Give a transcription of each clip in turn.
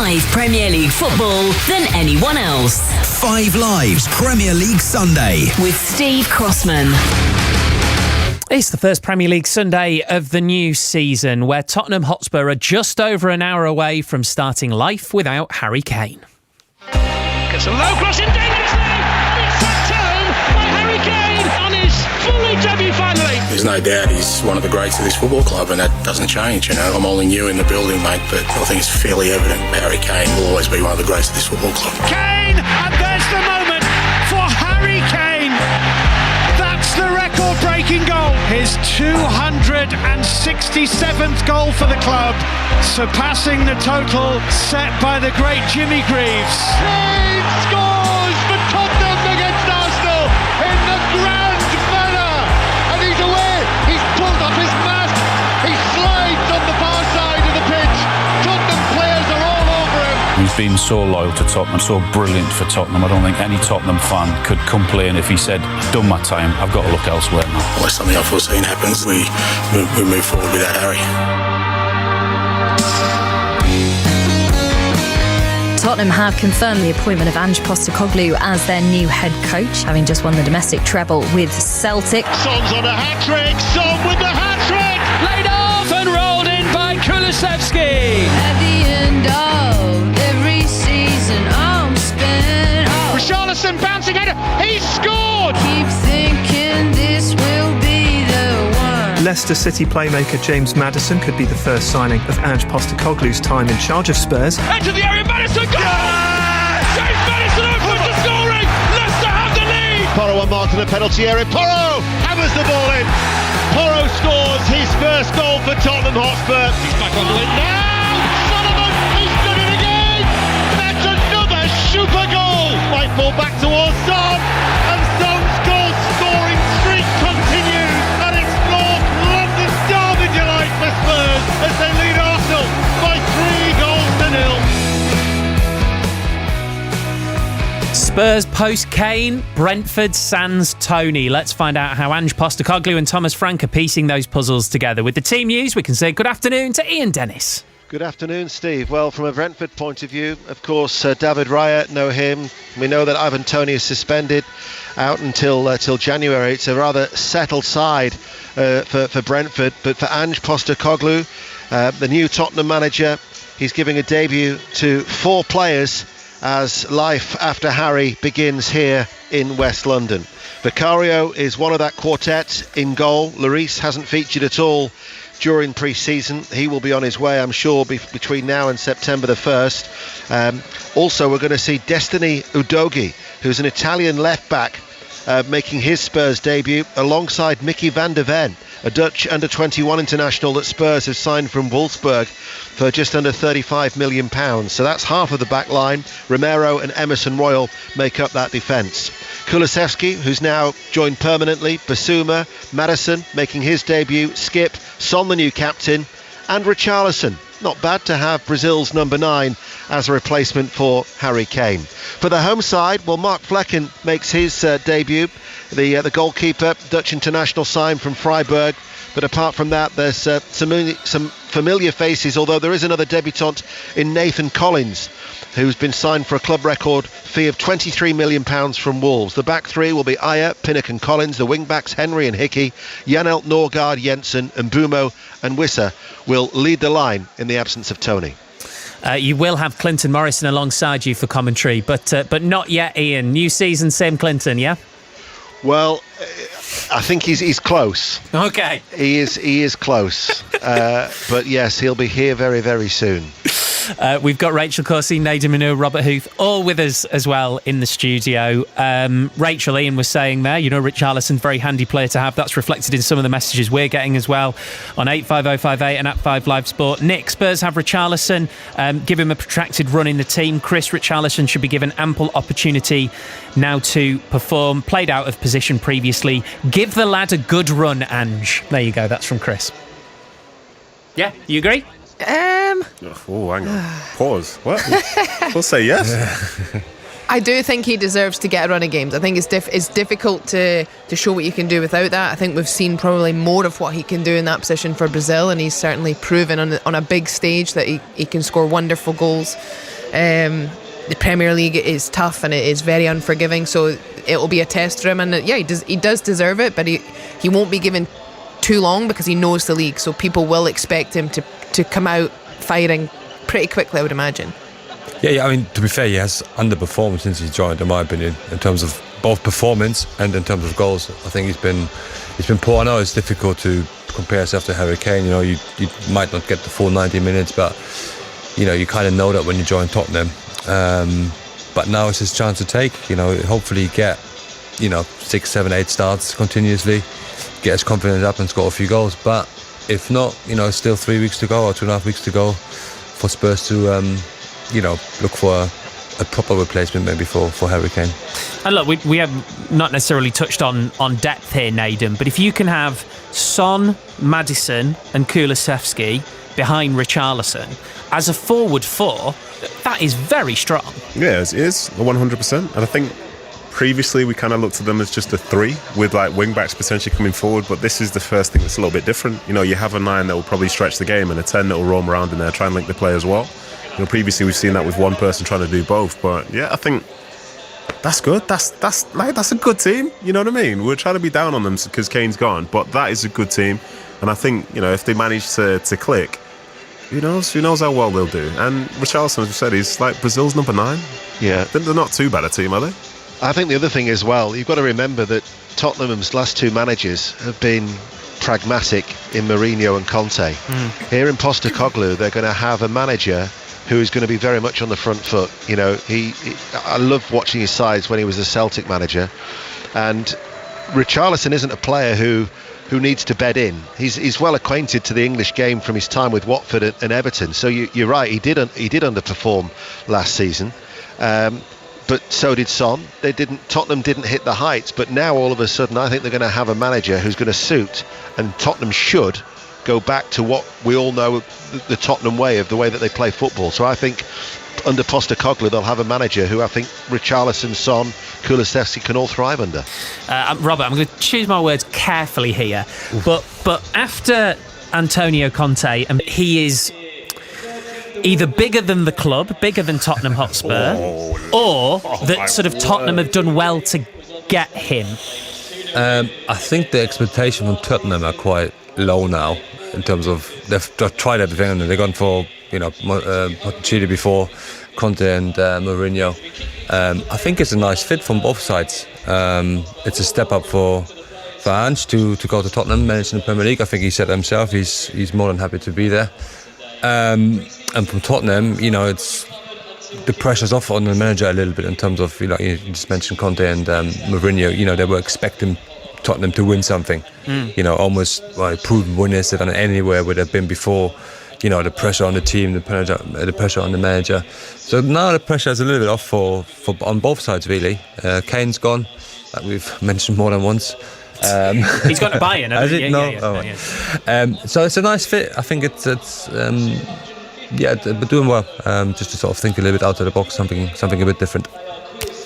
live Premier League football than anyone else. 5 Live's Premier League Sunday with Steve Crossman. It's the first Premier League Sunday of the new season, where Tottenham Hotspur are just over an hour away from starting life without Harry Kane. Gets a low cross in dangerously, and it's sacked home by Harry Kane on his full league debut finally. There's no doubt he's one of the greats of this football club, and that doesn't change. I'm only new in the building, mate, but I think it's fairly evident Harry Kane will always be one of the greats of this football club. Kane, and there's the moment for Harry Kane. That's the record-breaking goal. His 267th goal for the club, surpassing the total set by the great Jimmy Greaves. Kane scores for Tottenham against Arsenal in the grand manner, and he's away. He's pulled up his mask. He slides on the far side of the pitch. Tottenham players are all over him. He's been so loyal to Tottenham, so brilliant for Tottenham. I don't think any Tottenham fan could complain if he said, done my time, I've got to look elsewhere now. Unless something unforeseen happens, we move forward without Harry. Tottenham have confirmed the appointment of Ange Postecoglou as their new head coach, having just won the domestic treble with Celtic. Son's on a hat-trick. Son with the hat-trick. Laid off and rolled in by Kulusevski. At the end of every season, I'm spent. Richarlison bouncing header. He's scored. Keep thinking this will be the one. Leicester City playmaker James Maddison could be the first signing of Ange Postecoglou's time in charge of Spurs. Into the area, Maddison, goal! Yes! James Maddison open to scoring! Leicester have the lead! Porro unmarked in the penalty area. Porro hammers the ball in. Porro scores his first goal for Tottenham Hotspur. He's back on the lid now! Sullivan, he's done it again! That's another super goal! Might fall back towards Son, and Son's goal-scoring streak continues, and it's North London derby delight for Spurs as they lead Arsenal by 3 goals to 0. Spurs post Kane, Brentford sans Tony. Let's find out how Ange Postecoglou and Thomas Frank are piecing those puzzles together. With the team news, we can say good afternoon to Ian Dennis. Good afternoon, Steve. Well, from a Brentford point of view, of course, David Raya, know him. We know that Ivan Toney is suspended out until January. It's a rather settled side for Brentford. But for Ange Postecoglou, the new Tottenham manager, he's giving a debut to 4 players as life after Harry begins here in West London. Vicario is one of that quartet in goal. Lloris hasn't featured at all during pre-season. He will be on his way, I'm sure, between now and September the 1st. Also, we're going to see Destiny Udogie, who's an Italian left-back, making his Spurs debut alongside Mickey van der Ven, a Dutch under-21 international that Spurs have signed from Wolfsburg for just under £35 million. So that's half of the back line. Romero and Emerson Royal make up that defence. Kulusevski, who's now joined permanently, Basuma, Maddison making his debut, Skip, Son the new captain, and Richarlison. Not bad to have Brazil's number 9 as a replacement for Harry Kane. For the home side, well, Mark Flekken makes his debut, the goalkeeper, Dutch international signed from Freiburg. But apart from that, there's some familiar faces, although there is another debutant in Nathan Collins, who's been signed for a club record fee of £23 million from Wolves. The back three will be Ayer, Pinnock and Collins. The wing-backs, Henry and Hickey. Janelt, Norgard, Jensen and Bumo and Wissa will lead the line in the absence of Tony. You will have Clinton Morrison alongside you for commentary, but not yet, Ian. New season, same Clinton, yeah? Well, I think he's close. Okay. He is close. But yes, he'll be here very, very soon. We've got Rachel Corsie, Nadia Manu, Robert Huth, all with us as well in the studio. Rachel, Ian was saying there, Richarlison, very handy player to have. That's reflected in some of the messages we're getting as well on 85058 and at 5 Live Sport. Nick, Spurs have Richarlison, give him a protracted run in the team. Chris, Richarlison should be given ample opportunity now to perform. Played out of position previously. Give the lad a good run, Ange. There you go, that's from Chris. Yeah, you agree? Oh, hang on. Pause. What? We'll say yes. I do think he deserves to get a run of games. I think it's difficult to show what you can do without that. I think we've seen probably more of what he can do in that position for Brazil, and he's certainly proven on a big stage that he can score wonderful goals. The Premier League is tough and it is very unforgiving, so it will be a test for him. And he does deserve it, but he won't be given too long because he knows the league, so people will expect him to come out firing pretty quickly, I would imagine. Yeah, I mean, to be fair, he has underperformed since he joined, in my opinion, in terms of both performance and in terms of goals. I think he's been poor. I know it's difficult to compare yourself to Harry Kane. You know, you might not get the full 90 minutes, but you know, you kind of know that when you join Tottenham. But now it's his chance to take. You know, hopefully get 6, 7, 8 starts continuously, get his confidence up and score a few goals. But if not, it's still 3 weeks to go or 2.5 weeks to go for Spurs to look for a proper replacement maybe for Harry Kane. And look, we have not necessarily touched on depth here, Naden, but if you can have Son, Maddison and Kulusevski behind Richarlison as a forward four, that is very strong. Yeah, it is 100%. And I think previously we kind of looked at them as just a 3 with like wing backs potentially coming forward, but this is the first thing that's a little bit different. You have a 9 that will probably stretch the game and a 10 that will roam around in there, try and link the play as well. Previously we've seen that with one person trying to do both, but yeah, I think that's good. That's a good team. You know what I mean? We're trying to be down on them because Kane's gone, but that is a good team. And I think if they manage to click, who knows how well they'll do. And Richarlison, as you said, he's like Brazil's number 9. Yeah, they're not too bad a team, are they? I think the other thing as well, you've got to remember that Tottenham's last 2 managers have been pragmatic in Mourinho and Conte. Here in Postecoglou, they're going to have a manager who is going to be very much on the front foot. I love watching his sides when he was a Celtic manager, and Richarlison isn't a player who needs to bed in. He's well acquainted to the English game from his time with Watford and Everton. So you're right, he did underperform last season, but so did Son. Tottenham didn't hit the heights, but now all of a sudden I think they're going to have a manager who's going to suit, and Tottenham should go back to what we all know the Tottenham way, of the way that they play football. So I think under Postecoglou they'll have a manager who I think Richarlison, Son, Kulusevski can all thrive under. Robert, I'm going to choose my words carefully here, but after Antonio Conte, he is either bigger than the club, bigger than Tottenham Hotspur, or that sort of Tottenham have done well to get him. I think the expectation from Tottenham are quite low now, in terms of they've tried everything and they've gone for Pochettino before Conte and Mourinho. I think it's a nice fit from both sides. It's a step up for Ange to go to Tottenham, manage in the Premier League. I think he said himself he's more than happy to be there. And from Tottenham, it's the pressure's off on the manager a little bit in terms of you just mentioned Conte and Mourinho. They were expecting Tottenham to win something, almost proven winners. They've done it anywhere where they've been before. The pressure on the team, the pressure on the manager. So now the pressure is a little bit off for on both sides really. Kane's gone, like we've mentioned more than once. He's gone to Bayern, hasn't he? No. Yeah. So it's a nice fit. I think it's but doing well. Just to sort of think a little bit out of the box, something a bit different.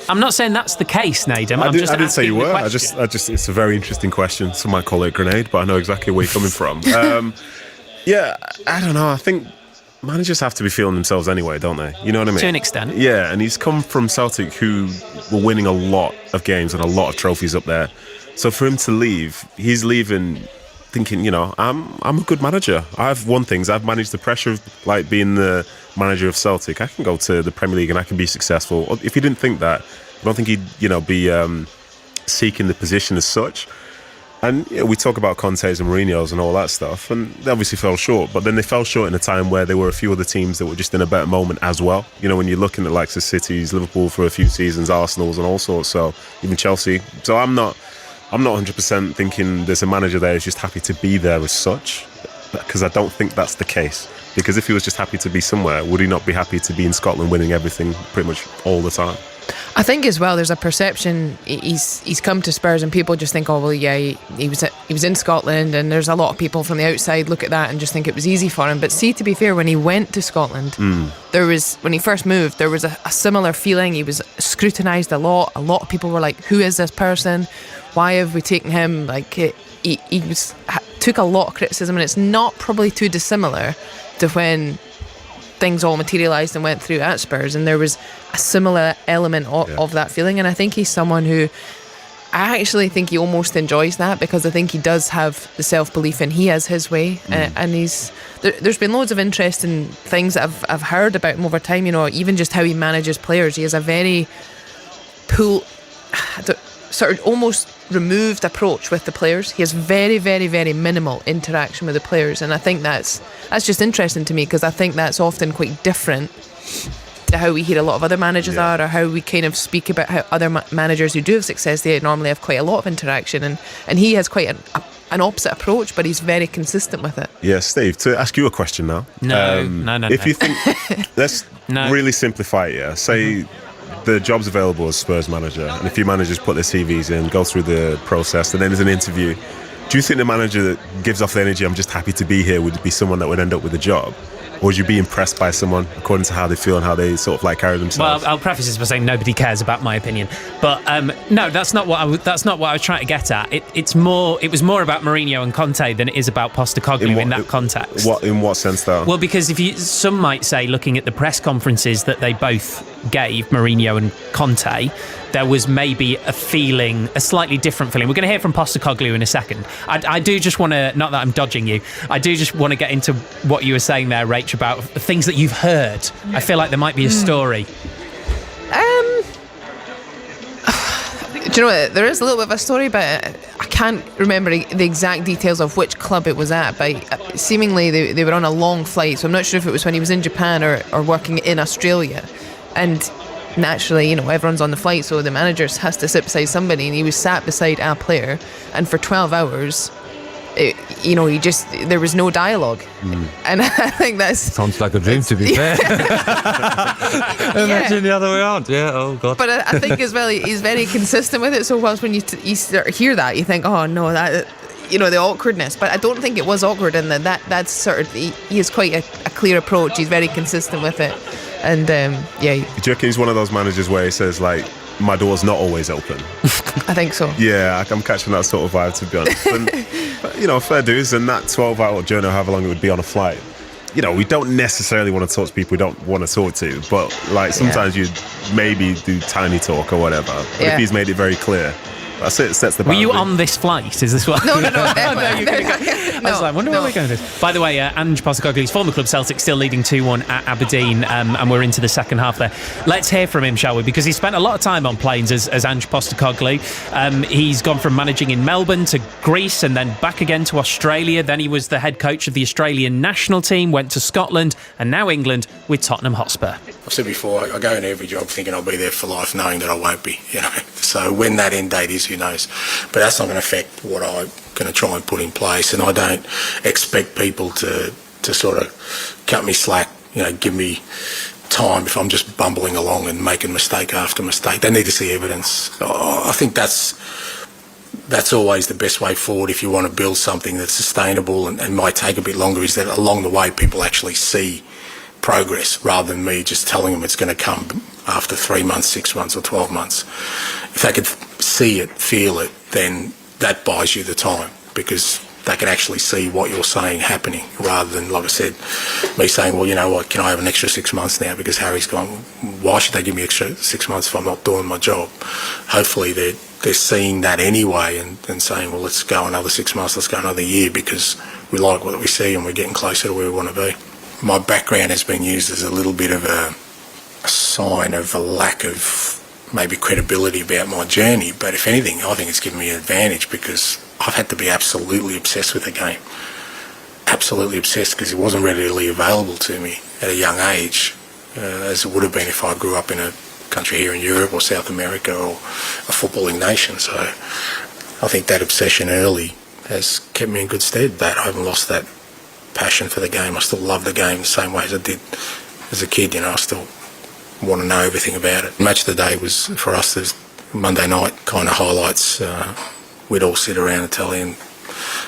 I'm not saying that's the case, Nadim. I didn't say you were. I just it's a very interesting question. Some might call it a grenade, but I know exactly where you're coming from. Yeah, I don't know. I think managers have to be feeling themselves anyway, don't they? You know what I mean? To an extent. Yeah, and he's come from Celtic, who were winning a lot of games and a lot of trophies up there. So for him to leave, he's leaving thinking, I'm a good manager. I've won things. I've managed the pressure of like being the manager of Celtic. I can go to the Premier League and I can be successful. If he didn't think that, I don't think he'd be seeking the position as such. And we talk about Conte's and Mourinho's and all that stuff, and they obviously fell short. But then they fell short in a time where there were a few other teams that were just in a better moment as well. When you're looking at like the Cities, Liverpool for a few seasons, Arsenal's and all sorts. So even Chelsea. So I'm not 100% thinking there's a manager there who's just happy to be there as such, because I don't think that's the case. Because if he was just happy to be somewhere, would he not be happy to be in Scotland winning everything pretty much all the time? I think as well, there's a perception he's come to Spurs, and people just think, oh well, yeah, he was in Scotland, and there's a lot of people from the outside look at that and just think it was easy for him. But see, to be fair, when he went to Scotland, when he first moved, there was a similar feeling. He was scrutinised a lot. A lot of people were like, who is this person? Why have we taken him? Like he took a lot of criticism, and it's not probably too dissimilar to when things all materialised and went through at Spurs, and there was a similar element of that feeling. And I think he's someone who, I actually think he almost enjoys that, because I think he does have the self-belief and he has his way. And there's been loads of interesting things that I've heard about him over time, even just how he manages players. He has a very sort of almost removed approach with the players. He has very, very, very minimal interaction with the players, and I think that's just interesting to me, because I think that's often quite different to how we hear a lot of other managers are, or how we kind of speak about how other managers who do have success, they normally have quite a lot of interaction, and he has quite an opposite approach, but he's very consistent with it. Yeah, Steve, to ask you a question now. No. If you think, let's really simplify it. Yeah, say the job's available as Spurs manager, and if your managers put their CVs in, go through the process, and then there's an interview, do you think the manager that gives off the energy, I'm just happy to be here, would be someone that would end up with a job? Or would you be impressed by someone according to how they feel and how they sort of like carry themselves? Well, I'll preface this by saying nobody cares about my opinion, but no, that's not what I was trying to get at. It was more about Mourinho and Conte than it is about Postecoglou in that context. In what sense, though? Well, because some might say, looking at the press conferences that they both gave, Mourinho and Conte, there was maybe a slightly different feeling. We're going to hear from Postecoglou in a second. I do just want to, not that I'm dodging you, I do just want to get into what you were saying there, Rach, about things that you've heard. I feel like there might be a story. Do you know what? There is a little bit of a story, but I can't remember the exact details of which club it was at. But seemingly they were on a long flight, so I'm not sure if it was when he was in Japan or working in Australia. And naturally, everyone's on the flight, so the manager has to sit beside somebody, and he was sat beside a player, and for 12 hours, there was no dialogue. And I think that's... Sounds like a dream, to be fair. Imagine the other way around. Yeah, oh God. But I think as well, he's very consistent with it, so whilst when you sort of hear that, you think, oh no, that... the awkwardness, but I don't think it was awkward, and that's sort of, he has quite a clear approach. He's very consistent with it, and yeah. Do you reckon he's one of those managers where he says, like, my door's not always open? I think so. Yeah, I'm catching that sort of vibe, to be honest. And, but, fair dues, and that 12-hour journey, however long it would be on a flight, we don't necessarily want to talk to people we don't want to talk to, but like sometimes you maybe do tiny talk or whatever. But if he's made it very clear, that's it, sets the boundary. Were you on this flight? Is this what? No. I was like, I wonder where we're going with this. By the way, Ange Postecoglou's former club Celtic still leading 2-1 at Aberdeen, and we're into the second half there. Let's hear from him, shall we? Because he spent a lot of time on planes as Ange Postecoglou. He's gone from managing in Melbourne to Greece and then back again to Australia. Then he was the head coach of the Australian national team, went to Scotland, and now England with Tottenham Hotspur. I've said before, I go into every job thinking I'll be there for life, knowing that I won't be, So when that end date is, who knows? But that's not going to affect what I'm going to try and put in place, and I don't expect people to sort of cut me slack, give me time if I'm just bumbling along and making mistake after mistake. They need to see evidence. I think that's always the best way forward if you want to build something that's sustainable and might take a bit longer, is that along the way people actually see progress rather than me just telling them it's going to come after 3 months, 6 months or 12 months. If they could see it, feel it, then that buys you the time, because they can actually see what you're saying happening, rather than, like I said, me saying, well, you know what, can I have an extra 6 months now because Harry's gone? Why should they give me extra 6 months if I'm not doing my job? Hopefully they're seeing that anyway and saying, well, let's go another 6 months, let's go another year, because we like what we see and we're getting closer to where we want to be. My background has been used as a little bit of a sign of a lack of maybe credibility about my journey, but if anything, I think it's given me an advantage, because I've had to be absolutely obsessed with the game. Absolutely obsessed, because it wasn't readily available to me at a young age, as it would have been if I grew up in a country here in Europe or South America or a footballing nation. So I think that obsession early has kept me in good stead, that I haven't lost that passion for the game. I still love the game the same way as I did as a kid. I still want to know everything about it. Match of the day was, for us, there's Monday night kind of highlights. We'd all sit around the telly and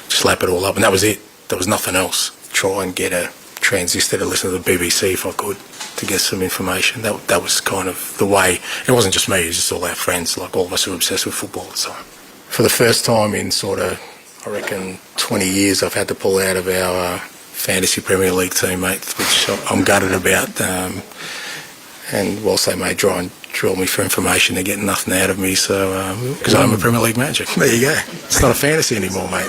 slap it all up, and that was it. There was nothing else. Try and get a transistor to listen to the BBC if I could, to get some information. That was kind of the way. It wasn't just me, it was just all our friends, like all of us who were obsessed with football at the time. For the first time in sort of, I reckon, 20 years, I've had to pull out of our fantasy Premier League team, mate, which I'm gutted about. And whilst they may try and drill me for information, they're getting nothing out of me. So, because I'm a Premier League manager. There you go. It's not a fantasy anymore, mate.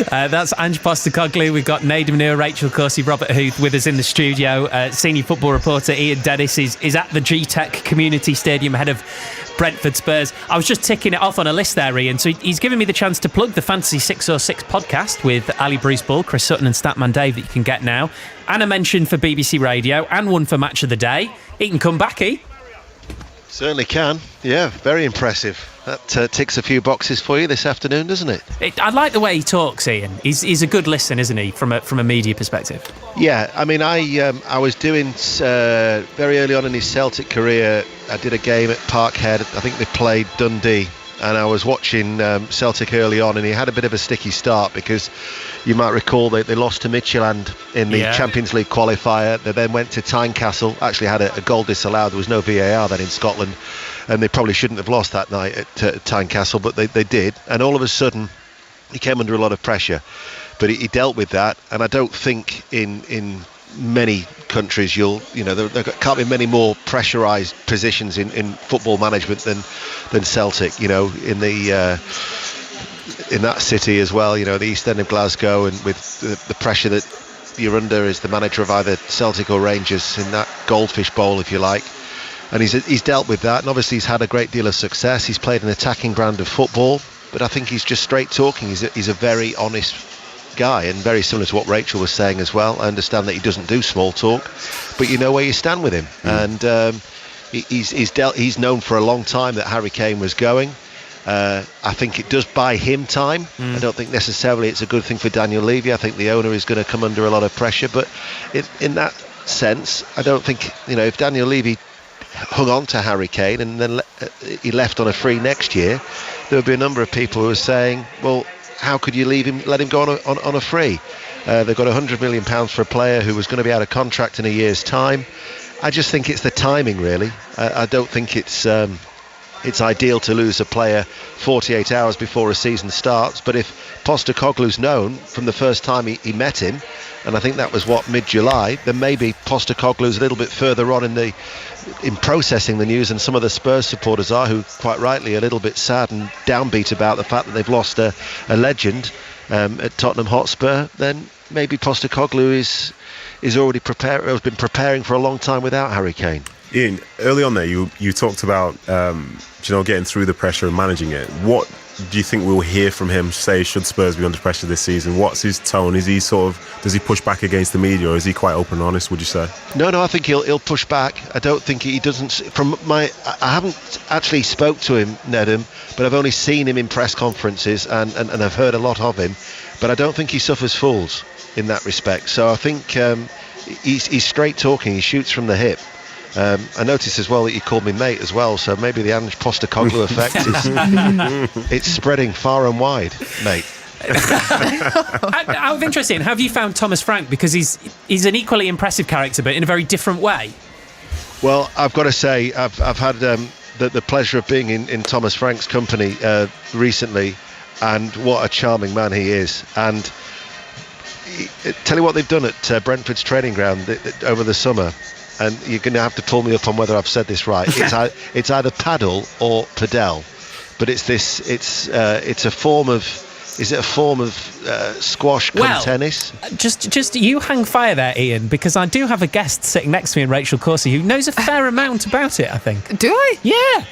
That's Ange Postecoglou. We've got Nader Manur, Rachel Corsie, Robert Huth with us in the studio. Senior football reporter Ian Dennis is at the G-Tech Community Stadium ahead of Brentford Spurs. I was just ticking it off on a list there, Ian. So he's given me the chance to plug the Fantasy 606 podcast with Ali Bruce Bull, Chris Sutton and Statman Dave that you can get now. And a mention for BBC Radio and one for Match of the Day. He can come back, Certainly can. Yeah, very impressive. That ticks a few boxes for you this afternoon, doesn't it? I like the way he talks, Ian. He's a good listen, isn't he, from a media perspective? Yeah, I mean, I was doing very early on in his Celtic career. I did a game at Parkhead. I think they played Dundee, and I was watching Celtic early on, and he had a bit of a sticky start because you might recall they lost to Midtjylland in the Champions League qualifier. They then went to Tynecastle, actually had a goal disallowed. There was no VAR then in Scotland, and they probably shouldn't have lost that night at Tynecastle, but they did. And all of a sudden, he came under a lot of pressure, but he dealt with that. And I don't think in many countries there can't be many more pressurised positions in football management than Celtic. In that city as well, the East End of Glasgow, and with the pressure that you're under as the manager of either Celtic or Rangers in that goldfish bowl, if you like. And he's dealt with that, and obviously he's had a great deal of success. He's played an attacking brand of football, but I think he's just straight talking. He's a very honest guy, and very similar to what Rachel was saying as well. I understand that he doesn't do small talk, but you know where you stand with him. And he's known for a long time that Harry Kane was going. I think it does buy him time. I don't think necessarily it's a good thing for Daniel Levy. I think the owner is going to come under a lot of pressure, but in that sense, I don't think, if Daniel Levy hung on to Harry Kane and then he left on a free next year, there would be a number of people who are saying, well, how could you let him go on a free? They've got £100 million for a player who was going to be out of contract in a year's time. I just think it's the timing, really. I don't think it's ideal to lose a player 48 hours before a season starts, but if Postecoglou's known from the first time he met him, and I think that was mid-July, then maybe Postecoglou's a little bit further on in processing the news than some of the Spurs supporters are, who quite rightly are a little bit sad and downbeat about the fact that they've lost a legend at Tottenham Hotspur. Then maybe Postecoglou is already has been preparing for a long time without Harry Kane. Ian, early on there, you talked about getting through the pressure and managing it. What do you think we'll hear from him, say, should Spurs be under pressure this season? What's his tone? Is he does he push back against the media, or is he quite open and honest, would you say? No, I think he'll push back. I don't think he doesn't. I haven't actually spoke to him, Nedham, but I've only seen him in press conferences and I've heard a lot of him. But I don't think he suffers fools in that respect. So I think he's straight talking. He shoots from the hip. I noticed as well that you called me mate as well, so maybe the Ange Postecoglou effect is it's spreading far and wide, mate. Out of interest, Ian, have you found Thomas Frank? Because he's an equally impressive character, but in a very different way. Well, I've got to say, I've had the pleasure of being in Thomas Frank's company recently, and what a charming man he is. And tell you what they've done at Brentford's training ground over the summer. And you're going to have to pull me up on whether I've said this right. It's either paddle or padel, but it's a form of. Is it a form of squash cum tennis? Just you hang fire there, Ian, because I do have a guest sitting next to me in Rachel Corsie who knows a fair amount about it, I think. Do I? Yeah.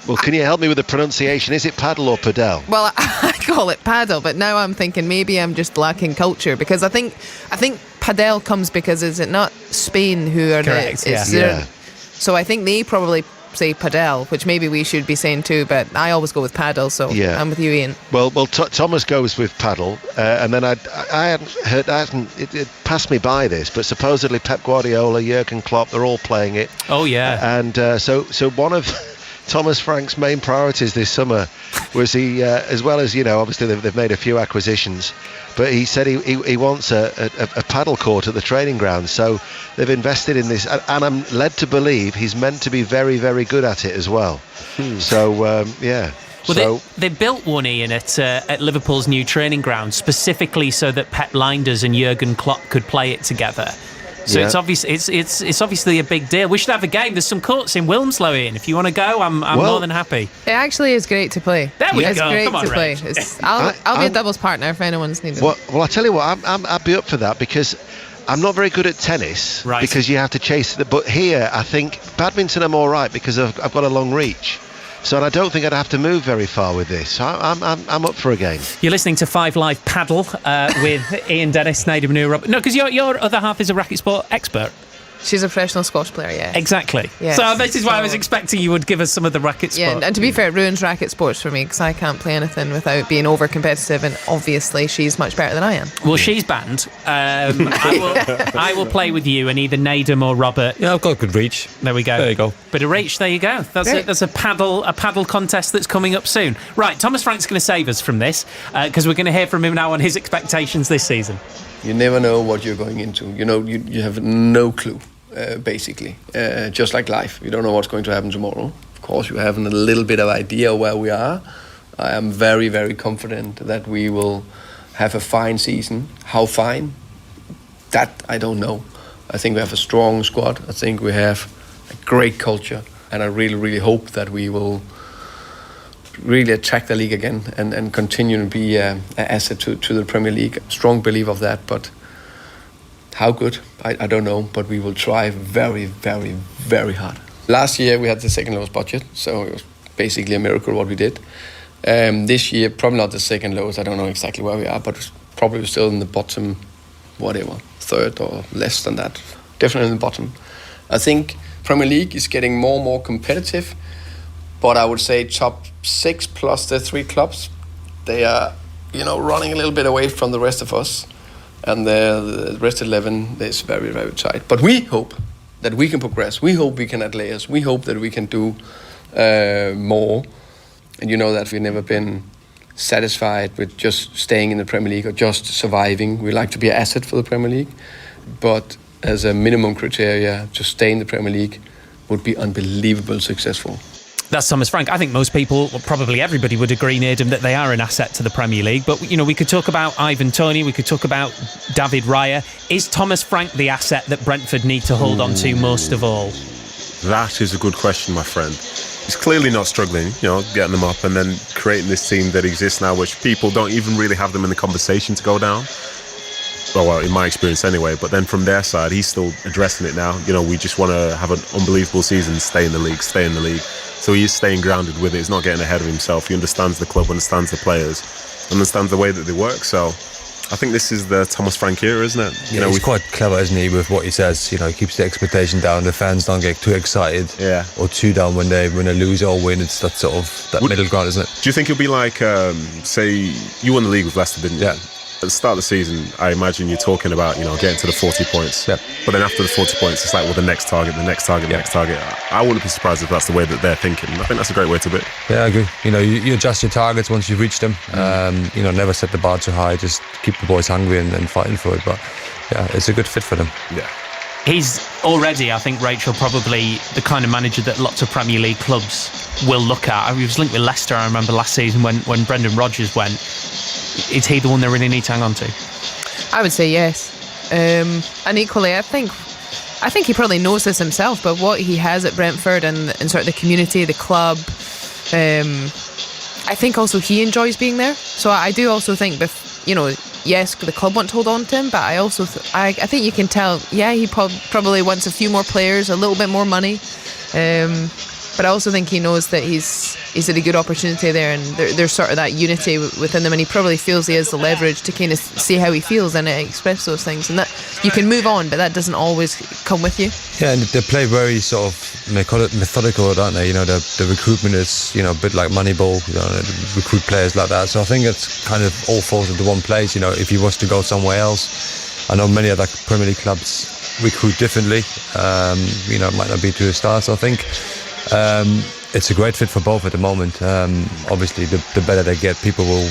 Well, can you help me with the pronunciation? Is it paddle or padel? Well, I call it paddle, but now I'm thinking maybe I'm just lacking culture, because I think padel comes because is it not Spain who are correct? So I think they probably say padel, which maybe we should be saying too, but I always go with paddle, so Yeah. I'm with you, Ian. Well, Thomas goes with paddle, and then I hadn't heard, it passed me by this, but supposedly Pep Guardiola, Jurgen Klopp, they're all playing it. Oh yeah. And so one of Thomas Frank's main priorities this summer was he, as well as, obviously they've made a few acquisitions, but he said he wants a paddle court at the training ground. So they've invested in this, and I'm led to believe he's meant to be very, very good at it as well. So, yeah. Well, they built one, Ian, at Liverpool's new training ground specifically so that Pep Lijnders and Jurgen Klopp could play it together. So Yeah. it's obviously a big deal. We should have a game. There's some courts in Wilmslow, Ian. If you want to go, I'm more than happy. It actually is great to play. There we It's go. great Come on, to play. Rach. I'll be a doubles partner if anyone's needed. Well, I tell you what, I'd be up for that, because I'm not very good at tennis, Right. because you have to chase it. But here, I think badminton I'm all right because I've got a long reach. So I don't think I'd have to move very far with this. So I'm up for a game. You're listening to 5 Live Paddle with Ian Dennis, Nadia Manu, Robert. No, because your other half is a racket sport expert. She's a professional squash player, yeah. Exactly. Yes. So this is why I was expecting you would give us some of the racket sport. Yeah, and to be fair, it ruins racket sports for me because I can't play anything without being over competitive, and obviously she's much better than I am. Well, she's banned. I will play with you and either Nadem or Robert. Yeah, I've got good reach. There we go. There you go. Bit of reach. There you go. That's a paddle contest that's coming up soon. Right, Thomas Frank's going to save us from this because we're going to hear from him now on his expectations this season. You never know what you're going into. You have no clue. Basically, just like life, you don't know what's going to happen tomorrow. Of course, you have a little bit of idea where we are. I am very, very confident that we will have a fine season. How fine? That I don't know. I think we have a strong squad. I think we have a great culture, and I really, really hope that we will really attack the league again and continue to be an asset to the Premier League. Strong belief of that, but how good? I don't know, but we will try very, very, very hard. Last year we had the second lowest budget, so it was basically a miracle what we did. This year, probably not the second lowest, I don't know exactly where we are, but probably still in the bottom, whatever, third or less than that. Definitely in the bottom. I think Premier League is getting more and more competitive, but I would say top 6 plus the 3 clubs, they are, running a little bit away from the rest of us. And the rest 11 is very, very tight. But we hope that we can progress. We hope we can add layers. We hope that we can do more. And you know that we've never been satisfied with just staying in the Premier League or just surviving. We like to be an asset for the Premier League. But as a minimum criteria, to stay in the Premier League would be unbelievably successful. That's Thomas Frank. I think most people, well, probably everybody would agree, Nadem, that they are an asset to the Premier League. But, we could talk about Ivan Toney, we could talk about David Raya. Is Thomas Frank the asset that Brentford need to hold on to most of all? That is a good question, my friend. He's clearly not struggling, getting them up and then creating this team that exists now, which people don't even really have them in the conversation to go down. Well, in my experience anyway, but then from their side, he's still addressing it now. We just want to have an unbelievable season, stay in the league. So he is staying grounded with it. He's not getting ahead of himself. He understands the club, understands the players, understands the way that they work. So I think this is the Thomas Frank era, isn't it? He's quite clever, isn't he, with what he says. He keeps the expectation down. The fans don't get too excited or too down when they lose or win. It's that sort of middle ground, isn't it? Do you think he'll be like, say, you won the league with Leicester, didn't you? Yeah. At the start of the season, I imagine you're talking about, getting to the 40 points. Yep. But then after the 40 points, it's like, well, the next target. I wouldn't be surprised if that's the way that they're thinking. I think that's a great way to be. Yeah, I agree. You adjust your targets once you've reached them. Never set the bar too high. Just keep the boys hungry and fighting for it. But yeah, it's a good fit for them. Yeah. He's already, I think, Rachel, probably the kind of manager that lots of Premier League clubs will look at. He was linked with Leicester, I remember last season when Brendan Rodgers went. Is he the one they really need to hang on to? I would say yes. And equally, I think he probably knows this himself, but what he has at Brentford and sort of the community, the club, I think also he enjoys being there. So I do also think, yes, the club want to hold on to him, but I also I think you can tell, he probably wants a few more players, a little bit more money. But I also think he knows that he's at a good opportunity there, and there's sort of that unity within them, and he probably feels he has the leverage to kind of see how he feels and express those things, and that you can move on, but that doesn't always come with you. Yeah, and they play very sort of methodical, don't they? The recruitment is a bit like Moneyball. They recruit players like that. So I think it's kind of all falls into one place. If he was to go somewhere else, I know many other Premier League clubs recruit differently. It might not be to the stars. So I think it's a great fit for both at the moment. Obviously, the better they get, people will,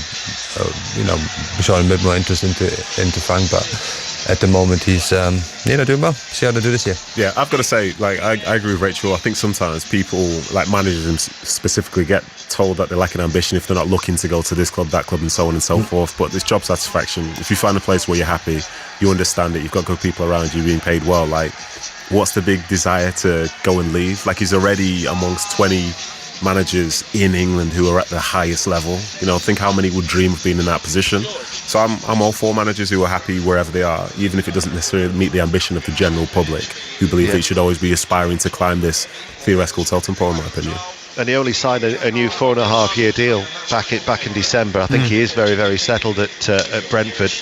be showing a bit more interest into Frank. But at the moment, he's doing well. See how they do this year. Yeah, I've got to say, I agree with Rachel. I think sometimes people, like managers specifically, get told that they're lacking ambition if they're not looking to go to this club, that club, and so on and so forth. But there's job satisfaction. If you find a place where you're happy, you understand it, you've got good people around you, being paid well. What's the big desire to go and leave? He's already amongst 20 managers in England who are at the highest level. Think how many would dream of being in that position. So I'm all for managers who are happy wherever they are, even if it doesn't necessarily meet the ambition of the general public, who believe that you should always be aspiring to climb this theoretical totem pole, in my opinion. And he only signed a new 4.5-year deal back in December. I think he is very, very settled at Brentford,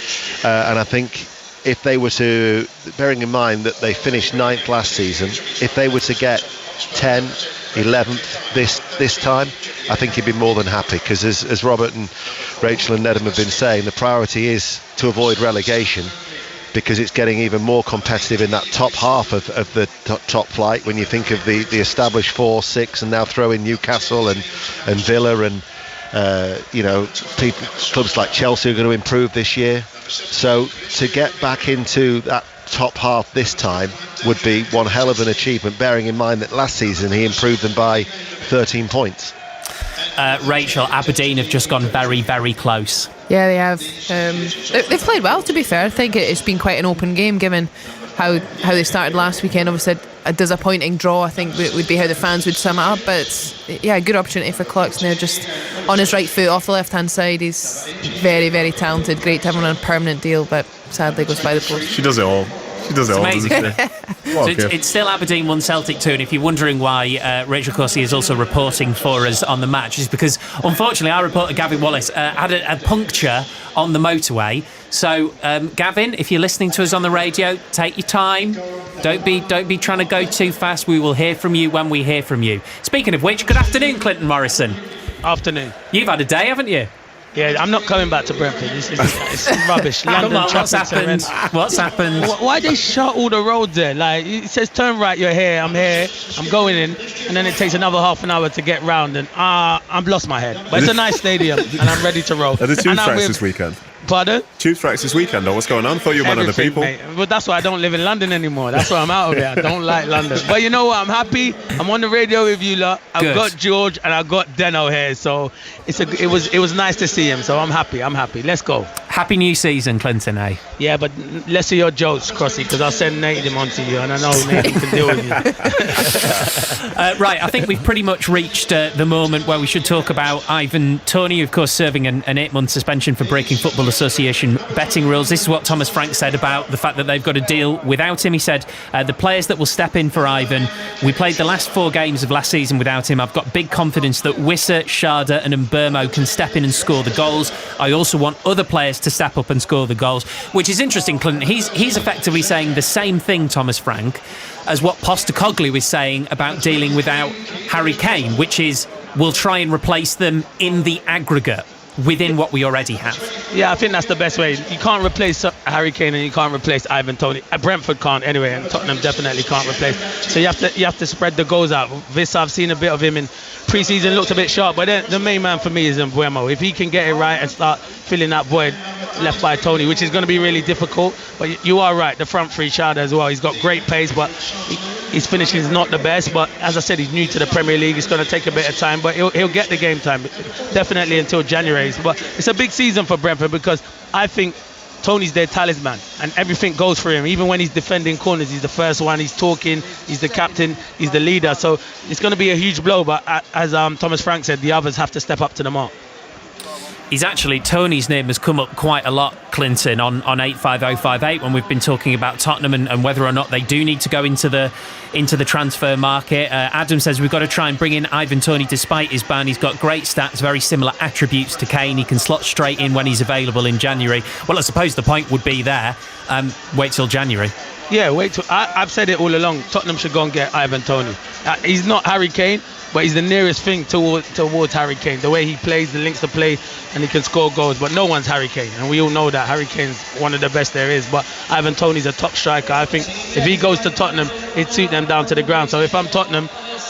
and I think if they were to, bearing in mind that they finished 9th last season, if they were to get 10th, 11th this time, I think he'd be more than happy, because as Robert and Rachel and Nedham have been saying, the priority is to avoid relegation, because it's getting even more competitive in that top half of the top flight. When you think of the established 4, 6, and now throw in Newcastle and Villa and clubs like Chelsea are going to improve this year. So to get back into that top half this time would be one hell of an achievement, bearing in mind that last season he improved them by 13 points. Rachel, Aberdeen have just gone very, very close. Yeah, they have. They've played well, to be fair. I think it's been quite an open game, given how they started last weekend. Obviously, a disappointing draw, I think, would be how the fans would sum it up. But it's, a good opportunity for Clucks now, just on his right foot, off the left-hand side. He's very, very talented. Great to have him on a permanent deal, but sadly goes by the post. She does it all. It's amazing. It's still Aberdeen 1, Celtic 2, and if you're wondering why Rachel Corsie is also reporting for us on the match, is because unfortunately our reporter Gavin Wallace had a puncture on the motorway. So Gavin, if you're listening to us on the radio, take your time. Don't be trying to go too fast. We will hear from you when we hear from you. Speaking of which, good afternoon, Clinton Morrison. Afternoon. You've had a day, haven't you? Yeah, I'm not coming back to Brentford. It's rubbish. London, come on, what's happened? What's happened? Why they shut all the roads there? It says turn right, you're here, I'm going in, and then it takes another half an hour to get round, and I've lost my head. But it's a nice stadium, and I'm ready to roll. Are the tube tracks this weekend? Pardon? Tube strikes this weekend, though. What's going on? I thought you were one of the people. Mate. But that's why I don't live in London anymore. That's why I'm out of it. I don't like London. But you know what? I'm happy. I'm on the radio with you lot. I've got George and I've got Deno here. So it was nice to see him. So I'm happy. Let's go. Happy new season, Clinton, eh? Yeah, but let's see your jokes, Crossy, because I'll send Nathan on to you, and I know Nathan can deal with you. Right, I think we've pretty much reached the moment where we should talk about Ivan Toney, of course, serving an 8-month suspension for breaking Football Association betting rules. This is what Thomas Frank said about the fact that they've got a deal without him. He said, the players that will step in for Ivan, we played the last 4 games of last season without him. I've got big confidence that Wissa, Sharda and Mbermo can step in and score the goals. I also want other players to step up and score the goals, which is interesting, Clinton. He's effectively saying the same thing, Thomas Frank, as what Postecoglou is saying about dealing without Harry Kane, which is we'll try and replace them in the aggregate within what we already have. Yeah, I think that's the best way. You can't replace Harry Kane and you can't replace Ivan Toney. Brentford can't anyway, and Tottenham definitely can't replace. So you have to spread the goals out. This, I've seen a bit of him in pre-season, looked a bit sharp, but then the main man for me is Mbermo. If he can get it right and start filling that void left by Toney, which is going to be really difficult. But you are right, the front three, Sharda as well. He's got great pace, but his finishing is not the best. But as I said, he's new to the Premier League. It's going to take a bit of time, but he'll get the game time, definitely until January. But it's a big season for Brentford because I think Tony's their talisman and everything goes for him. Even when he's defending corners, he's the first one, he's talking, he's the captain, he's the leader. So it's going to be a huge blow, but as Thomas Frank said, the others have to step up to the mark. Tony's name has come up quite a lot, Clinton, on 85058 when we've been talking about Tottenham and whether or not they do need to go into the transfer market. Adam says we've got to try and bring in Ivan Toney despite his ban. He's got great stats, very similar attributes to Kane. He can slot straight in when he's available in January. Well, I suppose the point would be there. Wait till January. Yeah, wait till. I've said it all along. Tottenham should go and get Ivan Toney. He's not Harry Kane, but he's the nearest thing towards Harry Kane. The way he plays, the links to play, and he can score goals. But no one's Harry Kane, and we all know that Harry Kane's one of the best there is. But Ivan Toney's a top striker. I think if he goes to Tottenham, it'd suit them down to the ground. So if I'm Tottenham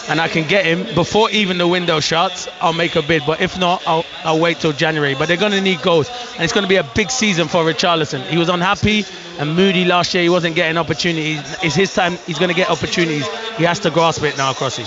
and I can get him before even the window shuts, I'll make a bid. But if not, I'll wait till January. But they're going to need goals, and it's going to be a big season for Richarlison. He was unhappy and moody last year. He wasn't getting opportunities. It's his time. He's going to get opportunities. He has to grasp it now, Crossy.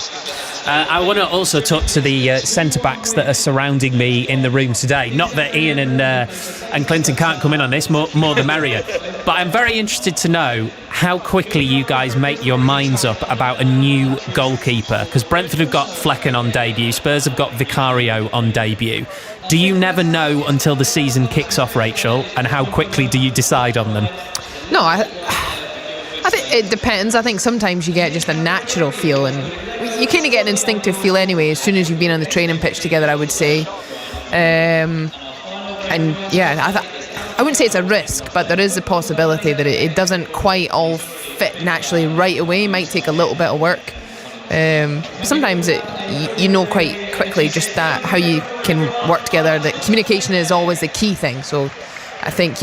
I want to also talk to the centre-backs that are surrounding me in the room today. Not that Ian and Clinton can't come in on this, more the merrier. But I'm very interested to know how quickly you guys make your minds up about a new goalkeeper. Because Brentford have got Flecken on debut, Spurs have got Vicario on debut. Do you never know until the season kicks off, Rachel? And how quickly do you decide on them? No, I think it depends. I think sometimes you get just a natural feel, and you kind of get an instinctive feel anyway as soon as you've been on the training pitch together, I would say. And yeah, I wouldn't say it's a risk, but there is a possibility that it doesn't quite all fit naturally right away. It might take a little bit of work. Sometimes you know quite quickly just that how you can work together. That communication is always the key thing. So I think,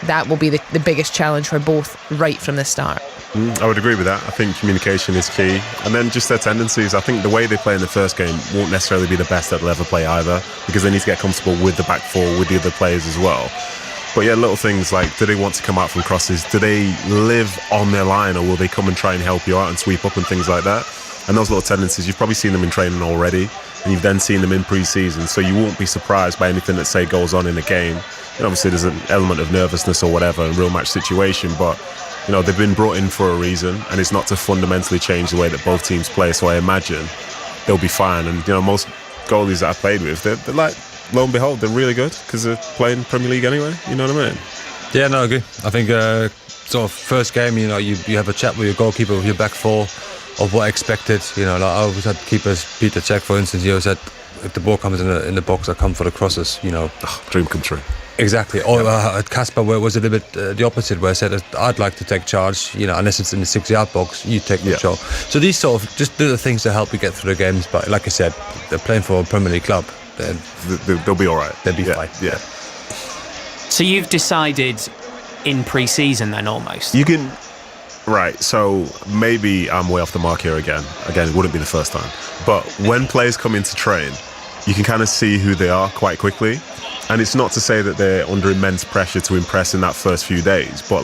that will be the biggest challenge for both right from the start. I would agree with that. I think communication is key. And then just their tendencies. I think the way they play in the first game won't necessarily be the best that they'll ever play either, because they need to get comfortable with the back four, with the other players as well. But yeah, little things like, do they want to come out from crosses? Do they live on their line, or will they come and try and help you out and sweep up and things like that? And those little tendencies, you've probably seen them in training already, and you've then seen them in pre-season, so you won't be surprised by anything that, say, goes on in a game. And obviously there's an element of nervousness or whatever in a real match situation, but they've been brought in for a reason, and it's not to fundamentally change the way that both teams play. So I imagine they'll be fine. And most goalies that I've played with, they're like, lo and behold, they're really good because they're playing Premier League anyway. You know what I mean? Yeah, no, I agree. I think sort of first game, you have a chat with your goalkeeper, with your back four, of what expected. Like I always had keepers, Peter Cech, for instance. He always said, if the ball comes in the box, I come for the crosses. Dream come true. Exactly. Or at Casper, where it was a little bit the opposite, where I said, I'd like to take charge, unless it's in the 6-yard box, you take control. So these sort of just little things to help you get through the games. But like I said, they're playing for a Premier League club. They'll be all right. They'll be fine. Yeah. So you've decided in pre-season then almost? You can... Right, so maybe I'm way off the mark here again. Again, it wouldn't be the first time. But when players come in to train, you can kind of see who they are quite quickly. And it's not to say that they're under immense pressure to impress in that first few days, but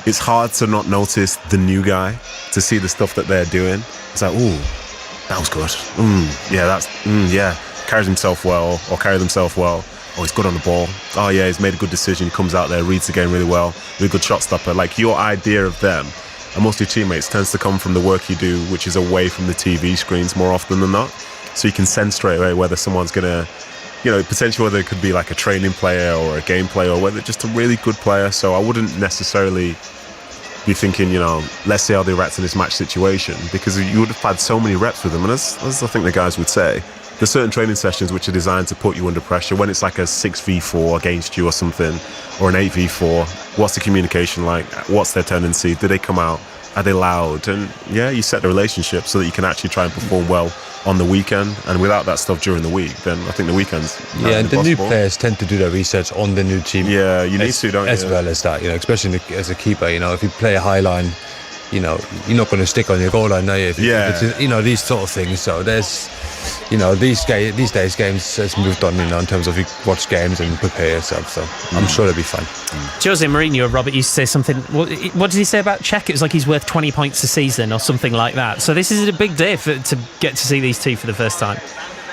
it's hard to not notice the new guy, to see the stuff that they're doing. It's like, ooh, that was good. Carries himself well, or carry themselves well. Oh, he's good on the ball. Oh yeah, he's made a good decision. He comes out there, reads the game really well, really good shot stopper. Like, your idea of them and most of your teammates tends to come from the work you do, which is away from the TV screens more often than not. So you can sense straight away whether someone's gonna, potentially whether it could be like a training player or a game player, or whether just a really good player. So I wouldn't necessarily be thinking, let's see how they react in this match situation, because you would have had so many reps with them. And as I think the guys would say, there's certain training sessions which are designed to put you under pressure. When it's like a 6v4 against you or something, or an 8v4, what's the communication like? What's their tendency? Do they come out? Are they loud? And yeah, you set the relationship so that you can actually try and perform well on the weekend. And without that stuff during the week, then I think the weekend's and the new players tend to do their research on the new team. Yeah, you need to, don't you? As well as that, especially as a keeper. If you play a high line, you're not going to stick on your goal line, are you? These sort of things. So there's, these days games has moved on, in terms of you watch games and prepare yourself. So I'm sure it'll be fun. Jose Mourinho, Robert, used to say something. What did he say about Cech? It was like he's worth 20 points a season or something like that. So this is a big day to get to see these two for the first time.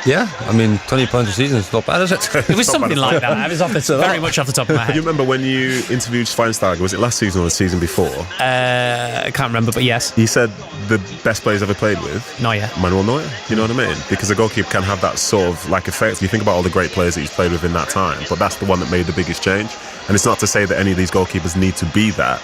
Yeah, I mean, 20 points a season is not bad, is it? It was something like that. It was very much off the top of my head. You remember when you interviewed Schweinsteiger? Was it last season or the season before? I can't remember, but yes. He said the best players ever played with? Neuer. Manuel Neuer. You know what I mean? Because a goalkeeper can have that sort of like effect. You think about all the great players that he's played with in that time, but that's the one that made the biggest change. And it's not to say that any of these goalkeepers need to be that,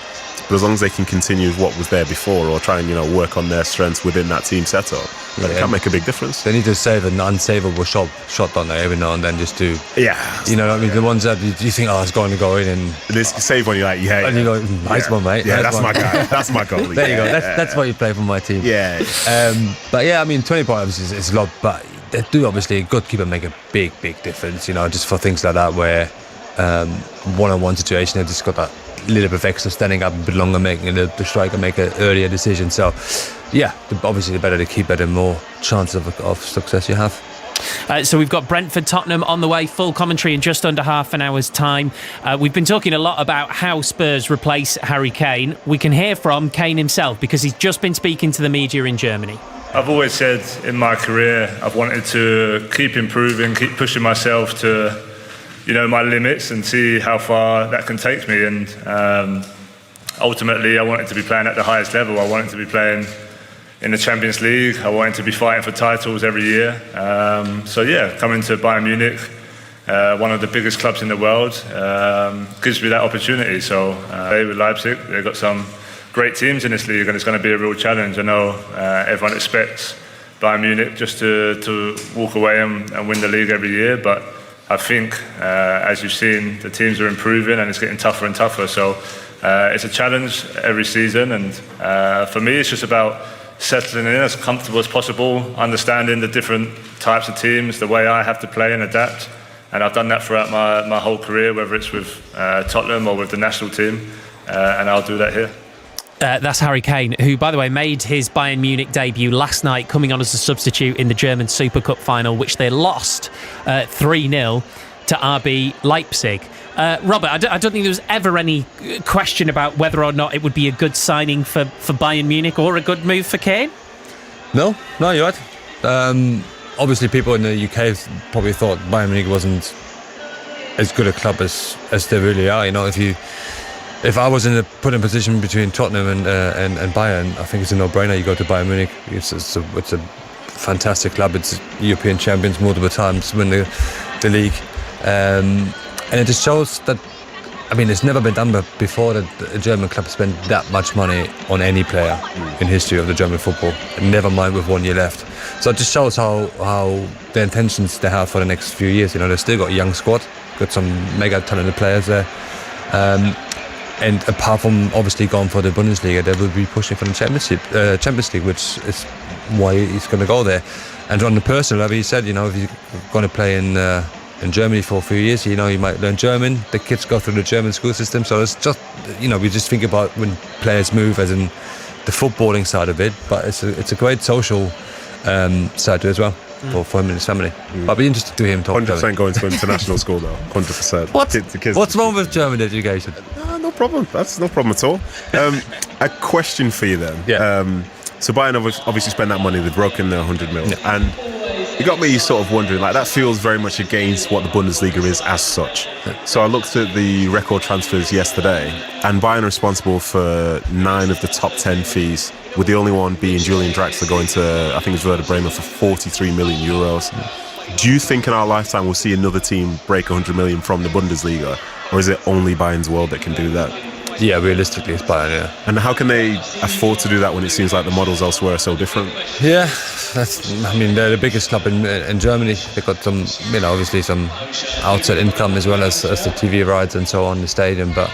but as long as they can continue with what was there before, or try and work on their strengths within that team setup, then it can make a big difference. They need to save an unsavable shot on there every now and then, just to you know what I mean, the ones that you think, oh, it's going to go in, and this save one, you're like, yeah, and you go, nice one, mate. Yeah, nice that's one. my guy. That's my goalie. There you go. That's why you play for my team. Yeah. But yeah, I mean, 20 points is a lot, but they do obviously a good keeper make a big difference. Just for things like that where one-on-one situation, they just got that little bit of extra standing up a bit longer, making the striker make an earlier decision. So yeah, obviously the better the keeper, the more chance of success you have. So we've got Brentford Tottenham on the way, full commentary in just under half an hour's time. We've been talking a lot about how Spurs replace Harry Kane. We can hear from Kane himself because he's just been speaking to the media in Germany. I've always said in my career I've wanted to keep improving, keep pushing myself to my limits and see how far that can take me, and ultimately I wanted to be playing at the highest level. I wanted to be playing in the Champions League. I wanted to be fighting for titles every year. So yeah, coming to Bayern Munich, one of the biggest clubs in the world, gives me that opportunity. So with Leipzig, they've got some great teams in this league, and it's going to be a real challenge. I know everyone expects Bayern Munich just to walk away and win the league every year, but I think, as you've seen, the teams are improving and it's getting tougher and tougher. So it's a challenge every season, and for me it's just about settling in as comfortable as possible, understanding the different types of teams, the way I have to play and adapt. And I've done that throughout my whole career, whether it's with Tottenham or with the national team, and I'll do that here. That's Harry Kane, who, by the way, made his Bayern Munich debut last night, coming on as a substitute in the German Super Cup final, which they lost 3-0 to RB Leipzig. Robert, I don't think there was ever any question about whether or not it would be a good signing for Bayern Munich or a good move for Kane. No, you're right. Obviously, people in the UK probably thought Bayern Munich wasn't as good a club as they really are. If I was put in a position between Tottenham and Bayern, I think it's a no-brainer. You go to Bayern Munich. It's a fantastic club. It's European champions multiple times, win the league, and it just shows that. I mean, it's never been done before that a German club spent that much money on any player in history of the German football, and never mind with 1 year left. So it just shows how the intentions they have for the next few years. They've still got a young squad, got some mega talented players there. And apart from obviously going for the Bundesliga, they will be pushing for the Champions League, which is why he's going to go there. And on the personal level, he said, if he's going to play in Germany for a few years, he might learn German. The kids go through the German school system, so it's just, we just think about when players move, as in the footballing side of it. But it's a great social side to it as well. For him and his family. But I'd be interested to hear him talk. 100% going to international school though. 100%. What's wrong with German education? No problem. That's no problem at all. A question for you then. Yeah. So Bayern obviously spent that money. They've broken their 100 mil, and it got me sort of wondering. Like, that feels very much against what the Bundesliga is as such. So I looked at the record transfers yesterday, and Bayern are responsible for 9 of the top 10 fees, with the only one being Julian Draxler going to, I think it's Werder Bremen, for 43 million euros. Do you think in our lifetime we'll see another team break 100 million from the Bundesliga, or is it only Bayern's world that can do that? Yeah, realistically it's Bayern, yeah. And how can they afford to do that when it seems like the models elsewhere are so different? Yeah, they're the biggest club in Germany. They've got some, obviously some outside income as well as the TV rights and so on in the stadium, but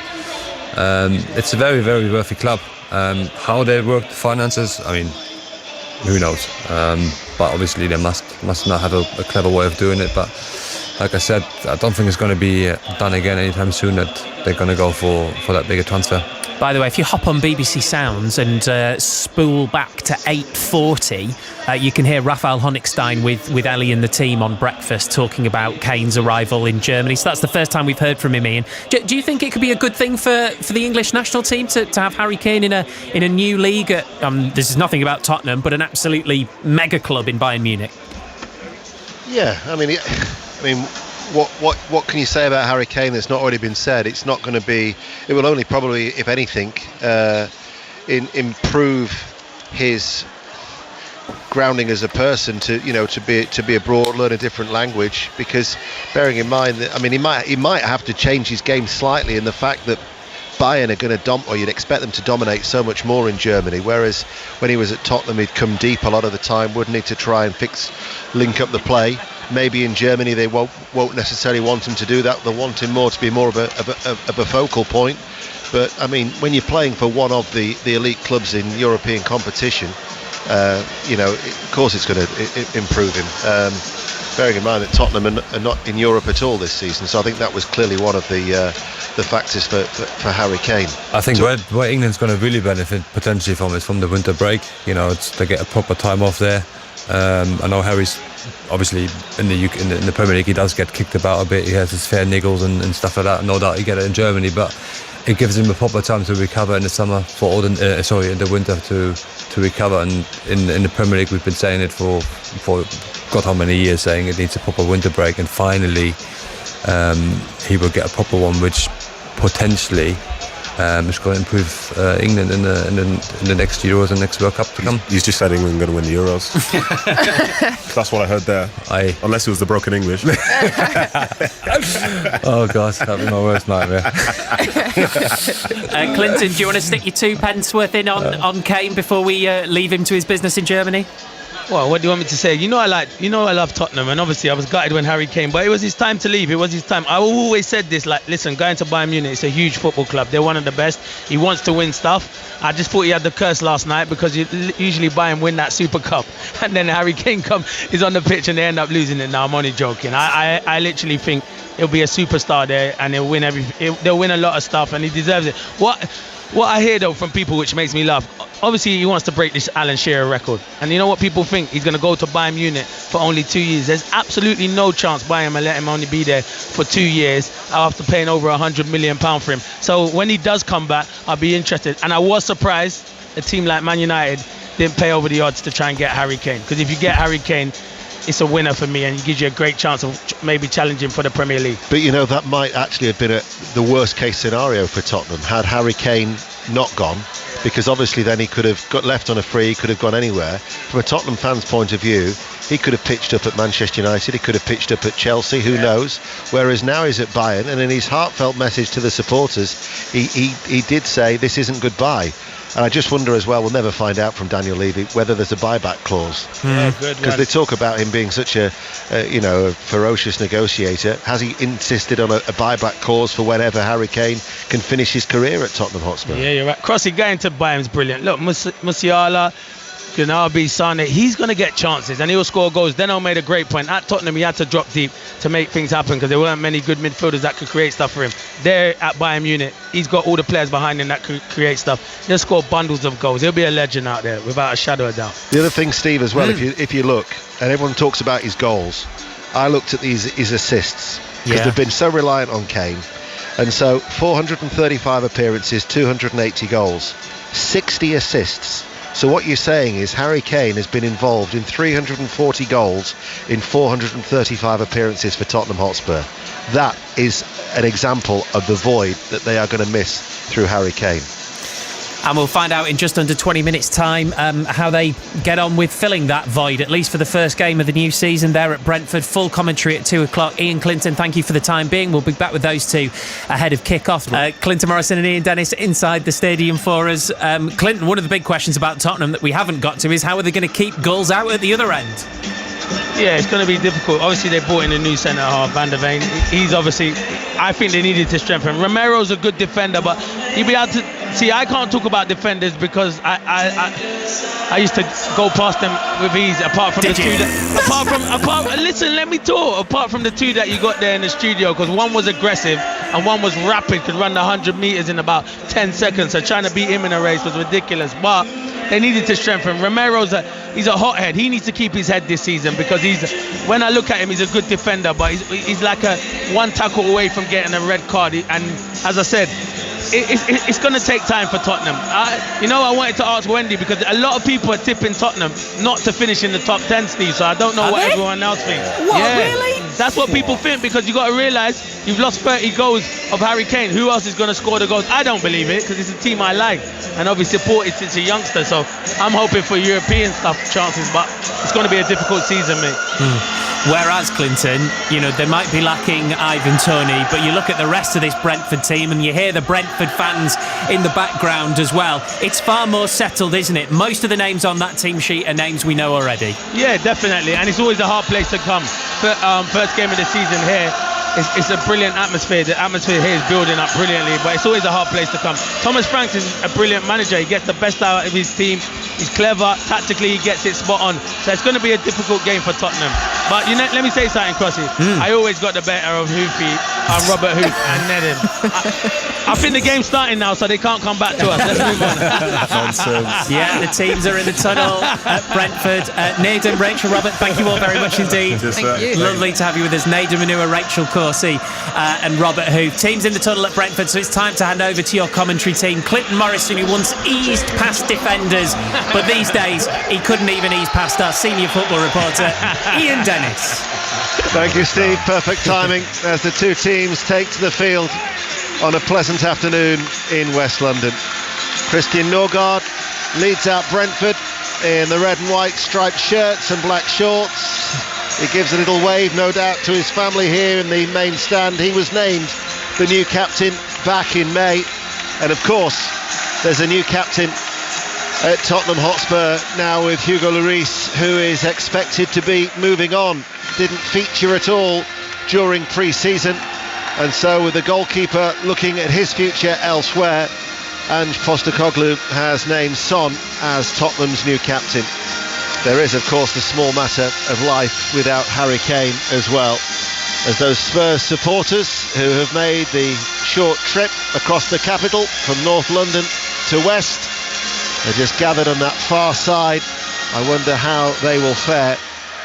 it's a very, very wealthy club. How they work the finances, who knows? But obviously they must not have a clever way of doing it. But like I said, I don't think it's going to be done again anytime soon, that they're going to go for that bigger transfer. By the way, if you hop on BBC Sounds and spool back to 8:40, you can hear Raphael Honigstein with Ellie and the team on breakfast talking about Kane's arrival in Germany. So that's the first time we've heard from him, Ian. Do you think it could be a good thing for the English national team to have Harry Kane in a new league? This is nothing about Tottenham, but an absolutely mega club in Bayern Munich. Yeah, I mean, what can you say about Harry Kane that's not already been said? It's not going to be. It will only probably, if anything, improve his grounding as a person to be abroad, learn a different language. Because bearing in mind that, I mean, he might have to change his game slightly in the fact that Bayern are going to or you'd expect them to dominate so much more in Germany, whereas when he was at Tottenham he'd come deep a lot of the time, wouldn't he, to try and link up the play. Maybe in Germany they won't necessarily want him to do that. They'll want him more to be more of a focal point. But I mean, when you're playing for one of the elite clubs in European competition, of course it's going to improve him. Bearing in mind that Tottenham are not in Europe at all this season, so I think that was clearly one of the factors for Harry Kane. I think where England's going to really benefit potentially from is from the winter break. They get a proper time off there. I know Harry's obviously in the Premier League, he does get kicked about a bit. He has his fair niggles and stuff like that. No doubt he get it in Germany, but it gives him a proper time to recover in the summer in the winter to recover. And in the Premier League, we've been saying it for God how many years, saying it needs a proper winter break, and finally he will get a proper one, which potentially is going to improve England in the next Euros and next World Cup to come. He's just said England going to win the Euros. That's what I heard there. Unless it was the broken English. Oh gosh, that'd be my worst nightmare. Clinton, do you want to stick your 2 pence worth in on Kane before we leave him to his business in Germany? Well, what do you want me to say? I love Tottenham, and obviously I was gutted when Harry came, but it was his time to leave. It was his time. I always said this, listen, going to Bayern Munich, it's a huge football club. They're one of the best. He wants to win stuff. I just thought he had the curse last night, because usually Bayern win that Super Cup, and then Harry Kane is on the pitch and they end up losing it. Now I'm only joking. I literally think he'll be a superstar there, and he'll win they'll win a lot of stuff, and he deserves it. What I hear though from people, which makes me laugh, obviously he wants to break this Alan Shearer record, and you know what people think? He's going to go to Bayern Munich for only 2 years. There's absolutely no chance Bayern will let him only be there for 2 years after paying over £100 million for him. So when he does come back, I'll be interested. And I was surprised a team like Man United didn't pay over the odds to try and get Harry Kane, because if you get Harry Kane, it's a winner for me, and it gives you a great chance of maybe challenging for the Premier League. But that might actually have been the worst case scenario for Tottenham had Harry Kane not gone, because obviously then he could have got left on a free, he could have gone anywhere. From a Tottenham fan's point of view, he could have pitched up at Manchester United, he could have pitched up at Chelsea, who knows, whereas now he's at Bayern, and in his heartfelt message to the supporters, he did say this isn't goodbye. And I just wonder as well, we'll never find out from Daniel Levy whether there's a buyback clause. Because they talk about him being such a ferocious negotiator. Has he insisted on a buyback clause for whenever Harry Kane can finish his career at Tottenham Hotspur? Yeah, you're right. Crossy going to Bayern's brilliant. Look, Musiala, Gnabry, Sane, he's going to get chances and he'll score goals. Deno made a great point. At Tottenham, he had to drop deep to make things happen, because there weren't many good midfielders that could create stuff for him. There at Bayern Munich, he's got all the players behind him that could create stuff. He'll score bundles of goals. He'll be a legend out there, without a shadow of doubt. The other thing, Steve, as well, if you look, and everyone talks about his goals, I looked at his assists, because they've been so reliant on Kane. And so 435 appearances, 280 goals, 60 assists. So what you're saying is Harry Kane has been involved in 340 goals in 435 appearances for Tottenham Hotspur. That is an example of the void that they are going to miss through Harry Kane. And we'll find out in just under 20 minutes' time how they get on with filling that void, at least for the first game of the new season there at Brentford. Full commentary at 2 o'clock. Ian, Clinton, thank you for the time being. We'll be back with those two ahead of kick-off. Clinton Morrison and Ian Dennis inside the stadium for us. Clinton, one of the big questions about Tottenham that we haven't got to is how are they going to keep goals out at the other end? Yeah, it's going to be difficult. Obviously, they brought in a new centre-half, Van der Veen. He's obviously... I think they needed to strengthen. Romero's a good defender, but he'll be able to... See, I can't talk about defenders because I used to go past them with ease, apart from listen, let me talk. Apart from the two that you got there in the studio, because one was aggressive and one was rapid, could run the 100 metres in about 10 seconds. So trying to beat him in a race was ridiculous. But they needed to strengthen. Romero's he's a hothead. He needs to keep his head this season, because when I look at him, he's a good defender, but he's like a one tackle away from getting a red card. And as I said, it's going to take time for Tottenham. I wanted to ask Wendy because a lot of people are tipping Tottenham not to finish in the top 10, Steve, so I don't know what everyone else thinks. What, really? That's what people think, because you got to realise you've lost 30 goals of Harry Kane. Who else is going to score the goals? I don't believe it, because it's a team I like and I've supported since a youngster, so I'm hoping for European chances, but it's going to be a difficult season, mate. Whereas, Clinton, they might be lacking Ivan Toney, but you look at the rest of this Brentford team and you hear the Brentford fans in the background as well. It's far more settled, isn't it? Most of the names on that team sheet are names we know already. Yeah, definitely, and it's always a hard place to come. First game of the season here. It's a brilliant atmosphere. The atmosphere here is building up brilliantly, but it's always a hard place to come. Thomas Franks is a brilliant manager. He gets the best out of his team. He's clever. Tactically, he gets it spot on. So it's going to be a difficult game for Tottenham. But let me say something, Crossy. I always got the better of Hoofy and Robert Hoof and Nedden. I think the game's starting now, so they can't come back to us. Let's move on. Nonsense. Yeah, the teams are in the tunnel at Brentford. Naden, Rachel, Robert, thank you all very much indeed. Thank you. Lovely to have you with us. Naden Manua, Rachel Corsie and Robert Hoof. Teams in the tunnel at Brentford, so it's time to hand over to your commentary team. Clinton Morrison, who once eased past defenders, but these days he couldn't even ease past our senior football reporter, Ian Dennis. Thank you, Steve. Perfect timing as the two teams take to the field on a pleasant afternoon in West London. Christian Norgard leads out Brentford in the red and white striped shirts and black shorts. He gives a little wave, no doubt, to his family here in the main stand. He was named the new captain back in May. And of course, there's a new captain at Tottenham Hotspur now with Hugo Lloris, who is expected to be moving on. Didn't feature at all during pre-season. And so with the goalkeeper looking at his future elsewhere, Ange Postecoglou has named Son as Tottenham's new captain. There is, of course, the small matter of life without Harry Kane as well, as those Spurs supporters who have made the short trip across the capital from North London to West are just gathered on that far side. I wonder how they will fare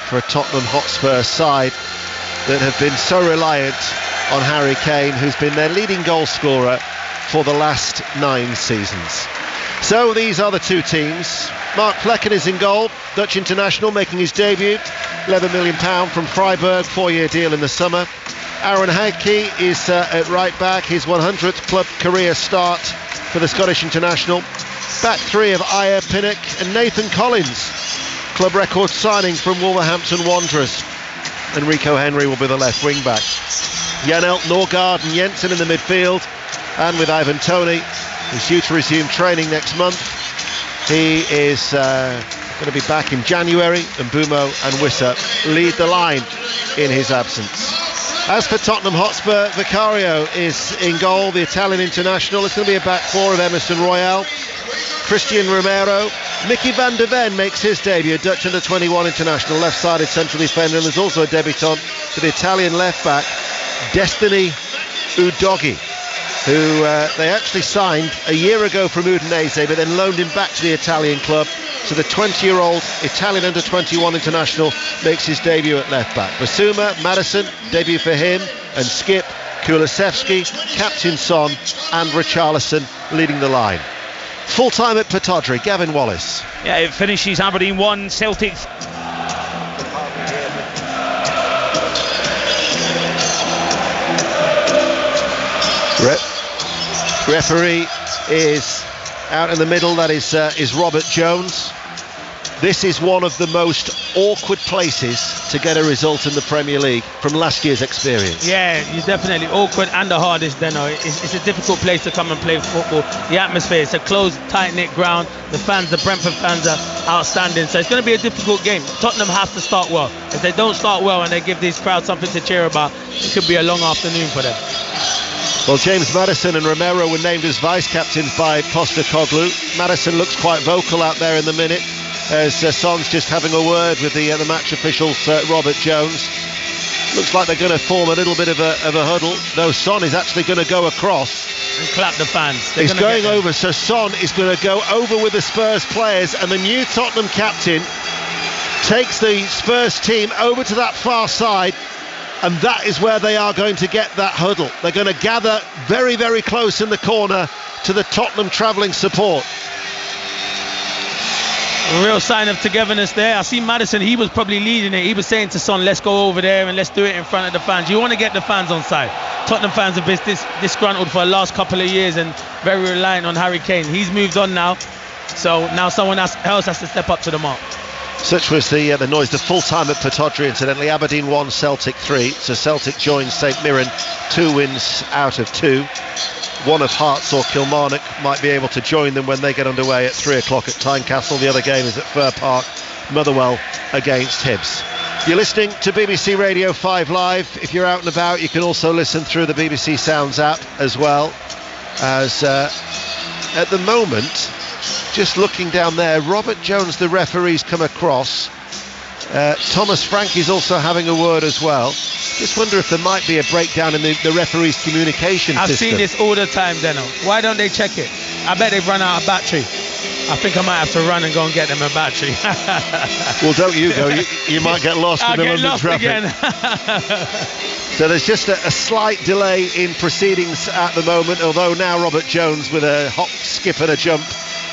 for a Tottenham Hotspur side that have been so reliant on Harry Kane, who's been their leading goal scorer for the last 9 seasons. So these are the two teams. Mark Plekken is in goal, Dutch international, making his debut, £11 million from Freiburg, 4-year deal in the summer. Aaron Heidke is at right back, his 100th club career start for the Scottish international. Back three of Ayer, Pinnock and Nathan Collins, club record signing from Wolverhampton Wanderers. Enrico Henry will be the left wing back. Janelt, Norgard and Jensen in the midfield, and with Ivan Toney, who's due to resume training next month. He is going to be back in January, and Bumo and Wissa lead the line in his absence. As for Tottenham Hotspur, Vicario is in goal, the Italian international. It's going to be a back four of Emerson Royal, Christian Romero. Mickey van der Ven makes his debut, Dutch under-21 international, left-sided central defender, and there's also a debutant for the Italian left-back, Destiny Udogie, who they actually signed a year ago from Udinese, but then loaned him back to the Italian club. So the 20-year-old Italian under-21 international makes his debut at left-back. Basuma, Maddison, debut for him, and Skip, Kulusevski, Captain Son, and Richarlison leading the line. Full-time at Pittodrie, Gavin Wallace. Yeah, it finishes Aberdeen 1, Celtic. Referee is out in the middle, that is Robert Jones. This is one of the most awkward places to get a result in the Premier League from last year's experience. Yeah, you're definitely awkward and the hardest, Deno. It's a difficult place to come and play football. The atmosphere, it's a closed, tight-knit ground. The fans, the Brentford fans are outstanding. So it's going to be a difficult game. Tottenham have to start well. If they don't start well and they give these crowds something to cheer about, it could be a long afternoon for them. Well, James Maddison and Romero were named as vice-captains by Postecoglou. Maddison looks quite vocal out there in the minute, as Son's just having a word with the match officials, Robert Jones. Looks like they're going to form a little bit of a huddle, though Son is actually going to go across. And clap the fans. He's going over, so Son is going to go over with the Spurs players, and the new Tottenham captain takes the Spurs team over to that far side And that is where they are going to get that huddle. They're going to gather very, very close in the corner to the Tottenham travelling support. A real sign of togetherness there. I see Maddison, he was probably leading it. He was saying to Son, let's go over there and let's do it in front of the fans. You want to get the fans on side. Tottenham fans have been disgruntled for the last couple of years and very reliant on Harry Kane. He's moved on now, so now someone else has to step up to the mark. Such was the noise. The full time at Pittodrie, incidentally. Aberdeen 1, Celtic 3. So Celtic joins St Mirren 2 wins out of 2. One of Hearts or Kilmarnock might be able to join them when they get underway at 3 o'clock at Tynecastle. The other game is at Fir Park, Motherwell against Hibs. You're listening to BBC Radio 5 Live. If you're out and about, you can also listen through the BBC Sounds app as well. As at the moment, just looking down there, Robert Jones, the referee's come across. Thomas Frank is also having a word as well. Just wonder if there might be a breakdown in the referee's communication system. I've seen this all the time, Deno. Why don't they check it? I bet they've run out of battery. I think I might have to run and go and get them a battery. Well, don't you go. You might get lost in the London traffic. Again. So there's just a slight delay in proceedings at the moment, although now Robert Jones, with a hop, skip and a jump,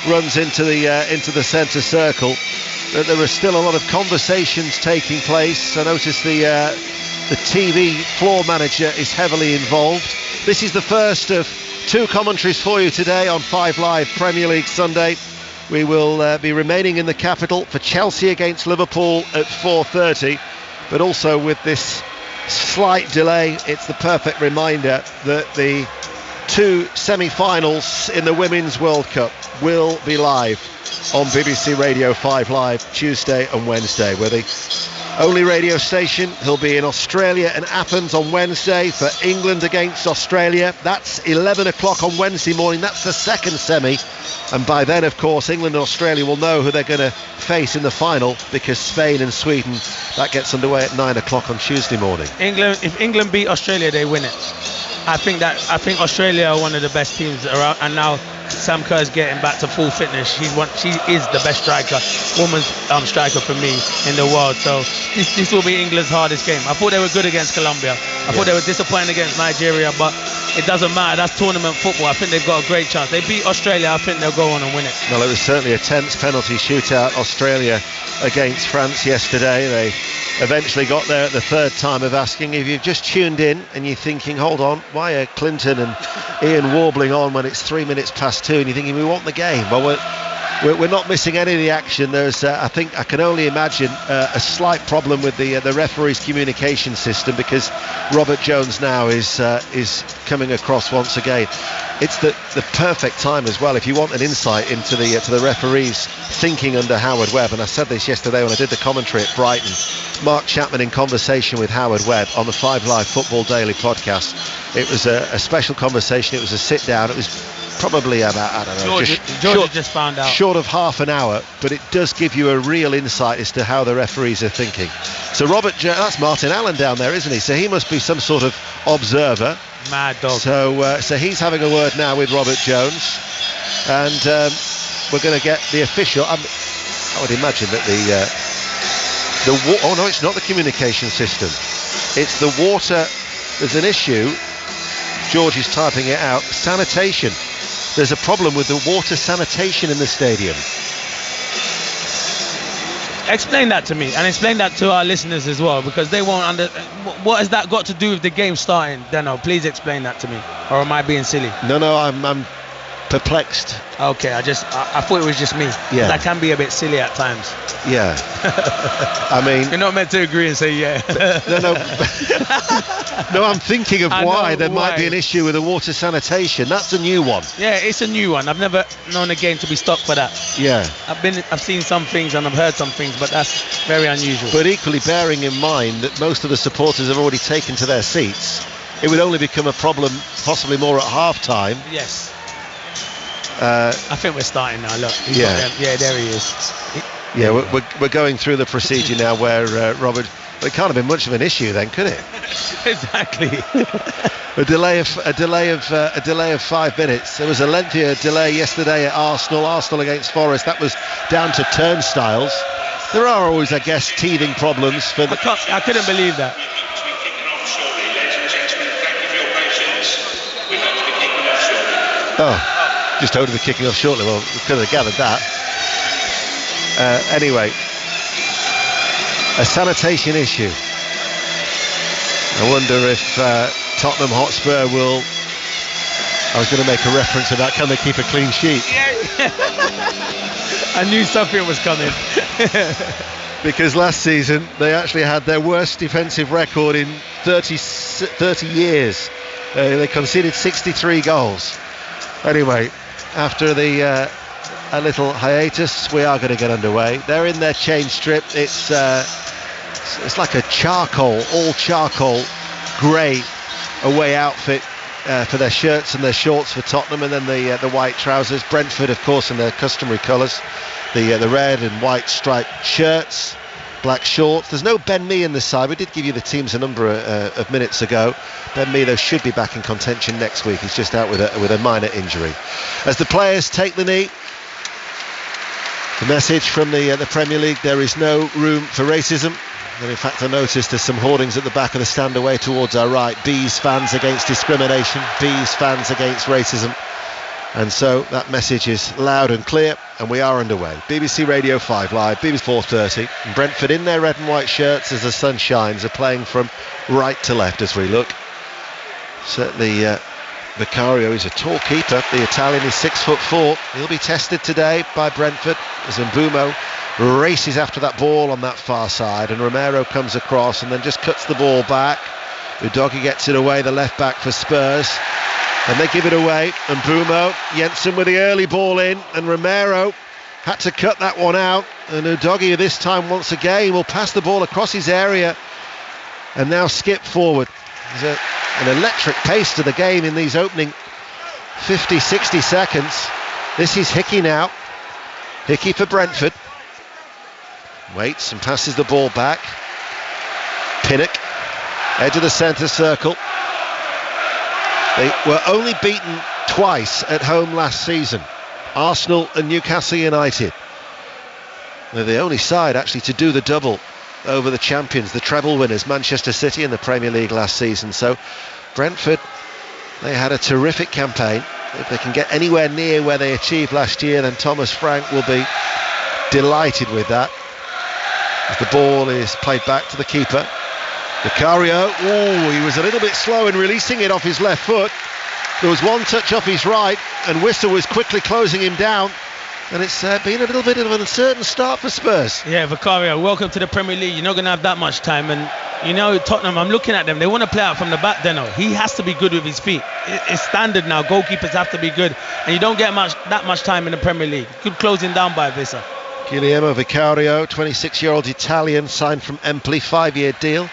runs into the centre circle. There are still a lot of conversations taking place. I notice the TV floor manager is heavily involved. This is the first of 2 commentaries for you today on 5 Live Premier League Sunday. We will be remaining in the capital for Chelsea against Liverpool at 4:30, but also with this slight delay, it's the perfect reminder that the 2 semi-finals in the Women's World Cup will be live on BBC Radio 5 Live Tuesday and Wednesday. We're the only radio station. He'll be in Australia and Athens on Wednesday for England against Australia. That's 11 o'clock on Wednesday morning. That's the second semi. And by then, of course, England and Australia will know who they're going to face in the final, because Spain and Sweden, that gets underway at 9 o'clock on Tuesday morning. If England beat Australia, they win it. I think Australia are one of the best teams around, and now Sam Kerr's getting back to full fitness. She is the best women's striker for me in the world. So this will be England's hardest game. I thought they were good against Colombia. I thought they were disappointing against Nigeria, but it doesn't matter. That's tournament football. I think they've got a great chance. They beat Australia. I think they'll go on and win it. Well, it was certainly a tense penalty shootout, Australia against France yesterday. They eventually got there at the third time of asking. If you've just tuned in and you're thinking, hold on, why are Clinton and Ian warbling on when it's 3 minutes past 2, and you're thinking we want the game? Well, we're not missing any of the action. There's I can only imagine a slight problem with the referee's communication system, because Robert Jones now is coming across once again. It's the perfect time as well if you want an insight into the referee's thinking under Howard Webb. And I said this yesterday when I did the commentary at Brighton. Mark Chapman in conversation with Howard Webb on the 5 Live Football Daily podcast. It was a special conversation. It was a sit down. It was probably about, I don't know, George just found out. Short of half an hour, but it does give you a real insight as to how the referees are thinking. So that's Martin Allen down there, isn't he? So he must be some sort of observer. Mad dog. So he's having a word now with Robert Jones, and we're going to get the official. I would imagine that oh no, it's not the communication system. It's the water. There's an issue. George is typing it out. Sanitation. There's a problem with the water sanitation in the stadium. Explain that to me, and explain that to our listeners as well, because they won't what has that got to do with the game starting? Deno, please explain that to me. Or am I being silly? No, I'm perplexed. Okay, I thought it was just me. Yeah. That can be a bit silly at times. Yeah. I mean, you're not meant to agree and say yeah. No. No, I'm thinking of why there might be an issue with the water sanitation. That's a new one. Yeah, it's a new one. I've never known a game to be stopped for that. Yeah. I've seen some things and I've heard some things, but that's very unusual. But equally, bearing in mind that most of the supporters have already taken to their seats, it would only become a problem possibly more at half time. Yes. I think we're starting now. Look. Yeah. Yeah, there he is. Yeah, we're going through the procedure now where Robert. Well, it can't have been much of an issue then, could it? Exactly. a delay of 5 minutes. There was a lengthier delay yesterday at Arsenal against Forest. That was down to turnstiles. There are always, I guess, teething problems for I couldn't believe that. Oh, just told him to be kicking off shortly. Well, we could have gathered that. Anyway, a sanitation issue. I wonder if Tottenham Hotspur will... I was going to make a reference about can they keep a clean sheet? I knew something was coming. Because last season they actually had their worst defensive record in 30 years. They conceded 63 goals. Anyway, after a little hiatus, we are going to get underway. They're in their change strip. It's like a all charcoal grey away outfit for their shirts and their shorts for Tottenham, and then the white trousers. Brentford, of course, in their customary colours, the red and white striped shirts, black shorts. There's no Ben Mee in this side. We did give you the teams a number of minutes ago. Ben Mee, though, should be back in contention next week. He's just out with a minor injury. As the players take the knee, the message from the Premier League: there is no room for racism. And in fact, I noticed there's some hoardings at the back of the stand away towards our right. Bees fans against discrimination, Bees fans against racism. And so that message is loud and clear, and we are underway. BBC Radio 5 Live, BBC 4:30. And Brentford, in their red and white shirts as the sun shines, are playing from right to left as we look. Certainly Vicario is a tall keeper. The Italian is 6'4". He'll be tested today by Brentford as Mbumo races after that ball on that far side, and Romero comes across and then just cuts the ball back. Udogie gets it away, the left back for Spurs, and they give it away. And Mbumo, Jensen with the early ball in, and Romero had to cut that one out, and Udogie this time once again will pass the ball across his area and now skip forward. There's an electric pace to the game in these opening 50-60 seconds. This is Hickey now. Hickey for Brentford. Waits and passes the ball back. Pinnock, edge of the centre circle. They were only beaten twice at home last season, Arsenal and Newcastle United. They're the only side actually to do the double over the champions, the treble winners, Manchester City, in the Premier League last season. So Brentford, they had a terrific campaign. If they can get anywhere near where they achieved last year, then Thomas Frank will be delighted with that. As the ball is played back to the keeper, Vicario, he was a little bit slow in releasing it off his left foot. There was one touch off his right, and Whistle was quickly closing him down, and it's been a little bit of an uncertain start for Spurs. Yeah, Vicario, welcome to the Premier League. You're not going to have that much time, and you know Tottenham, I'm looking at them, they want to play out from the back. Deno, he has to be good with his feet. It's standard now, goalkeepers have to be good, and you don't get that much time in the Premier League. Good closing down by Vissa. Guillermo Vicario, 26-year-old Italian, signed from Empoli, 5-year deal.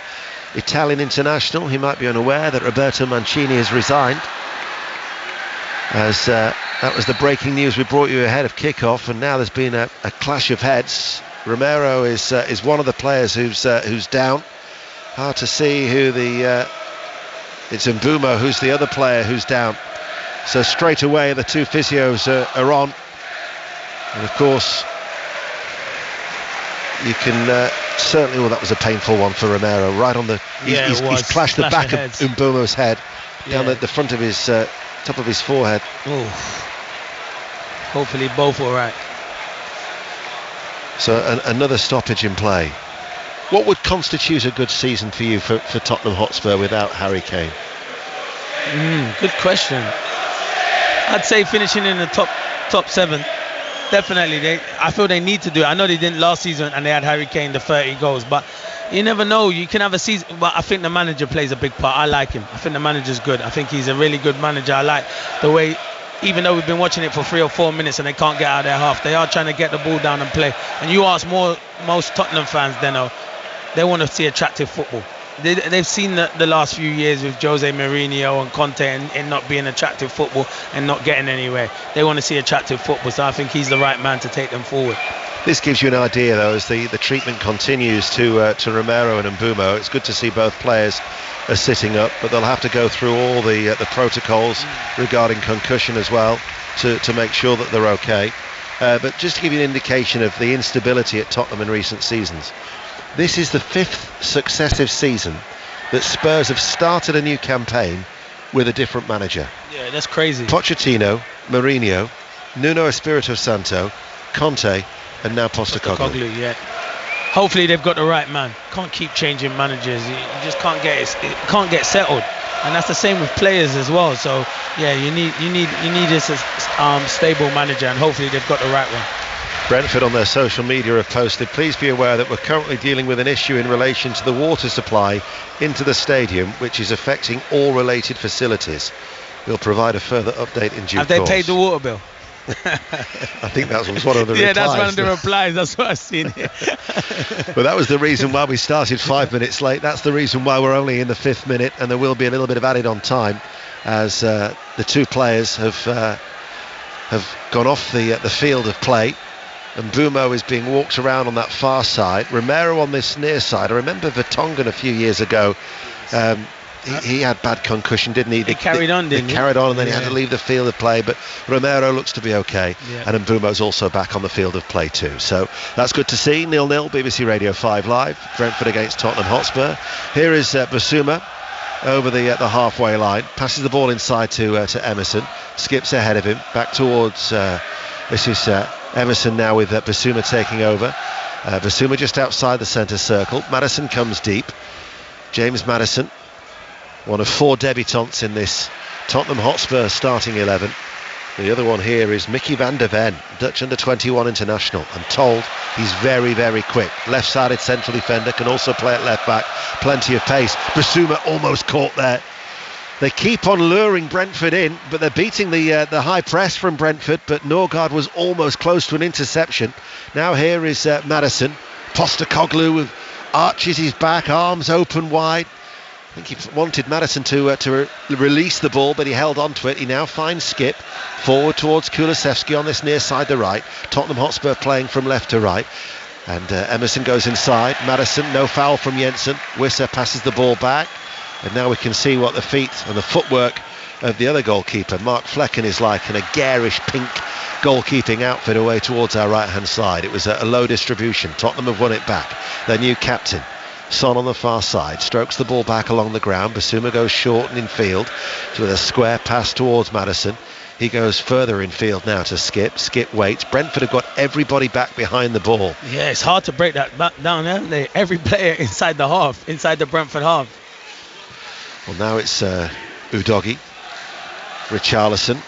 Italian international. He might be unaware that Roberto Mancini has resigned, as that was the breaking news we brought you ahead of kickoff, and now there's been a clash of heads. Romero is one of the players who's down. Hard to see who it's Mbumo who's the other player who's down. So straight away the two physios are on, and of course you can certainly. Well, that was a painful one for Romero, right on the. He's clashed the back of Mbumo's head down at the front of his top of his forehead. Ooh. Hopefully both all right. So another stoppage in play. What would constitute a good season for you for Tottenham Hotspur without Harry Kane? Good question. I'd say finishing in the top 7. Definitely, I feel they need to do it. I know they didn't last season and they had Harry Kane, the 30 goals, but you never know. You can have a season, but I think the manager plays a big part. I like him. I think the manager's good. I think he's a really good manager. I like the way, even though we've been watching it for 3 or 4 minutes and they can't get out of their half, they are trying to get the ball down and play. And you ask most Tottenham fans, they want to see attractive football. They've seen the last few years with Jose Mourinho and Conte and not being attractive football and not getting anywhere. They want to see attractive football, so I think he's the right man to take them forward. This gives you an idea, though, as the treatment continues to Romero and Mbumo. It's good to see both players are sitting up, but they'll have to go through all the protocols regarding concussion as well to make sure that they're okay. But just to give you an indication of the instability at Tottenham in recent seasons, this is the 5th successive season that Spurs have started a new campaign with a different manager. Yeah, that's crazy. Pochettino Mourinho, Nuno Espirito Santo, Conte, and now Postecoglou. Yeah. Hopefully they've got the right man. Can't keep changing managers. You just can't get settled, and that's the same with players as well. So yeah, you need this stable manager, and hopefully they've got the right one. Brentford on their social media have posted, please be aware that we're currently dealing with an issue in relation to the water supply into the stadium, which is affecting all related facilities. We'll provide a further update in due course. Have they paid the water bill? I think that was one of the replies. Yeah, that's one of the replies. That's what I've seen here. But that was the reason why we started 5 minutes late. That's the reason why we're only in the 5th minute, and there will be a little bit of added on time as the two players have gone off the field of play. And Bumo is being walked around on that far side. Romero on this near side. I remember Vertonghen a few years ago. He had bad concussion, didn't he? He carried on, didn't he? He carried on, and then he had to leave the field of play. But Romero looks to be okay. Yeah. And Mbumo's also back on the field of play too. So that's good to see. 0-0, BBC Radio 5 Live. Brentford against Tottenham Hotspur. Here is Basuma over the halfway line. Passes the ball inside to Emerson. Skips ahead of him. Back towards... this is Emerson now with Basuma taking over. Basuma just outside the centre circle. Maddison comes deep. James Maddison, one of 4 debutants in this Tottenham Hotspur starting 11. The other one here is Mickey van der Ven, Dutch under-21 international. I'm told he's very, very quick. Left-sided central defender, can also play at left-back. Plenty of pace. Basuma almost caught there. They keep on luring Brentford in, but they're beating the high press from Brentford, but Norgard was almost close to an interception. Now here is Maddison. Postecoglou arches his back, arms open wide. I think he wanted Maddison to release the ball, but he held on to it. He now finds Skip forward towards Kulusevski on this near side to right. Tottenham Hotspur playing from left to right. And Emerson goes inside. Maddison, no foul from Jensen. Wisser passes the ball back. And now we can see what the feet and the footwork of the other goalkeeper, Mark Flecken, is like in a garish pink goalkeeping outfit away towards our right-hand side. It was a low distribution. Tottenham have won it back. Their new captain, Son, on the far side, strokes the ball back along the ground. Basuma goes short and in field with a square pass towards Maddison. He goes further in field now to Skip. Skip waits. Brentford have got everybody back behind the ball. Yeah, it's hard to break that back down, haven't they? Every player inside the half, inside the Brentford half. Well, now it's Udogie, Richarlison,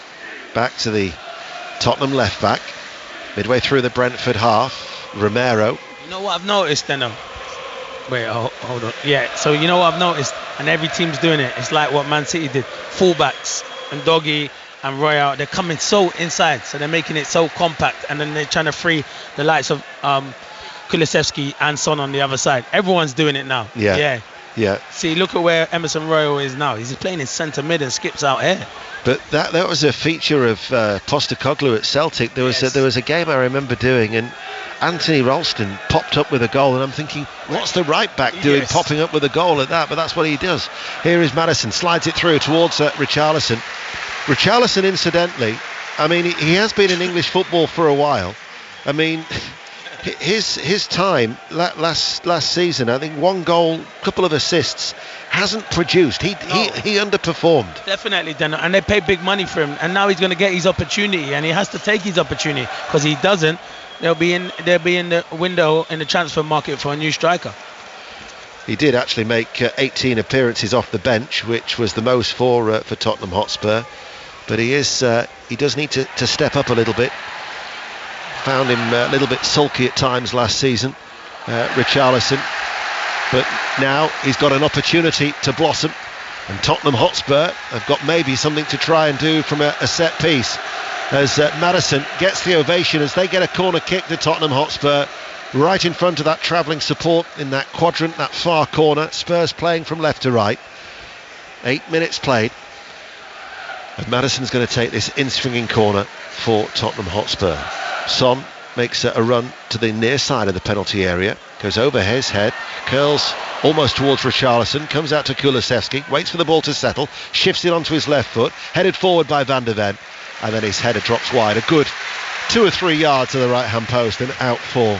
back to the Tottenham left back, midway through the Brentford half. Romero. You know what I've noticed then? Wait, hold on. Yeah, so you know what I've noticed, and every team's doing it. It's like what Man City did. Fullbacks and Udogie and Royal, they're coming so inside, so they're making it so compact, and then they're trying to free the likes of Kulusevski and Son on the other side. Everyone's doing it now. Yeah. See, look at where Emerson Royal is now. He's playing in centre mid and Skips out here. But that was a feature of Postecoglou at Celtic. There was a game I remember doing, and Anthony Ralston popped up with a goal, and I'm thinking, what's the right back doing popping up with a goal at that? But that's what he does. Here is Maddison, slides it through towards Richarlison. Richarlison, incidentally, I mean, he has been in English football for a while. I mean, his time last season, I think 1 goal, couple of assists, hasn't produced. He underperformed. Definitely, and they pay big money for him, and now he's going to get his opportunity, and he has to take his opportunity, because he doesn't, they'll be in the window in the transfer market for a new striker. He did actually make 18 appearances off the bench, which was the most for Tottenham Hotspur, but he does need to step up a little bit. Found him a little bit sulky at times last season, Richarlison, but now he's got an opportunity to blossom, and Tottenham Hotspur have got maybe something to try and do from a set piece, as Maddison gets the ovation as they get a corner kick to Tottenham Hotspur right in front of that travelling support in that quadrant, that far corner. Spurs playing from left to right. 8 minutes played, and Maddison's going to take this in-swinging corner for Tottenham Hotspur. Son makes a run to the near side of the penalty area, goes over his head, curls almost towards Richarlison, comes out to Kulusevski, waits for the ball to settle, shifts it onto his left foot, headed forward by Van der Ven, and then his header drops wide. A good 2 or 3 yards to the right-hand post, and out for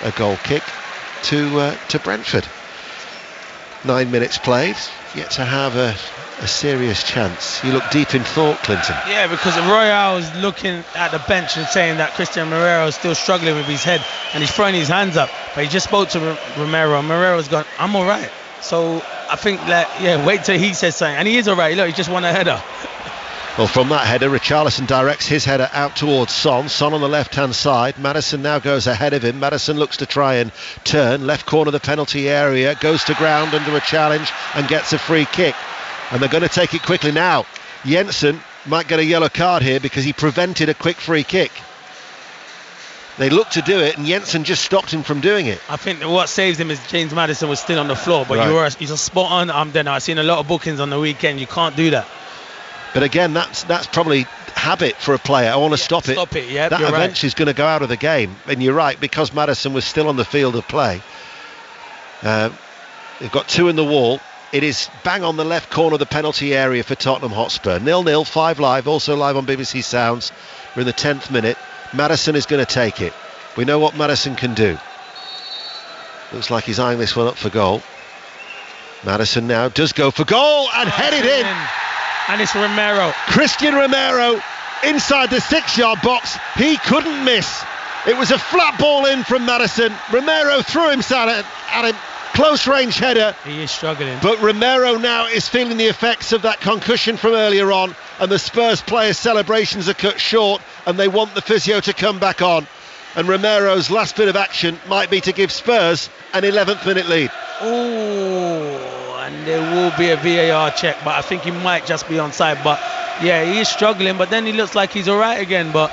a goal kick to Brentford. 9 minutes played, yet to have a serious chance. You look deep in thought, Clinton. Yeah, because Royale was looking at the bench and saying that Cristian Romero is still struggling with his head and he's throwing his hands up, but he just spoke to Romero and Romero's gone, I'm all right. So I think that, wait till he says something, and he is all right. Look, he just won a header. Well, from that header, Richarlison directs his header out towards Son. Son on the left-hand side. Maddison now goes ahead of him. Maddison looks to try and turn. Left corner of the penalty area. Goes to ground under a challenge and gets a free kick. And they're going to take it quickly now. Jensen might get a yellow card here because he prevented a quick free kick. They looked to do it and Jensen just stopped him from doing it. I think that what saves him is James Maddison was still on the floor, but right. You're spot on. I've seen a lot of bookings on the weekend. You can't do that. But again, that's probably habit for a player. I want to stop it. Stop it, yeah. That eventually is going to go out of the game. And you're right, because Maddison was still on the field of play. They've got 2 in the wall. It is bang on the left corner of the penalty area for Tottenham Hotspur. 0-0, 5 live, also live on BBC Sounds. We're in the 10th minute. Maddison is going to take it. We know what Maddison can do. Looks like he's eyeing this one up for goal. Maddison now does go for goal and head it in. And it's Romero. Cristian Romero inside the 6-yard box. He couldn't miss. It was a flat ball in from Maddison. Romero threw himself at him. Close range header. He is struggling. But Romero now is feeling the effects of that concussion from earlier on, and the Spurs players' celebrations are cut short and they want the physio to come back on. And Romero's last bit of action might be to give Spurs an 11th minute lead. And there will be a VAR check, but I think he might just be onside. But yeah, he is struggling, but then he looks like he's all right again. But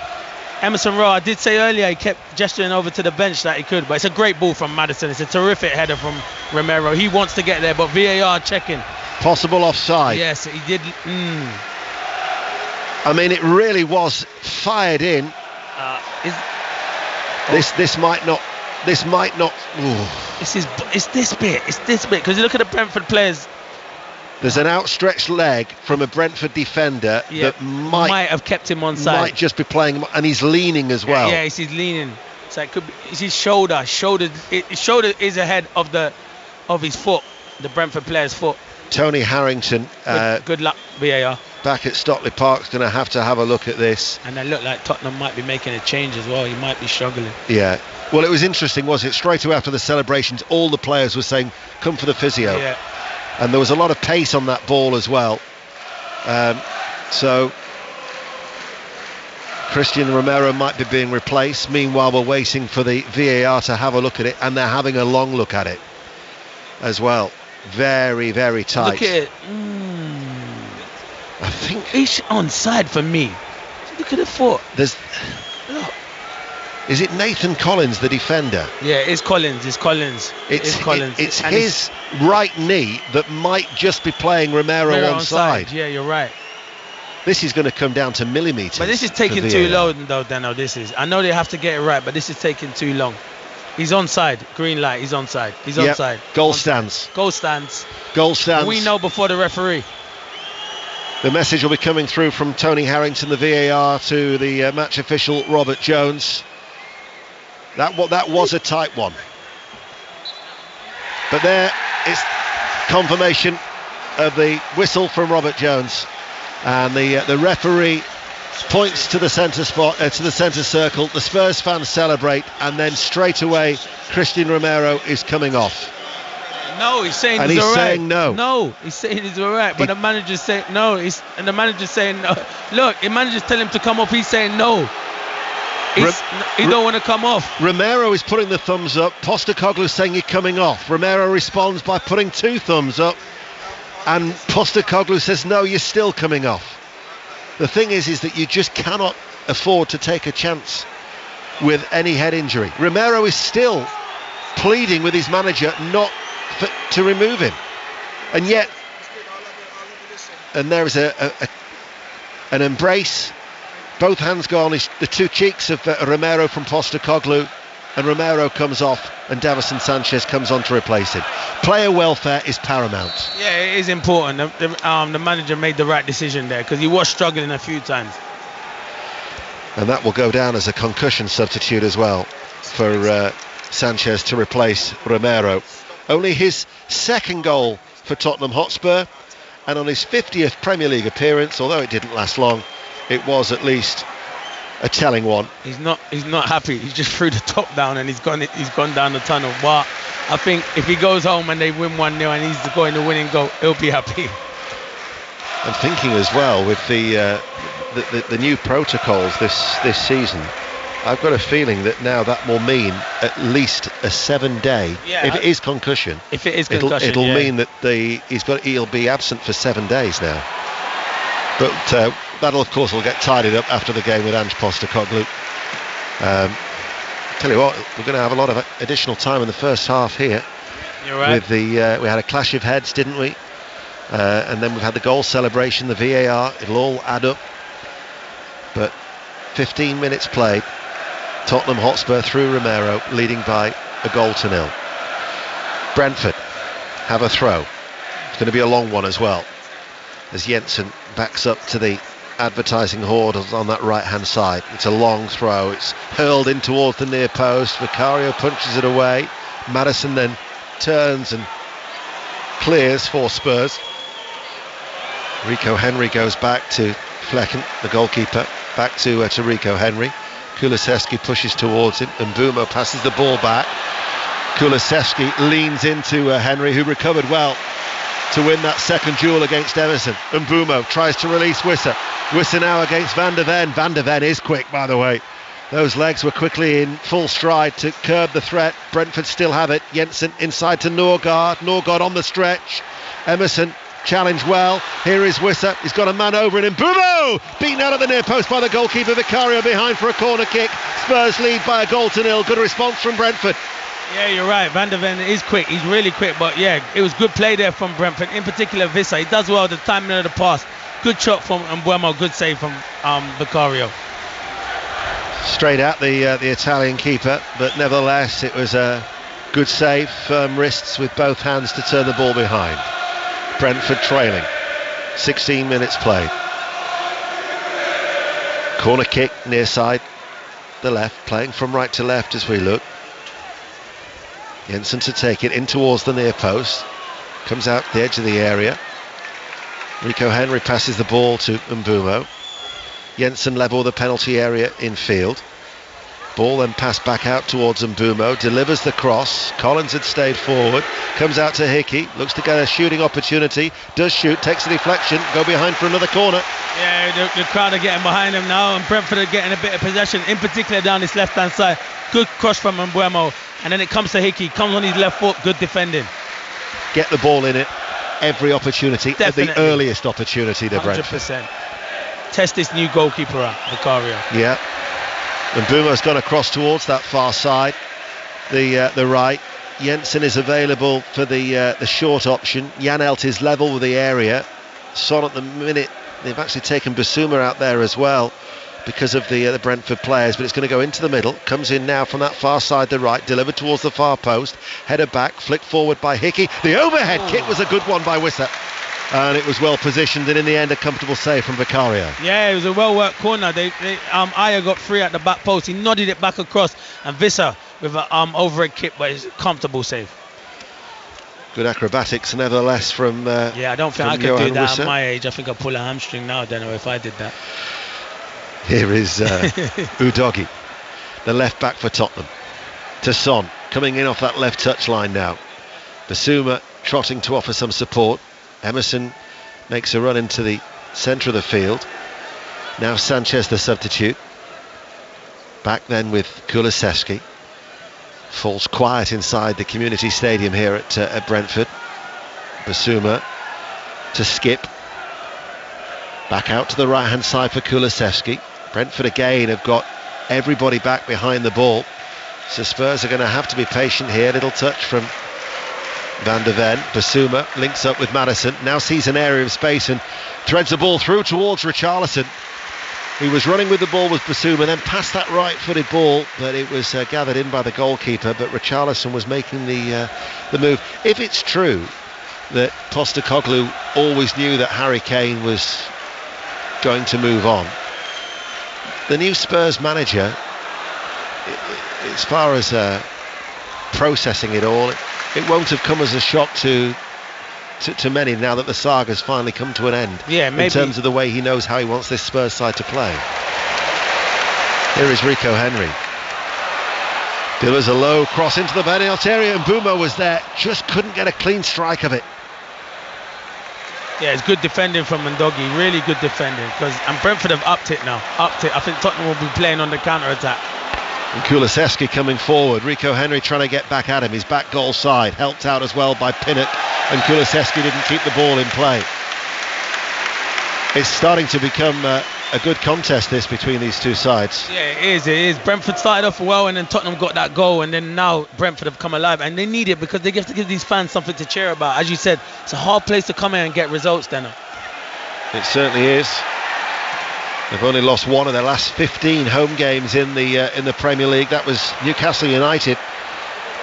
Emerson Rowe, I did say earlier, he kept gesturing over to the bench that he could, but it's a great ball from Maddison. It's a terrific header from Romero. He wants to get there, but VAR checking. Possible offside. Yes, he did. I mean, it really was fired in. This might not. It's this bit because you look at the Brentford players. There's an outstretched leg from a Brentford defender that might have kept him on side. Might just be playing, and he's leaning as well. Yeah, he's leaning. So it could be. It's his shoulder. His shoulder is ahead of his foot, the Brentford player's foot. Tony Harrington. Good luck, VAR. Back at Stockley Park's going to have a look at this. And they look like Tottenham might be making a change as well. He might be struggling. Yeah. Well, it was interesting, was it? Straight away after the celebrations, all the players were saying, "Come for the physio." Yeah. And there was a lot of pace on that ball as well. So Cristian Romero might be being replaced. Meanwhile, we're waiting for the VAR to have a look at it, and they're having a long look at it as well. Very, very tight. Look at it. I think he's onside for me. Look at the foot. Look. Is it Nathan Collins, the defender? Yeah, it's Collins. It's Collins. It's his right knee that might just be playing Romero onside. Yeah, you're right. This is going to come down to millimetres. But this is taking too long, though, Dano. I know they have to get it right, but this is taking too long. He's onside. Green light. He's onside. He's onside. Goal stands. Goal stands. Goal stands. We know before the referee. The message will be coming through from Tony Harrington, the VAR, to the match official Robert Jones. That was a tight one. But there is confirmation of the whistle from Robert Jones, and the referee points to the centre spot, to the centre circle. The Spurs fans celebrate, and then straight away Cristian Romero is coming off. No, he's saying and he's all right. saying no. No, he's saying he's all right, but the manager's saying no. And the manager's saying no. Look, the manager's telling him to come off. He's saying no. He don't want to come off. Romero is putting the thumbs up. Postecoglou's saying you're coming off. Romero responds by putting 2 thumbs up, and Postecoglou says no, you're still coming off. The thing is that you just cannot afford to take a chance with any head injury. Romero is still pleading with his manager not to remove him, and yet, and there is an embrace. Both hands go on the 2 cheeks of Romero from Postecoglou, and Romero comes off, and Davison Sanchez comes on to replace him. Player welfare is paramount. Yeah, it is important. The manager made the right decision there because he was struggling a few times. And that will go down as a concussion substitute as well for Sanchez to replace Romero. Only his second goal for Tottenham Hotspur, and on his 50th Premier League appearance, although it didn't last long, it was at least a telling one. He's not happy. He's just threw the top down and he's gone down the tunnel. But I think if he goes home and they win 1-0 and he's going to win and goal, he'll be happy. I'm thinking as well with the new protocols this season, I've got a feeling that now that will mean at least a 7-day. Yeah, if it is concussion, it'll mean that he'll be absent for 7 days now. But that'll of course will get tidied up after the game with Ange Postecoglou. Tell you what, we're going to have a lot of additional time in the first half here. You're right. With we had a clash of heads, didn't we? And then we've had the goal celebration, the VAR. It'll all add up. But 15 minutes played. Tottenham Hotspur through Romero, leading by a 0-0. Brentford have a throw. It's going to be a long one as well, as Jensen backs up to the advertising horde on that right-hand side. It's a long throw. It's hurled in towards the near post. Vicario punches it away. Maddison then turns and clears for Spurs. Rico Henry goes back to Flecken, the goalkeeper, back to Rico Henry. Kulusevski pushes towards him, and Mbeumo passes the ball back. Kulusevski leans into Henry, who recovered well to win that second duel against Emerson. Mbeumo tries to release Wissa. Wissa now against Van der Ven. Van der Ven is quick, by the way. Those legs were quickly in full stride to curb the threat. Brentford still have it. Jensen inside to Norgard. Norgard on the stretch. Emerson challenged well. Here is Wissa. He's got a man over and Mbeumo beaten out of the near post by the goalkeeper. Vicario behind for a corner kick. Spurs lead by a 0-0. Good response from Brentford. Yeah, you're right. Van der Ven is quick. He's really quick. But yeah, it was good play there from Brentford. In particular, Wissa. He does well the timing of the pass. Good shot from Mbeumo. Good save from Vicario. Straight at the Italian keeper, but nevertheless it was a good save, firm wrists with both hands to turn the ball behind. Brentford trailing, 16 minutes played. Corner kick near side, the left, playing from right to left as we look. Jensen to take it in towards the near post, comes out the edge of the area. Rico Henry passes the ball to Mbeumo. Jensen level the penalty area infield. Ball then passed back out towards Mbeumo, delivers the cross. Collins had stayed forward, comes out to Hickey, looks to get a shooting opportunity, does shoot, takes a deflection, go behind for another corner. Yeah, the crowd are getting behind him now, and Brentford are getting a bit of possession, in particular down his left-hand side. Good cross from Mbeumo, and then it comes to Hickey, comes on his left foot, good defending. Get the ball in it, every opportunity, Definitely. at the earliest opportunity to 100%. Brentford. Test this new goalkeeper out, Vicario. Yeah. And Mbeumo's gone across towards that far side, the right. Jensen is available for the short option. Janelt is level with the area. Son at the minute, they've actually taken Bissouma out there as well because of the Brentford players, but it's going to go into the middle. Comes in now from that far side, the right, delivered towards the far post. Header back, flicked forward by Hickey. The overhead kick was a good one by Wissa. And it was well positioned, and in the end a comfortable save from Vicario. Yeah, it was a well worked corner. Aya got free at the back post. He nodded it back across, and Wissa with an overhead kick, but it's a comfortable save. Good acrobatics nevertheless from yeah, I don't think I could Johan do that Wissa. at my age. I think I'd pull a hamstring now, I don't know if I did that. Here is Udogie, the left back for Tottenham. To Son, coming in off that left touch line now. Bissouma trotting to offer some support. Emerson makes a run into the centre of the field. Now Sanchez the substitute. Back then with Kulusevski. Falls quiet inside the community stadium here at Brentford. Bissouma to Skip. Back out to the right hand side for Kulusevski. Brentford again have got everybody back behind the ball. So Spurs are going to have to be patient here. Little touch from Van der Ven. Bissouma links up with Maddison, now sees an area of space and threads the ball through towards Richarlison. He was running with the ball with Bissouma, then passed that right-footed ball, but it was gathered in by the goalkeeper. But Richarlison was making the move. If it's true that Postecoglou always knew that Harry Kane was going to move on, the new Spurs manager, as far as processing it all, it won't have come as a shock to to many now that the saga's finally come to an end. Yeah, maybe. In terms of the way he knows how he wants this Spurs side to play. Here is Rico Henry. There was a low cross into the penalty area, and Mbeumo was there, just couldn't get a clean strike of it. Yeah, it's good defending from Ndogi, really good defending. And Brentford have upped it now. I think Tottenham will be playing on the counter-attack. And Kulusevski coming forward. Rico Henry trying to get back at him. He's back goal side, helped out as well by Pinnock, and Kulusevski didn't keep the ball in play. It's starting to become a good contest, this, between these two sides. Yeah, it is. Brentford started off well, and then Tottenham got that goal, and then now Brentford have come alive, and they need it because they have to give these fans something to cheer about. As you said, it's a hard place to come in and get results, Deno. It certainly is. They've only lost one of their last 15 home games in the Premier League. That was Newcastle United,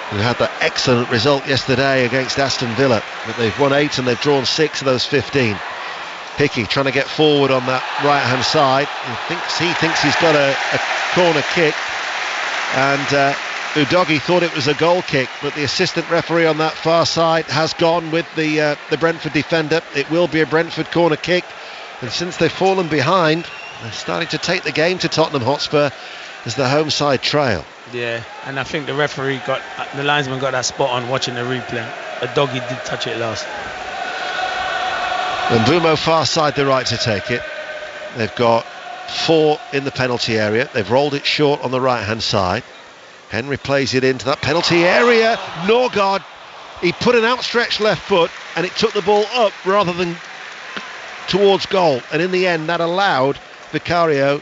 who had that excellent result yesterday against Aston Villa. But they've won 8 and they've drawn 6 of those 15. Hickey trying to get forward on that right-hand side. He thinks he's got a corner kick, and Udogie thought it was a goal kick, but the assistant referee on that far side has gone with the Brentford defender. It will be a Brentford corner kick, and since they've fallen behind, they're starting to take the game to Tottenham Hotspur as the home side trail. Yeah, and I think the linesman got that spot on watching the replay. Udogie did touch it last. And Mbeumo far side the right to take it. They've got 4 in the penalty area. They've rolled it short on the right hand side. Henry plays it into that penalty area. Norgard, he put an outstretched left foot and it took the ball up rather than towards goal, and in the end that allowed Vicario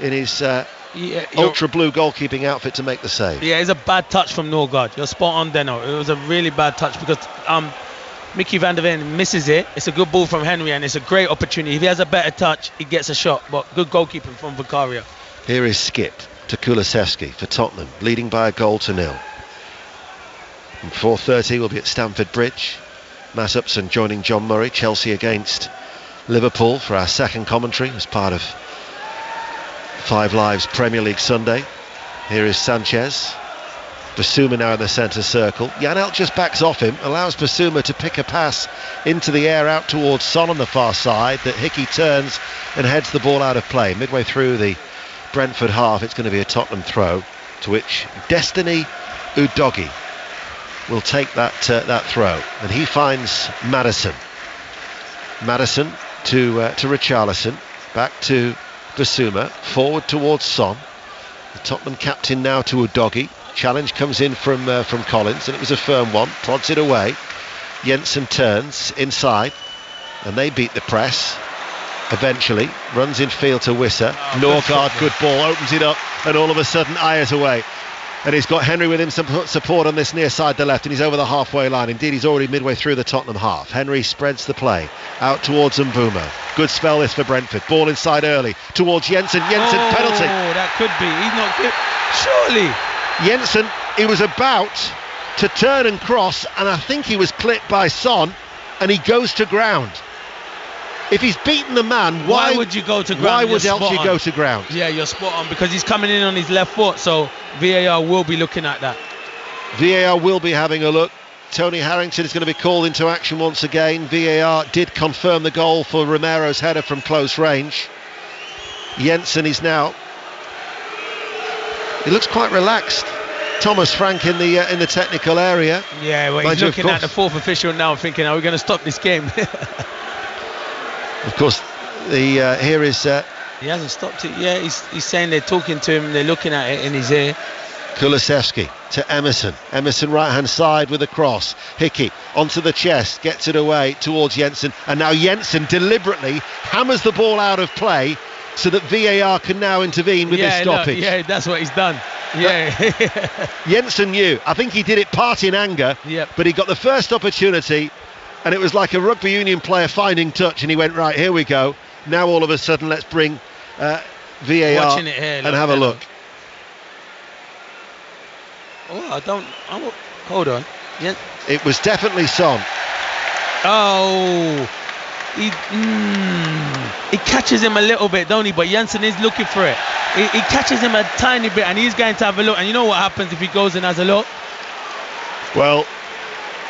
in his ultra blue goalkeeping outfit to make the save. Yeah, it's a bad touch from Norgard. You're spot on, Deno. It was a really bad touch because Mickey van der Ven misses it. It's a good ball from Henry, and it's a great opportunity. If he has a better touch, he gets a shot. But good goalkeeping from Vicario. Here is Skip to Kulusevski for Tottenham, leading by a goal to 0. And 4:30 will be at Stamford Bridge. Matt Upson joining John Murray. Chelsea against Liverpool for our second commentary as part of 5 Live's Premier League Sunday. Here is Sanchez. Basuma now in the centre circle. Janelt just backs off him, allows Basuma to pick a pass into the air out towards Son on the far side, that Hickey turns and heads the ball out of play. Midway through the Brentford half, it's going to be a Tottenham throw, to which Destiny Udogie will take that throw, and he finds Maddison to Richarlison, back to Basuma, forward towards Son. The Tottenham captain now to Udogie. Challenge comes in from Collins, and it was a firm one. Prods it away. Jensen turns inside, and they beat the press. Eventually, runs in field to Wissa. Norgard, good ball, opens it up, and all of a sudden Ayers away. And he's got Henry with him, some support on this near side the left, and he's over the halfway line. Indeed, he's already midway through the Tottenham half. Henry spreads the play out towards Mbeumo. Good spell this for Brentford. Ball inside early towards Jensen. Penalty. Oh, that could be. He's not good. Surely. Jensen, he was about to turn and cross, and I think he was clipped by Son, and he goes to ground. If he's beaten the man, why would you go to ground? Why would else you go to ground? Yeah, you're spot on, because he's coming in on his left foot, so VAR will be looking at that. VAR will be having a look. Tony Harrington is going to be called into action once again. VAR did confirm the goal for Romero's header from close range. Jensen is now... He looks quite relaxed. Thomas Frank in the technical area. Yeah, well, he's looking at the 4th official now, thinking, are we going to stop this game? Of course, here is... he hasn't stopped it. Yeah, he's saying they're talking to him, they're looking at it in his ear. Kulusevski to Emerson. Emerson right-hand side with a cross. Hickey onto the chest, gets it away towards Jensen. And now Jensen deliberately hammers the ball out of play so that VAR can now intervene with this stoppage. Yeah, that's what he's done. Yeah. Jensen knew. I think he did it part in anger, but he got the first opportunity, and it was like a rugby union player finding touch, and he went, right, here we go. Now all of a sudden let's bring VAR Watching it here, and have a look. Oh, hold on. Yeah. It was definitely Son. Oh, he catches him a little bit, don't he? But Jensen is looking for it. He catches him a tiny bit, and he's going to have a look. And you know what happens if he goes and has a look? Well,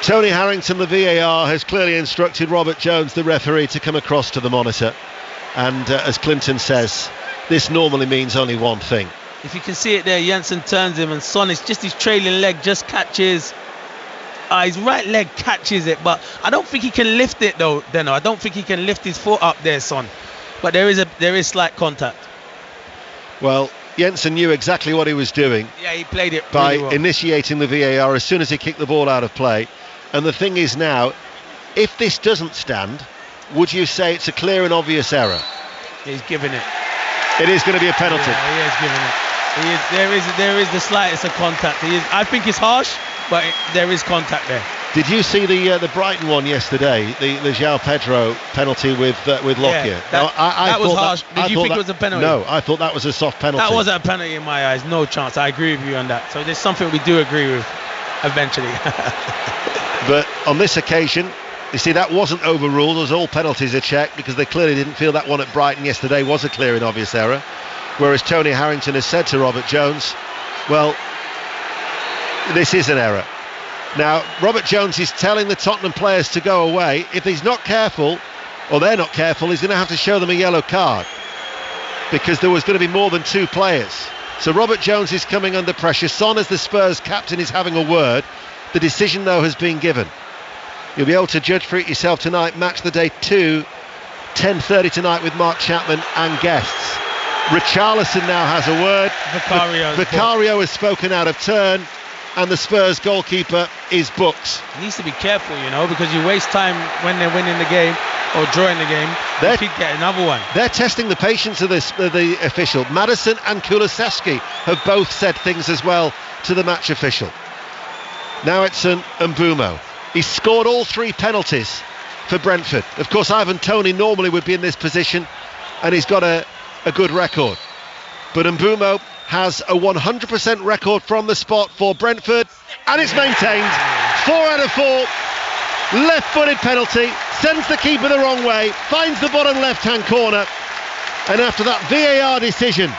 Tony Harrington, the VAR, has clearly instructed Robert Jones, the referee, to come across to the monitor. And as Clinton says, this normally means only one thing. If you can see it there, Jensen turns him, and Son is just his trailing leg just catches. His right leg catches it, but I don't think he can lift it though. Deno, I don't think he can lift his foot up there, Son. But there is slight contact. Well, Jensen knew exactly what he was doing. Yeah, he played it by really well. Initiating the VAR as soon as he kicked the ball out of play. And the thing is now, if this doesn't stand, would you say it's a clear and obvious error? He's giving it. It is going to be a penalty. Yeah, he is giving it. There is the slightest of contact. I think it's harsh, but there is contact there. Did you see the Brighton one yesterday? The João Pedro penalty with Lockyer. Yeah, that was harsh. Did you think it was a penalty? No, I thought that was a soft penalty. That wasn't a penalty in my eyes. No chance. I agree with you on that. So there's something we do agree with eventually. But on this occasion, you see, that wasn't overruled as all penalties are checked, because they clearly didn't feel that one at Brighton yesterday was a clear and obvious error. Whereas Tony Harrington has said to Robert Jones, well, this is an error. Now, Robert Jones is telling the Tottenham players to go away. If he's not careful, or they're not careful, he's going to have to show them a yellow card, because there was going to be more than two players. So Robert Jones is coming under pressure. Son, as the Spurs captain, is having a word. The decision, though, has been given. You'll be able to judge for it yourself tonight. Match the Day 2, 10:30 tonight with Mark Chapman and guests. Richarlison now has a word. Vicario has spoken out of turn, and the Spurs goalkeeper is booked. He needs to be careful, because you waste time when they're winning the game or drawing the game. They could get another one. They're testing the patience of the official. Maddison and Kulusevski have both said things as well to the match official. Now it's Mbeumo. He's scored all three penalties for Brentford. Of course, Ivan Toney normally would be in this position, and he's got a good record. But Mbeumo has a 100% record from the spot for Brentford, and it's maintained. 4 out of 4. Left-footed penalty, sends the keeper the wrong way, finds the bottom left-hand corner, and after that VAR decision,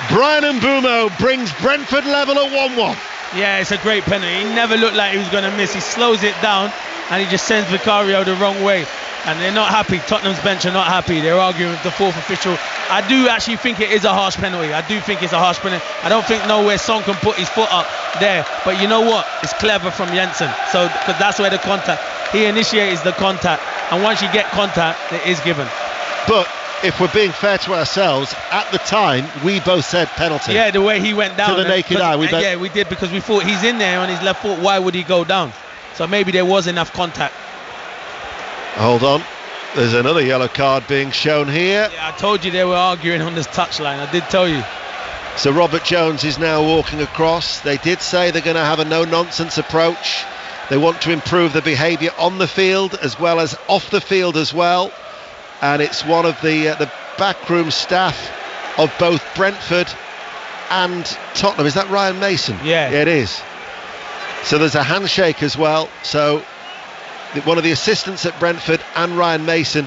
Bryan Mbeumo brings Brentford level at 1-1. Yeah, it's a great penalty. He never looked like he was going to miss. He slows it down, and he just sends Vicario the wrong way. And they're not happy. Tottenham's bench are not happy. They're arguing with the fourth official. I do actually think it is a harsh penalty. I do think it's a harsh penalty. I don't think nowhere Son can put his foot up there. But you know what? It's clever from Jensen. So, because that's where the contact. He initiates the contact. And once you get contact, it is given. But if we're being fair to ourselves, at the time, we both said penalty. Yeah, the way he went down. To the naked eye. Yeah, we did, because we thought he's in there on his left foot. Why would he go down? So maybe there was enough contact. Hold on, there's another yellow card being shown here. Yeah, I told you they were arguing on this touchline. I did tell you. So Robert Jones is now walking across. They did say they're going to have a no-nonsense approach. They want to improve the behaviour on the field as well as off the field as well. And it's one of the backroom staff of both Brentford and Tottenham. Is that Ryan Mason? Yeah, it is. So there's a handshake as well. So one of the assistants at Brentford and Ryan Mason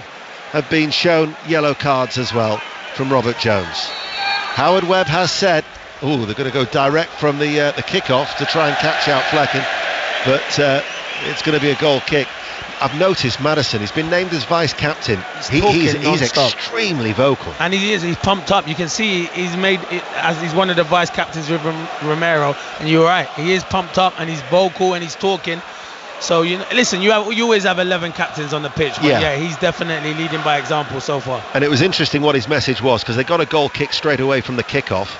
have been shown yellow cards as well from Robert Jones. Howard Webb has said, they're going to go direct from the kick-off to try and catch out Flecken, but it's going to be a goal kick. I've noticed Maddison, he's been named as vice-captain. He's extremely vocal. And he's pumped up. You can see he's made it as he's one of the vice-captains with Romero, and you're right, he is pumped up and he's vocal and he's talking. So listen, you always have 11 captains on the pitch, but yeah, he's definitely leading by example so far. And it was interesting what his message was, because they got a goal kick straight away from the kick-off,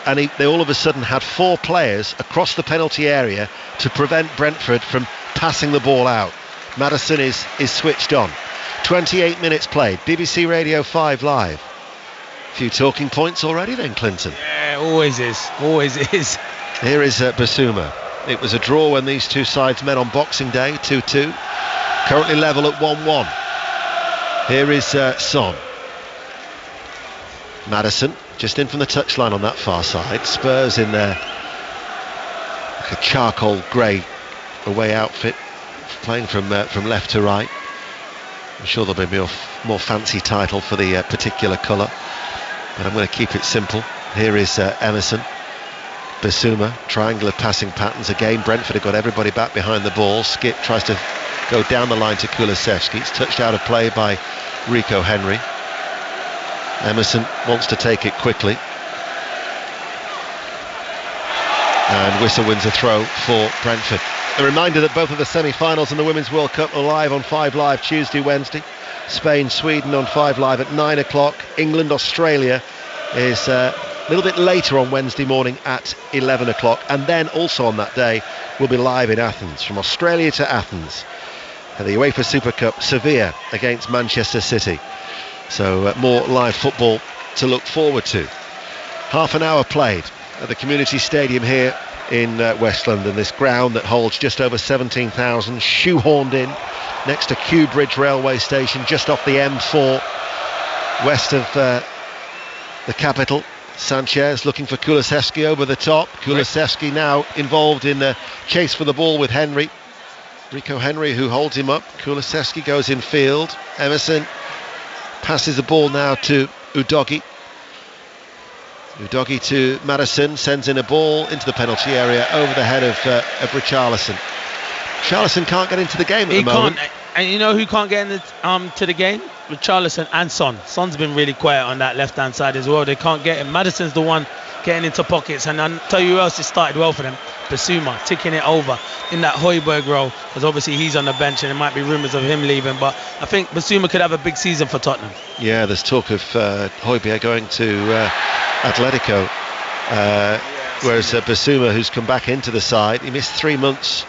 and they all of a sudden had 4 players across the penalty area to prevent Brentford from passing the ball out. Maddison is switched on. 28 minutes played. BBC Radio 5 Live. A few talking points already then, Clinton. Yeah, always is. Here is Basuma. It was a draw when these two sides met on Boxing Day, 2-2. Currently level at 1-1. Here is Son. Maddison, just in from the touchline on that far side. Spurs in their like a charcoal grey away outfit, playing from left to right. I'm sure there'll be a more fancy title for the particular colour, but I'm going to keep it simple. Here is Emerson. Bissouma, triangular passing patterns again. Brentford have got everybody back behind the ball. Skip tries to go down the line to Kulusevski. It's touched out of play by Rico Henry. Emerson wants to take it quickly, and Wissa wins a throw for Brentford. A reminder that both of the semi-finals in the Women's World Cup are live on 5 Live Tuesday, Wednesday. Spain, Sweden on 5 Live at 9 o'clock. England, Australia is a little bit later on Wednesday morning at 11 o'clock. And then also on that day, we'll be live in Athens, from Australia to Athens. And the UEFA Super Cup, Sevilla against Manchester City. So more live football to look forward to. Half an hour played at the Community Stadium here in West London, this ground that holds just over 17,000, shoehorned in next to Kew Bridge railway station, just off the M4 west of the capital. Sanchez looking for Kulusevski over the top. Kulusevski now involved in a chase for the ball with Henry. Rico Henry, who holds him up. Kulusevski goes in field. Emerson passes the ball now to Udogie. Udogie to Madison, sends in a ball into the penalty area over the head of Richarlison. Richarlison can't get into the game at the moment. And you know who can't get to the game? Richarlison and Son. Son's been really quiet on that left-hand side as well. They can't get him. Madison's the one getting into pockets, and I'll tell you who else it started well for them. Bissouma ticking it over in that Højbjerg role, because obviously he's on the bench and there might be rumours of him leaving, but I think Bissouma could have a big season for Tottenham. Yeah, there's talk of Højbjerg going to Atletico, whereas Bissouma, who's come back into the side, he missed 3 months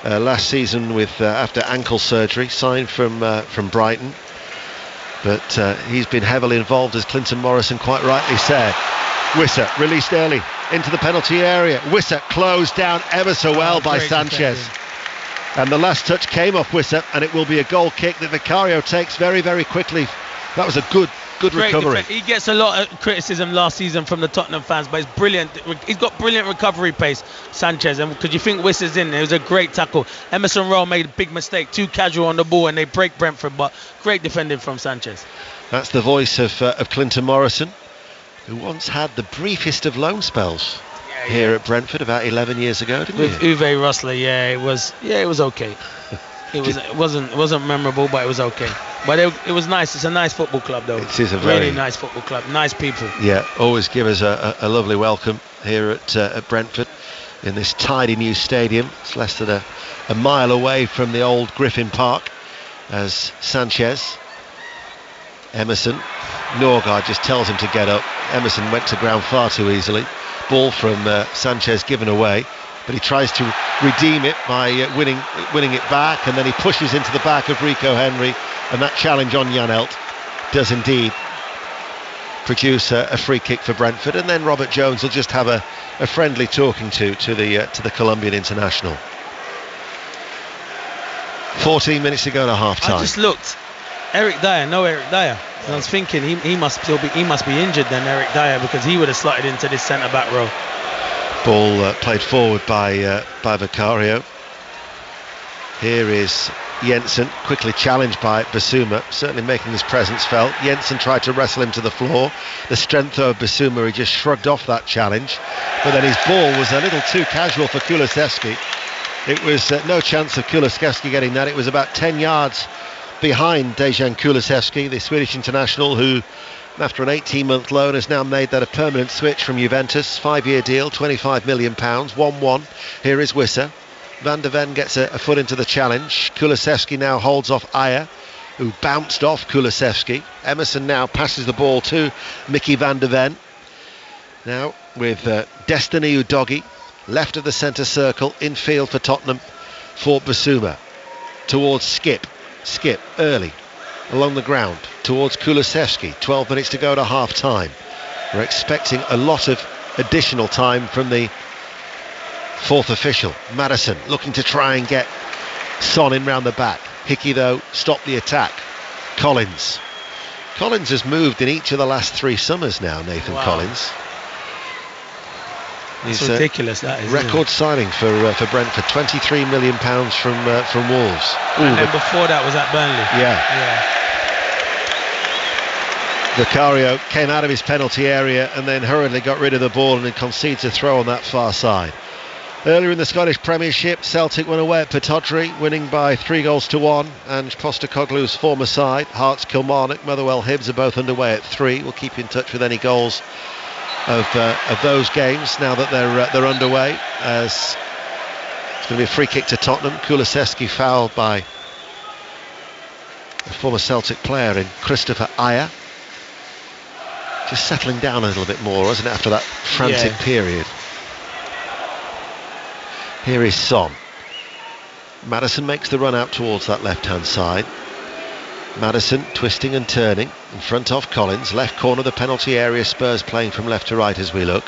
last season with after ankle surgery, signed from Brighton, but he's been heavily involved, as Clinton Morrison quite rightly said. Wissa released early into the penalty area. Wissa closed down ever so well by Sanchez. And the last touch came off Wissa, and it will be a goal kick that Vicario takes very, very quickly. That was a good recovery. He gets a lot of criticism last season from the Tottenham fans, but it's brilliant. He's got brilliant recovery pace, Sanchez, and because you think Wissa's in, it was a great tackle. Emerson Rowe made a big mistake, too casual on the ball, and they break Brentford, but great defending from Sanchez. That's the voice of Clinton Morrison, who once had the briefest of loan spells here at Brentford about 11 years ago, didn't With you? Uwe Rosler, it was okay. It wasn't memorable, but it was okay. But it was nice. It's a nice football club, though. It is a really very nice football club. Nice people. Yeah, always give us a lovely welcome here at Brentford in this tidy new stadium. It's less than a mile away from the old Griffin Park, as Sanchez, Emerson, Norgard just tells him to get up. Emerson went to ground far too easily. Ball from Sanchez given away, but he tries to redeem it by winning it back, and then he pushes into the back of Rico Henry, and that challenge on Janelt does indeed produce a free kick for Brentford, and then Robert Jones will just have a friendly talking to the Colombian international. 14 minutes to go to half time. I just looked. Eric Dyer. And I was thinking he must be injured then, Eric Dyer, because he would have slotted into this centre back row. Ball played forward by Vicario. Here is Jensen, quickly challenged by Bissouma, certainly making his presence felt. Jensen tried to wrestle him to the floor. The strength of Bissouma, he just shrugged off that challenge, but then his ball was a little too casual for Kulusevski. It was no chance of Kulusevski getting that. It was about 10 yards behind Dejan Kulusevski, the Swedish international, who after an 18-month loan has now made that a permanent switch from Juventus. 5-year deal, £25 million, 1-1. Here is Wissa. Van der Ven gets a foot into the challenge. Kulusevski now holds off Ayer, who bounced off Kulusevski. Emerson now passes the ball to Mickey Van der Ven. Now with Destiny Udogie, left of the centre circle, in field for Tottenham for Bissouma. Towards Skip early along the ground towards Kulusevski. 12 minutes to go to half time. We're expecting a lot of additional time from the fourth official. Madison looking to try and get Son in round the back. Hickey though stopped the attack. Collins has moved in each of the last 3 summers now, Nathan. Wow. Collins. It's ridiculous, that is. Record signing for Brentford, £23 million from Wolves. And then before that was at Burnley. Yeah. Vicario came out of his penalty area and then hurriedly got rid of the ball and then concedes a throw on that far side. Earlier in the Scottish Premiership, Celtic went away at Pittodrie, winning by 3-1. And Postecoglou's former side, Hearts, Kilmarnock, Motherwell, Hibs are both underway at 3. We'll keep you in touch with any goals of those games now that they're underway. As it's going to be a free kick to Tottenham. Kulusevski fouled by a former Celtic player in Christopher Ayer. Just settling down a little bit more, wasn't it, after that frantic period. Here is Son. Maddison makes the run out towards that left-hand side. Maddison twisting and turning in front of Collins. Left corner of the penalty area. Spurs playing from left to right as we look.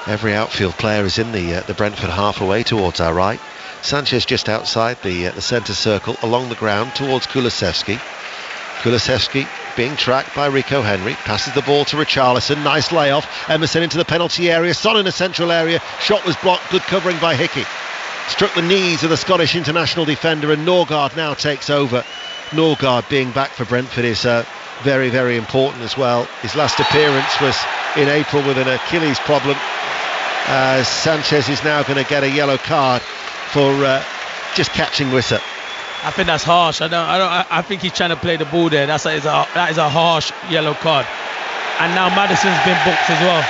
Every outfield player is in the Brentford half away towards our right. Sanchez just outside the centre circle along the ground towards Kulusevski. Kulusevski being tracked by Rico Henry, passes the ball to Richarlison, nice layoff, Emerson into the penalty area, Son in the central area, shot was blocked, good covering by Hickey. Struck the knees of the Scottish international defender, and Norgard now takes over. Norgard being back for Brentford is very, very important as well. His last appearance was in April with an Achilles problem. Sanchez is now going to get a yellow card for just catching Wissa. I think that's harsh. I think he's trying to play the ball there. That is a harsh yellow card. And now Maddison's been booked as well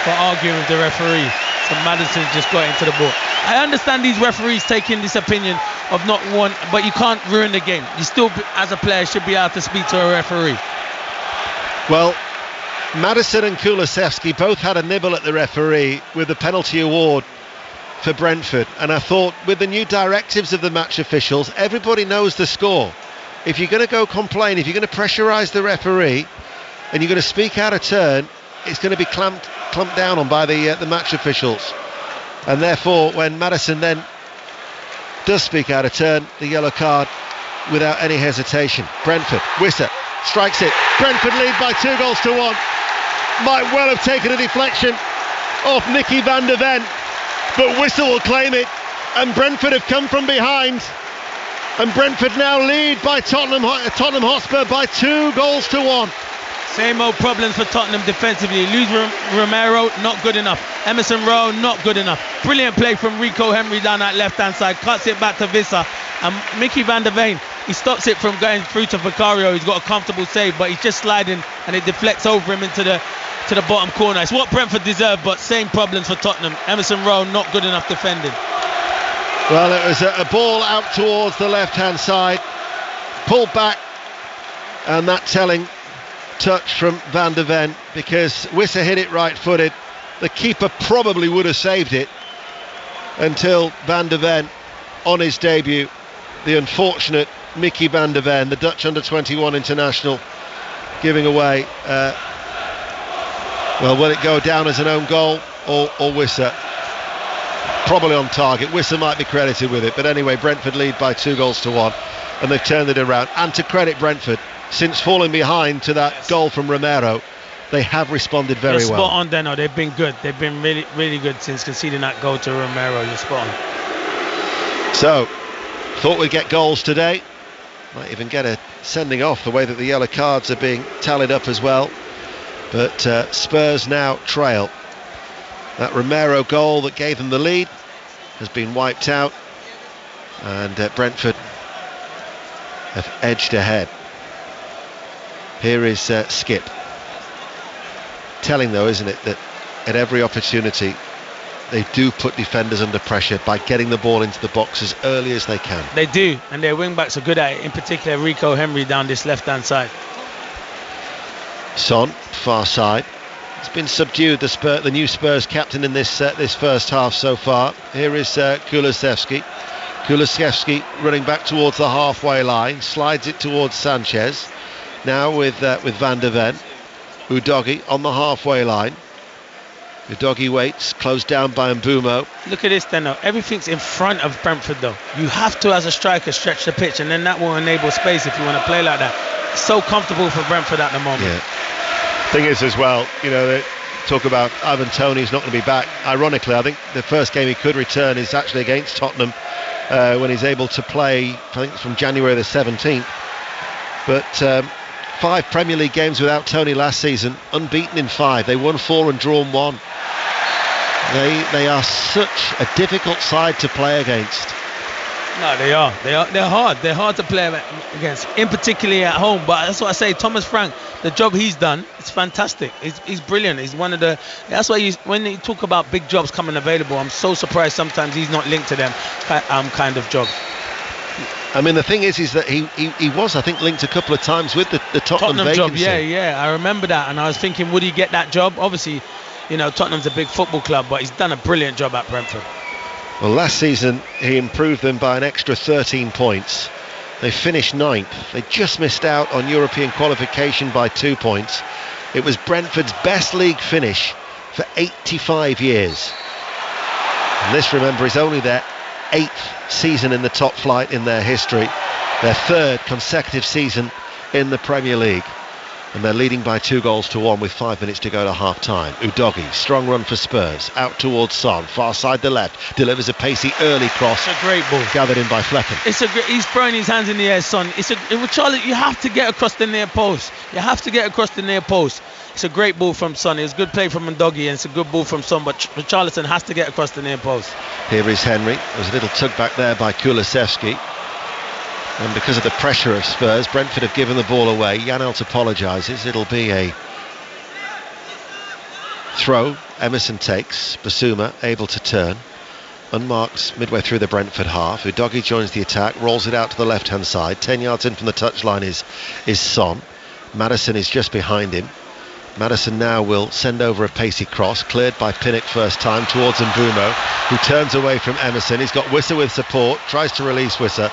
for arguing with the referee. So Maddison's just got into the ball. I understand these referees taking this opinion of not one, but you can't ruin the game. You still, as a player, should be able to speak to a referee. Well, Maddison and Kulusevski both had a nibble at the referee with the penalty award for Brentford, and I thought with the new directives of the match officials, everybody knows the score. If you're going to go complain, if you're going to pressurise the referee and you're going to speak out of turn, it's going to be clamped down on by the match officials. And therefore when Maddison then does speak out of turn, the yellow card without any hesitation. Brentford, Wissa strikes it, Brentford lead by 2-1. Might well have taken a deflection off Nicky van der Ven, but Whistle will claim it, and Brentford have come from behind, and Brentford now lead by Tottenham Hotspur by 2-1. Same old problems for Tottenham defensively. Lose Romero, not good enough. Emerson Rowe, not good enough. Brilliant play from Rico Henry down that left-hand side, cuts it back to Wissa, and Mickey van der Ven, he stops it from going through to Vicario. He's got a comfortable save, but he's just sliding and it deflects over him into the bottom corner. It's what Brentford deserve, but same problems for Tottenham. Emerson Rowe, not good enough defending. Well, it was a ball out towards the left-hand side, pulled back, and that telling touch from van der Ven, because Wissa hit it right-footed. The keeper probably would have saved it until van der Ven, on his debut, the unfortunate Mickey van der Ven, the Dutch under-21 international, giving away. Well, will it go down as an own goal or Wissa? Probably on target. Wissa might be credited with it, but anyway, Brentford lead by 2-1, and they've turned it around. And to credit Brentford, since falling behind to that goal from Romero, they have responded very well. Spot on, Deno. They've been good. They've been really, really good since conceding that goal to Romero. You're spot on. So, thought we'd get goals today. Might even get a sending off, the way that the yellow cards are being tallied up as well. But Spurs now trail. That Romero goal that gave them the lead has been wiped out, and Brentford have edged ahead. Here is Skip. Telling though, isn't it, that at every opportunity they do put defenders under pressure by getting the ball into the box as early as they can. They do, and their wing-backs are good at it, in particular Rico Henry down this left-hand side. Son, far side. It's been subdued, the new Spurs captain in this first half so far. Here is Kulusevski. Kulusevski running back towards the halfway line, slides it towards Sanchez. Now with van der Ven. Udogie on the halfway line. Udogie waits, closed down by Mbumo. Look at this then though, everything's in front of Brentford though. You have to, as a striker, stretch the pitch, and then that will enable space if you want to play like that. It's so comfortable for Brentford at the moment. Yeah. Thing is as well, they talk about Ivan Toney's not going to be back. Ironically, I think the first game he could return is actually against Tottenham, when he's able to play, I think it's from January the 17th. But 5 Premier League games without Tony last season, unbeaten in 5. They won 4 and drawn 1. They are such a difficult side to play against. No, they are. They're hard. They're hard to play against, in particularly at home. But that's what I say. Thomas Frank, the job he's done, it's fantastic. He's brilliant. He's one of the. That's why when you talk about big jobs coming available, I'm so surprised sometimes he's not linked to them kind of jobs. I mean, the thing is that he was, I think, linked a couple of times with the Tottenham job. vacancy. Yeah. I remember that, and I was thinking, would he get that job? Obviously, Tottenham's a big football club, but he's done a brilliant job at Brentford. Well, last season he improved them by an extra 13 points. They finished 9th. They just missed out on European qualification by 2 points. It was Brentford's best league finish for 85 years. And this, remember, is only their 8th season in the top flight in their history. Their 3rd consecutive season in the Premier League. And they're leading by 2-1 with 5 minutes to go to half-time. Udogie, strong run for Spurs, out towards Son, far side the left, delivers a pacey early cross. It's a great ball. Gathered in by Flecken. He's throwing his hands in the air, Son. With Charlie, you have to get across the near post. It's a great ball from Son. It was a good play from Udogie, and it's a good ball from Son, but Richarlison has to get across the near post. Here is Henry. There's a little tug back there by Kulusevski. And because of the pressure of Spurs, Brentford have given the ball away. Janelt apologises. It'll be a throw. Emerson takes. Basuma able to turn. Unmarked midway through the Brentford half. Udogie joins the attack, rolls it out to the left-hand side. 10 yards in from the touchline is Son. Maddison is just behind him. Maddison now will send over a pacey cross, cleared by Pinnock first time towards Mbeumo, who turns away from Emerson. He's got Wissa with support, tries to release Wissa.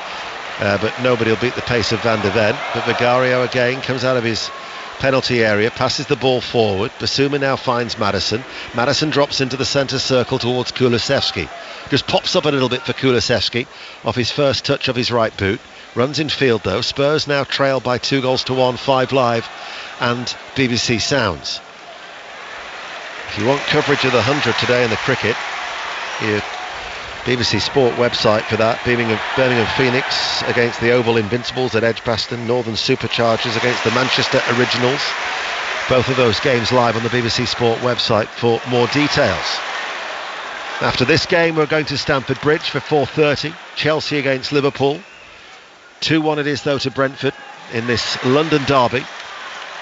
But nobody will beat the pace of Van de Ven. But Vigario again comes out of his penalty area, passes the ball forward. Basuma now finds Maddison. Maddison drops into the centre circle towards Kulusevski. Just pops up a little bit for Kulusevski off his first touch of his right boot. Runs in field though. Spurs now trail by 2-1, 5 Live and BBC Sounds. If you want coverage of the 100 today in the cricket, BBC Sport website for that. Birmingham Phoenix against the Oval Invincibles at Edgbaston. Northern Superchargers against the Manchester Originals. Both of those games live on the BBC Sport website for more details. After this game, we're going to Stamford Bridge for 4:30. Chelsea against Liverpool. 2-1 it is though to Brentford in this London derby,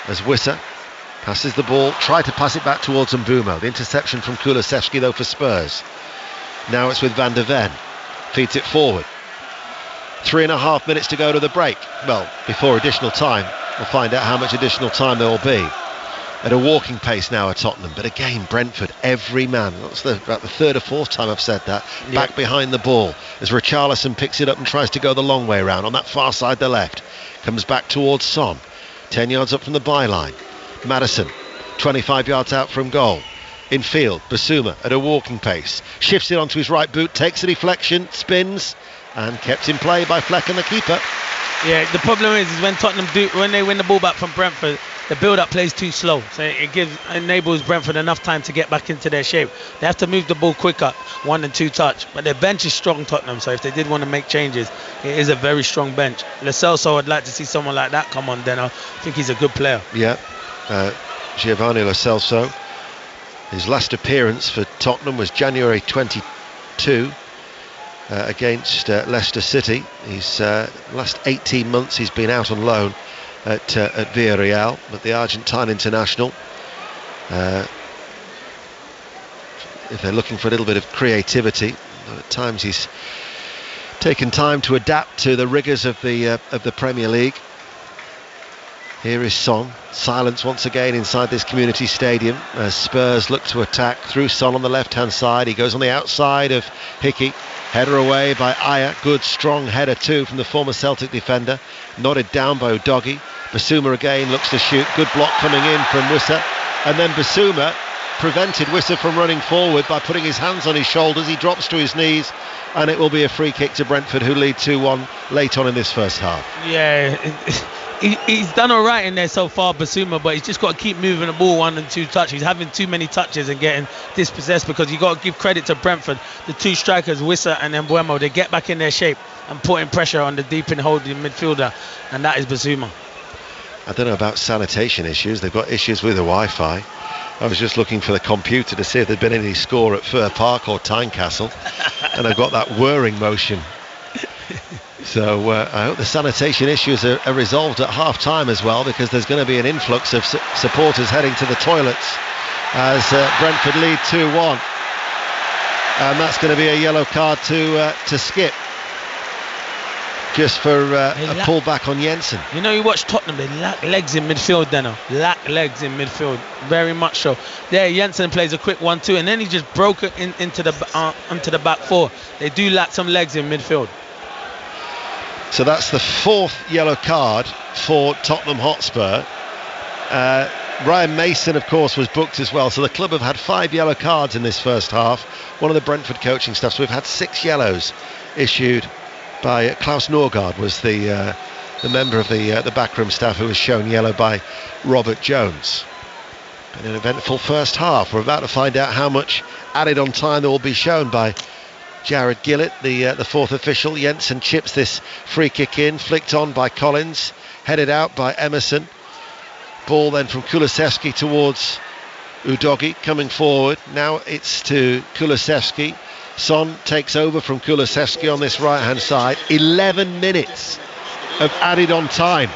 as Wissa passes the ball, tried to pass it back towards Mbeumo. The interception from Kulusevski though for Spurs. Now it's with Van de Ven, feeds it forward. 3.5 minutes to go to the break. Well, before additional time, we'll find out how much additional time there will be. At a walking pace now at Tottenham, but again Brentford, every man, that's about the 3rd or 4th time I've said that, back behind the ball as Richarlison picks it up and tries to go the long way round on that far side the left, comes back towards Son, 10 yards up from the byline. Maddison, 25 yards out from goal. In field, Basuma at a walking pace, shifts it onto his right boot, takes a deflection, spins, and kept in play by Flecken, the keeper. Yeah, the problem is when they win the ball back from Brentford, the build-up plays too slow, so it enables Brentford enough time to get back into their shape. They have to move the ball quicker, 1 and 2 touch, but their bench is strong, Tottenham, so if they did want to make changes, it is a very strong bench. Lo Celso, I'd like to see someone like that come on, then I think he's a good player. Yeah, Giovanni Lo Celso. His last appearance for Tottenham was January 22 against Leicester City. His last 18 months he's been out on loan at Villarreal, but the Argentine international, if they're looking for a little bit of creativity, at times he's taken time to adapt to the rigours of the Premier League. Here is Son. Silence once again inside this community stadium as Spurs look to attack through Son on the left-hand side. He goes on the outside of Hickey. Header away by Aya. Good strong header too from the former Celtic defender. Nodded down by Udogie. Basuma again looks to shoot. Good block coming in from Wissa. And then Basuma prevented Wissa from running forward by putting his hands on his shoulders. He drops to his knees and it will be a free kick to Brentford, who lead 2-1 late on in this first half. Yeah, he's done all right in there so far, Basuma, but he's just got to keep moving the ball 1 and 2 touch. He's having too many touches and getting dispossessed, because you got to give credit to Brentford. The 2 strikers, Wissa and Mbeumo, they get back in their shape and putting pressure on the deep and holding midfielder, and that is Basuma. I don't know about sanitation issues. They've got issues with the Wi-Fi. I was just looking for the computer to see if there'd been any score at Fir Park or Tynecastle, and I've got that whirring motion. So I hope the sanitation issues are resolved at half-time as well, because there's going to be an influx of supporters heading to the toilets as Brentford lead 2-1. And that's going to be a yellow card to Skip, just for a pullback on Jensen. You know, you watch Tottenham, they lack legs in midfield, Lack legs in midfield, very much so. There, Jensen plays a quick 1-2, and then he just broke it into the back four. They do lack some legs in midfield. So that's the fourth yellow card for Tottenham Hotspur. Ryan Mason, of course, was booked as well. So the club have had 5 yellow cards in this first half. One of the Brentford coaching staff. So we've had 6 yellows issued by Klaus Norgard, was the member of the backroom staff who was shown yellow by Robert Jones. In an eventful first half. We're about to find out how much added on time there will be shown by Jared Gillett, the fourth official. Jensen chips this free kick in, flicked on by Collins, headed out by Emerson. Ball then from Kulusevski towards Udogi, coming forward. Now it's to Kulusevski. Son takes over from Kulusevski on this right hand side. 11 minutes of added on time.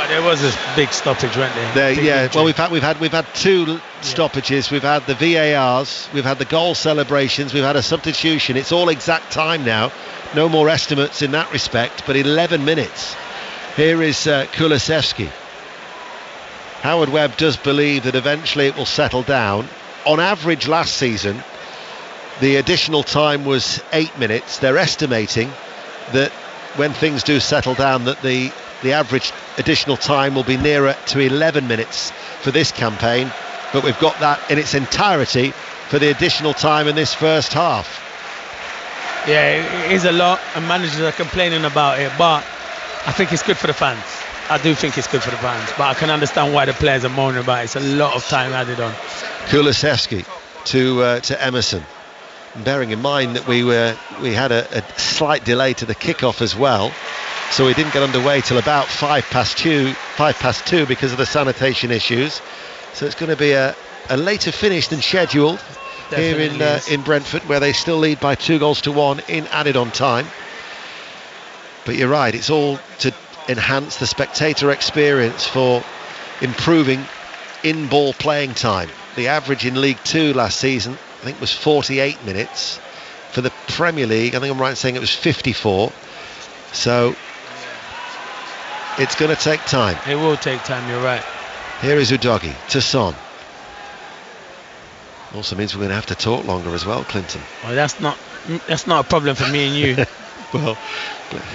There was a big stoppage, weren't there? Yeah. Well, we've had 2 stoppages. We've had the VARs. We've had the goal celebrations. We've had a substitution. It's all exact time now. No more estimates in that respect. But 11 minutes. Here is Kulusevski. Howard Webb does believe that eventually it will settle down. On average, last season, the additional time was 8 minutes. They're estimating that when things do settle down, that the average additional time will be nearer to 11 minutes for this campaign, but we've got that in its entirety for the additional time in this first half. Yeah, it is a lot, and managers are complaining about it, but I think it's good for the fans. I do think it's good for the fans, but I can understand why the players are moaning about it. It's a lot of time added on. Kulusevski to Emerson. Bearing in mind that we had a slight delay to the kickoff as well, so we didn't get underway till about 5 past 2 because of the sanitation issues. So it's going to be a later finish than scheduled. Definitely here in Brentford, where they still lead by 2-1 in added on time. But you're right, it's all to enhance the spectator experience for improving in-ball playing time. The average in League 2 last season, I think, was 48 minutes. For the Premier League, I think I'm right in saying it was 54. So it's going to take time. It will take time, you're right. Here is Udogi to Son. Also means we're going to have to talk longer as well, Clinton. Well, that's not a problem for me and you. Well,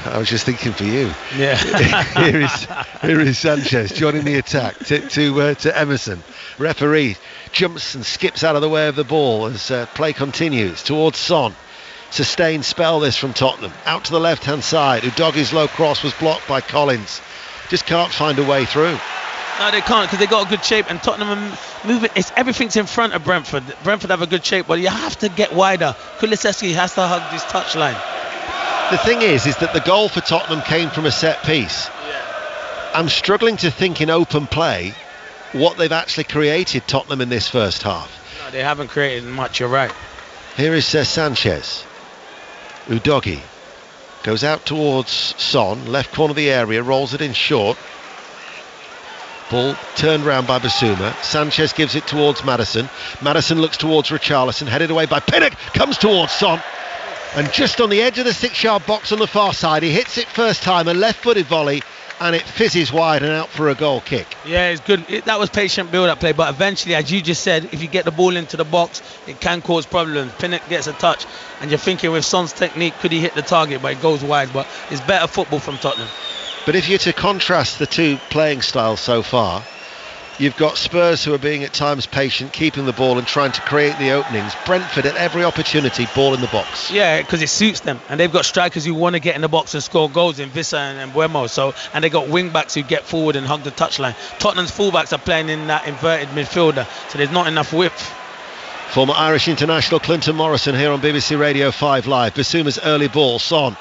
I was just thinking for you. Yeah. here is Sanchez joining the attack to Emerson. Referee jumps and skips out of the way of the ball as play continues towards Son. Sustained spell this from Tottenham. Out to the left-hand side. Udogi's low cross was blocked by Collins. Just can't find a way through. No, they can't, because they got a good shape, and Tottenham are moving. Everything's in front of Brentford. Brentford have a good shape, but you have to get wider. Kulusevski has to hug this touchline. The thing is that the goal for Tottenham came from a set piece. Yeah. I'm struggling to think in open play what they've actually created, Tottenham, in this first half. No, they haven't created much, you're right. Here is Sanchez. Udogi goes out towards Son, left corner of the area, rolls it in short. Ball turned round by Basuma. Sanchez gives it towards Maddison. Maddison looks towards Richarlison, headed away by Pinnock, comes towards Son. And just on the edge of the 6-yard box on the far side, he hits it first time, a left-footed volley, and it fizzes wide and out for a goal kick. Yeah, it's good. That was patient build-up play, but eventually, as you just said, if you get the ball into the box, it can cause problems. Pinnock gets a touch, and you're thinking with Son's technique, could he hit the target? But it goes wide. But it's better football from Tottenham. But if you're to contrast the two playing styles so far, you've got Spurs who are being at times patient, keeping the ball and trying to create the openings. Brentford at every opportunity, ball in the box. Yeah, because it suits them, and they've got strikers who want to get in the box and score goals in Vissa and Buemo. So, and they got wing backs who get forward and hug the touchline. Tottenham's fullbacks are playing in that inverted midfielder, so there's not enough width. Former Irish international Clinton Morrison here on BBC Radio 5 Live. Basuma's early ball, Son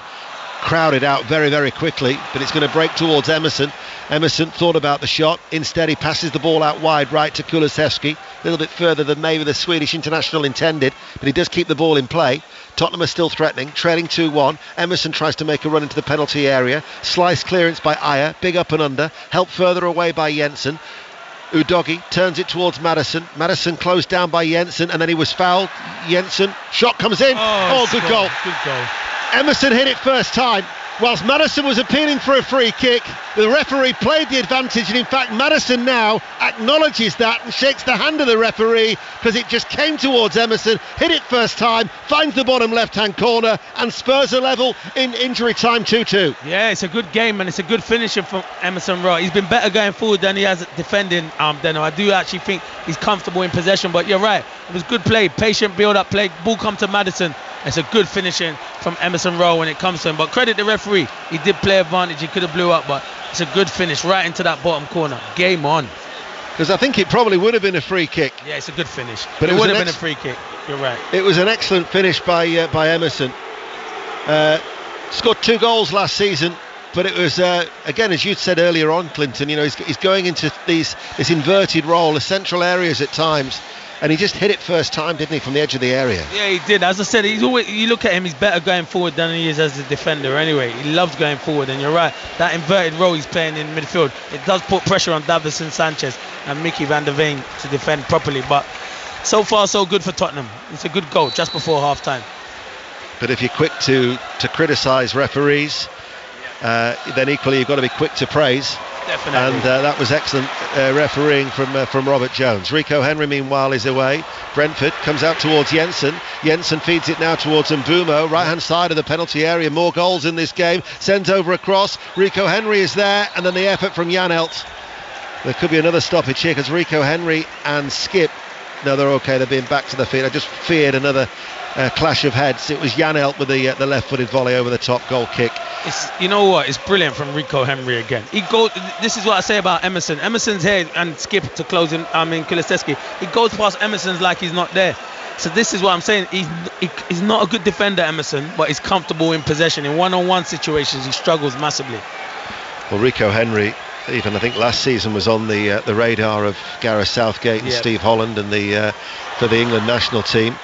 crowded out very, very quickly, but it's going to break towards Emerson. Emerson thought about the shot. Instead, he passes the ball out wide right to Kulusevski. A little bit further than maybe the Swedish international intended, but he does keep the ball in play. Tottenham are still threatening, trailing 2-1. Emerson tries to make a run into the penalty area. Slice clearance by Ayer, big up and under. Help further away by Jensen. Udogi turns it towards Maddison. Maddison closed down by Jensen, and then he was fouled. Jensen, shot comes in. Oh, good goal. Good goal. Emerson hit it first time. Whilst Maddison was appealing for a free kick, the referee played the advantage, and in fact Maddison now acknowledges that and shakes the hand of the referee because it just came towards Emerson, hit it first time, finds the bottom left-hand corner, and Spurs are level in injury time 2-2. Yeah, it's a good game and it's a good finisher from Emerson Rowe. He's been better going forward than he has defending. Deno. I do actually think he's comfortable in possession, but you're right, it was good play, patient build-up play, ball come to Maddison. It's a good finishing from Emerson Rowe when it comes to him. But credit the referee. He did play advantage. He could have blew up, but it's a good finish right into that bottom corner. Game on. Because I think it probably would have been a free kick. Yeah, it's a good finish. But it would have been a free kick. You're right. It was an excellent finish by Emerson. Scored 2 goals last season. But it was, again, as you said earlier on, Clinton, you know, he's going into this inverted role, the central areas at times. And he just hit it first time, didn't he, from the edge of the area? Yeah, he did. As I said, he's always, you look at him, he's better going forward than he is as a defender anyway. He loves going forward, and you're right. That inverted role he's playing in midfield, it does put pressure on Davison Sanchez and Mickey van der Veen to defend properly. But so far, so good for Tottenham. It's a good goal just before half-time. But if you're quick to criticise referees, then equally you've got to be quick to praise. Definitely. And that was excellent refereeing from Robert Jones. Rico Henry, meanwhile, is away. Brentford comes out towards Jensen. Jensen feeds it now towards Mbumo, right-hand side of the penalty area. More goals in this game. Sends over a cross. Rico Henry is there, and then the effort from Janelt. There could be another stoppage here because Rico Henry and Skip, no, they're okay. They're being back to the feet. I just feared another clash of heads. It was Janelt with the left-footed volley over the top, goal kick. You know what? It's brilliant from Rico Henry again. This is what I say about Emerson. Emerson's here and Skip to close in. Kulusevski. He goes past Emerson's like he's not there. So this is what I'm saying. He's not a good defender, Emerson, but he's comfortable in possession. In one-on-one situations, he struggles massively. Well, Rico Henry, even I think last season, was on the radar of Gareth Southgate and Steve Holland and for the England national team.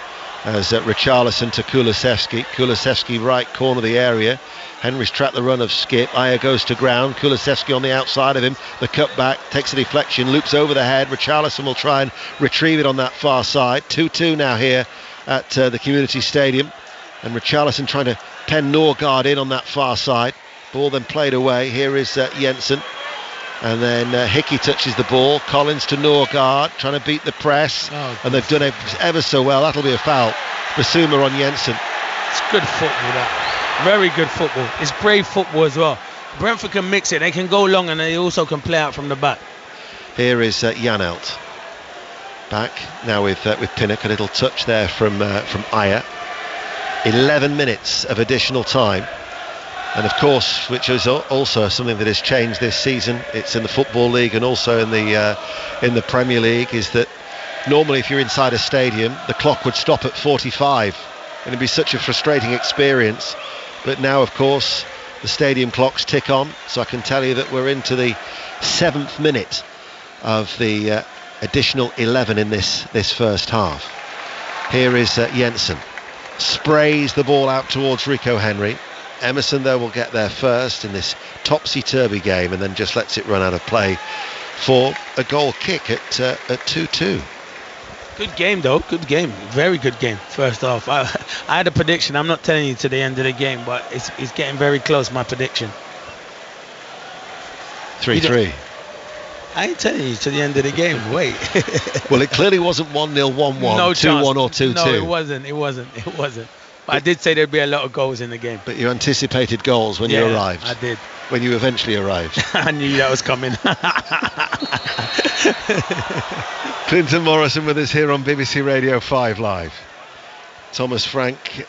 As Richarlison to Kulusevski. Kulusevski right corner of the area. Henry's trapped the run of Skip. Ayer goes to ground. Kulusevski on the outside of him. The cut back, takes a deflection, loops over the head. Richarlison will try and retrieve it on that far side. 2-2 now here at the Community Stadium. And Richarlison trying to pen Norgard in on that far side. Ball then played away. Here is Jensen. And then Hickey touches the ball. Collins to Norgard, trying to beat the press. And they've done it ever so well. That'll be a foul. Basuma on Jensen. It's good football, that. Very good football. It's brave football as well. Brentford can mix it. They can go long and they also can play out from the back. Here is Janelt. Back now with Pinnock. A little touch there from Ayer. 11 minutes of additional time. And of course, which is also something that has changed this season, it's in the Football League and also in the Premier League, is that normally if you're inside a stadium, the clock would stop at 45. And it'd be such a frustrating experience. But now, of course, the stadium clocks tick on. So I can tell you that we're into the 7th minute of the additional 11 in this first half. Here is Jensen. Sprays the ball out towards Rico Henry. Emerson, though, will get there first in this topsy-turvy game and then just lets it run out of play for a goal kick at 2-2. Good game, though. Good game. Very good game, first off. I had a prediction. I'm not telling you to the end of the game, but it's getting very close, my prediction. 3-3. I ain't telling you to the end of the game. Wait. Well, it clearly wasn't 1-0, 1-1, no 2-1 chance. or 2-2. No, it wasn't. But I did say there'd be a lot of goals in the game. But you anticipated goals when you arrived. I did. When you eventually arrived. I knew that was coming. Clinton Morrison with us here on BBC Radio 5 Live. Thomas Frank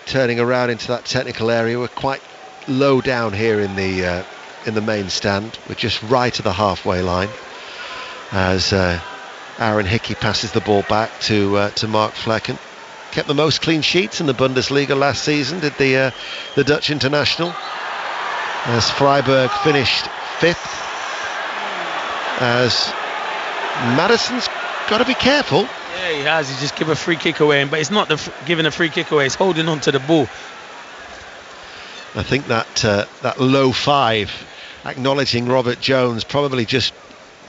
turning around into that technical area. We're quite low down here in the main stand. We're just right at the halfway line as Aaron Hickey passes the ball back to Mark Flecken. kept the most clean sheets in the Bundesliga last season, did the Dutch international, as Freiburg finished 5th. As Maddison's got to be careful. Yeah, he has. He just give a free kick away, but it's not giving a free kick away, it's holding on to the ball. I think that low 5, acknowledging Robert Jones, probably just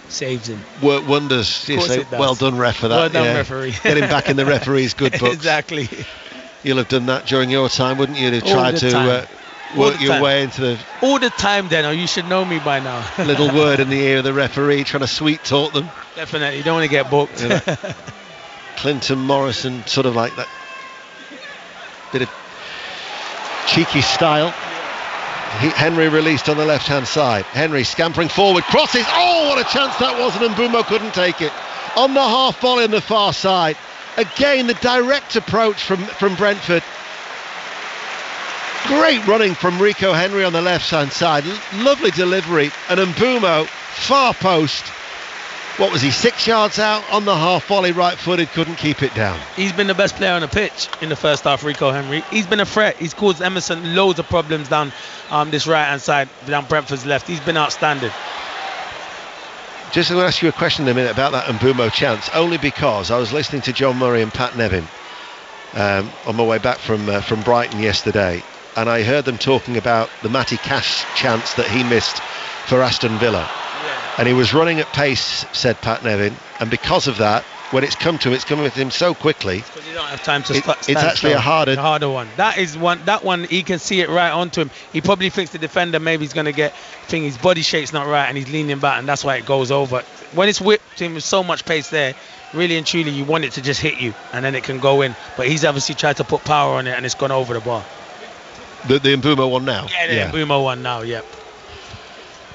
saves him. Work wonders. You say, well done, ref, for that. Well done, referee. Getting back in the referee's good books. Exactly. You'll have done that during your time, wouldn't you? To try to work your way into the... All the time, Deno. You should know me by now. Little word in the ear of the referee, trying to sweet talk them. Definitely. You don't want to get booked. Yeah. Clinton Morrison, sort of like that bit of cheeky style. Henry released on the left-hand side. Henry scampering forward, crosses. Oh, what a chance that was, and Mbeumo couldn't take it. On the half volley on the far side. Again, the direct approach from Brentford. Great running from Rico Henry on the left-hand side. Lovely delivery. And Mbeumo, far post. What was he, 6 yards out on the half volley, right-footed, couldn't keep it down. He's been the best player on the pitch in the first half, Rico Henry. He's been a threat. He's caused Emerson loads of problems down this right-hand side, down Brentford's left. He's been outstanding. Just going to ask you a question in a minute about that Mbeumo chance, only because I was listening to John Murray and Pat Nevin on my way back from Brighton yesterday, and I heard them talking about the Matty Cash chance that he missed for Aston Villa. And he was running at pace, said Pat Nevin, and because of that, when it's come with him so quickly, because you don't have time to it's actually a harder one. That one, he can see it right onto him. He probably thinks the defender maybe he's going to get his body shape's not right, and he's leaning back, and that's why it goes over. When it's whipped to him with so much pace there, really and truly, you want it to just hit you, and then it can go in. But he's obviously tried to put power on it, and it's gone over the bar. The Mbeumo one now. Yeah, the Mbeumo one now. Yep.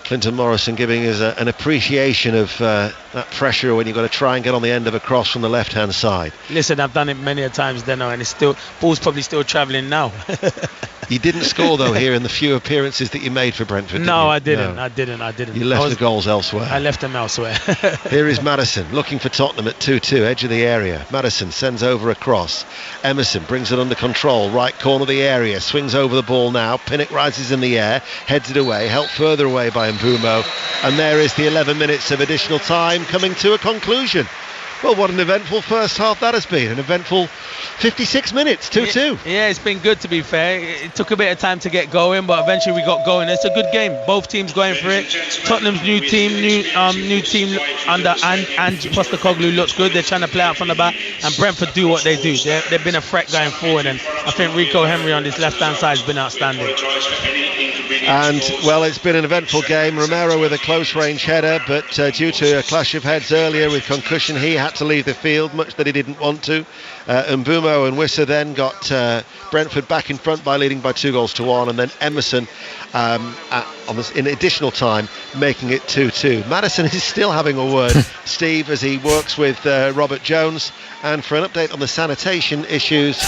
Clinton Morrison giving us an appreciation of that pressure when you've got to try and get on the end of a cross from the left-hand side. Listen, I've done it many a times, Deno, and it's still, ball's probably still travelling now. You didn't score though here in the few appearances that you made for Brentford. No, I didn't. I didn't. You left the goals elsewhere. I left them elsewhere. Here is Maddison looking for Tottenham at 2-2, edge of the area. Maddison sends over a cross. Emerson brings it under control, right corner of the area, swings over the ball now. Pinnock rises in the air, heads it away, helped further away by Mbeumo, and there is the 11 minutes of additional time coming to a conclusion. Well, what an eventful first half that has been. An eventful 56 minutes, 2-2. Yeah, it's been good, to be fair. It took a bit of time to get going, but eventually we got going. It's a good game. Both teams going for it. Tottenham's new team under Ange Postecoglou looks good. They're trying to play out from the back, and Brentford do what they do. They've been a threat going forward, and I think Rico Henry on this left-hand side has been outstanding. And, well, it's been an eventful game. Romero with a close-range header, but due to a clash of heads earlier with concussion, he had to leave the field, much that he didn't want to. Mbeumo and Wissa then got Brentford back in front by leading by 2-1, and then Emerson in additional time making it 2-2. Maddison is still having a word, Steve, as he works with Robert Jones, and for an update on the sanitation issues,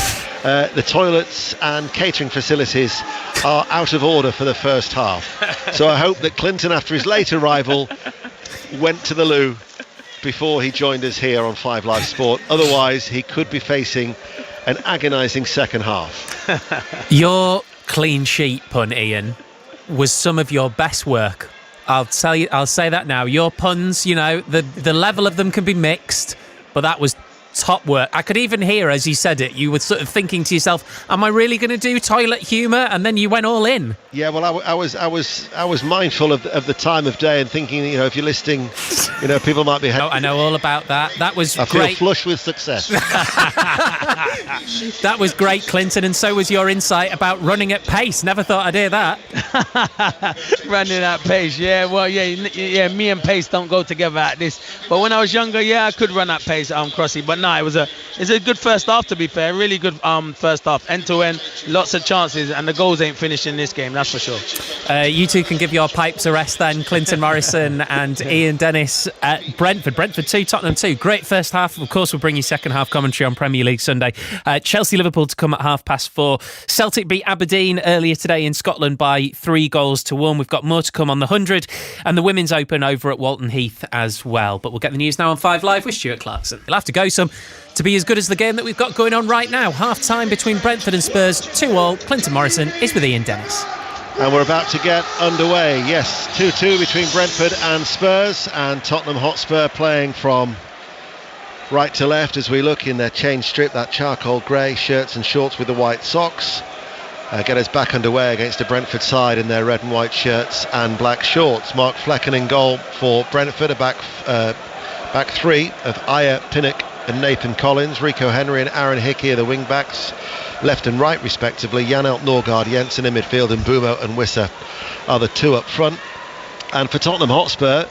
the toilets and catering facilities are out of order for the first half. So I hope that Clinton, after his late arrival, went to the loo before he joined us here on 5 Live Sport. Otherwise, he could be facing an agonising second half. Your clean sheet pun, Ian, was some of your best work. I'll say that now. Your puns, the level of them can be mixed, but that was top work. I could even hear as you said it, you were sort of thinking to yourself, am I really going to do toilet humour? And then you went all in. Yeah, well, I was mindful of the time of day and thinking, if you're listing, people might be... I know all about that. That was great. I feel flush with success. That was great, Clinton, and so was your insight about running at pace. Never thought I'd hear that. Running at pace, yeah. Well, yeah. Me and pace don't go together at this. But when I was younger, I could run at pace, Crossy. But no, it's a good first half, to be fair. Really good first half, end to end, lots of chances, and the goals ain't finished in this game, that's for sure. You two can give your pipes a rest then, Clinton Morrison and Ian Dennis at Brentford 2, Tottenham 2. Great first half. Of course, we'll bring you second half commentary on Premier League Sunday. Chelsea-Liverpool to come at 4:30. Celtic beat Aberdeen earlier today in Scotland by 3-1. We've got more to come on the 100 and the Women's Open over at Walton Heath as well. But we'll get the news now on 5 Live with Stuart Clarkson. You'll have to go some. to be as good as the game that we've got going on right now. Half-time between Brentford and Spurs, 2-2. Clinton Morrison is with Ian Dennis. And we're about to get underway. Yes, 2-2 between Brentford and Spurs, and Tottenham Hotspur playing from right to left as we look in their change strip, that charcoal grey shirts and shorts with the white socks. Get us back underway against the Brentford side in their red and white shirts and black shorts. Mark Flecken in goal for Brentford, a back three of Aya, Pinnock and Nathan Collins. Rico Henry and Aaron Hickey are the wing backs, left and right respectively. Janelt Norgard Jensen in midfield, and Bumo and Wissa are the two up front. And for Tottenham Hotspur,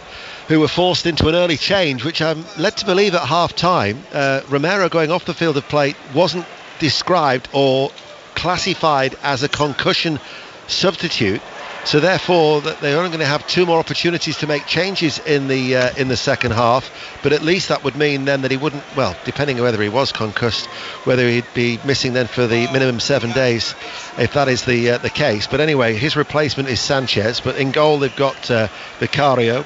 who were forced into an early change, which I'm led to believe at half-time, Romero going off the field of play wasn't described or classified as a concussion substitute, so therefore they're only going to have two more opportunities to make changes in the second half. But at least that would mean then that he wouldn't, well, depending on whether he was concussed, whether he'd be missing then for the minimum 7 days, if that is the case. But anyway, his replacement is Sanchez. But in goal they've got Vicario,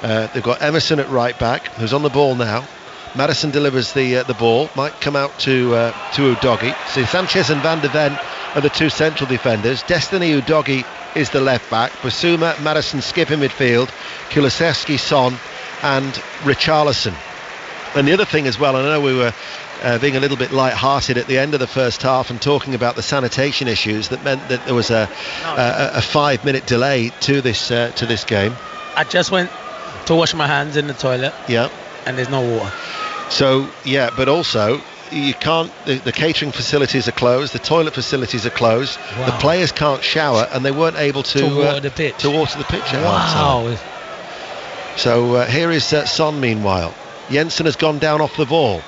they've got Emerson at right back, who's on the ball now. Maddison delivers the ball, might come out to Udogie. So Sanchez and Van de Ven are the two central defenders. Destiny Udogie is the left back. Basuma, Maddison skip in midfield. Kulusevski, Son and Richarlison. And the other thing as well, I know we were being a little bit light-hearted at the end of the first half and talking about the sanitation issues that meant that there was a 5-minute delay to this game. I just went to wash my hands in the toilet. Yeah. And there's no water. So yeah, but also you can't. The catering facilities are closed. The toilet facilities are closed. Wow. The players can't shower, and they weren't able to water the pitch. Wow. So here is Son. Meanwhile, Jensen has gone down off the ball.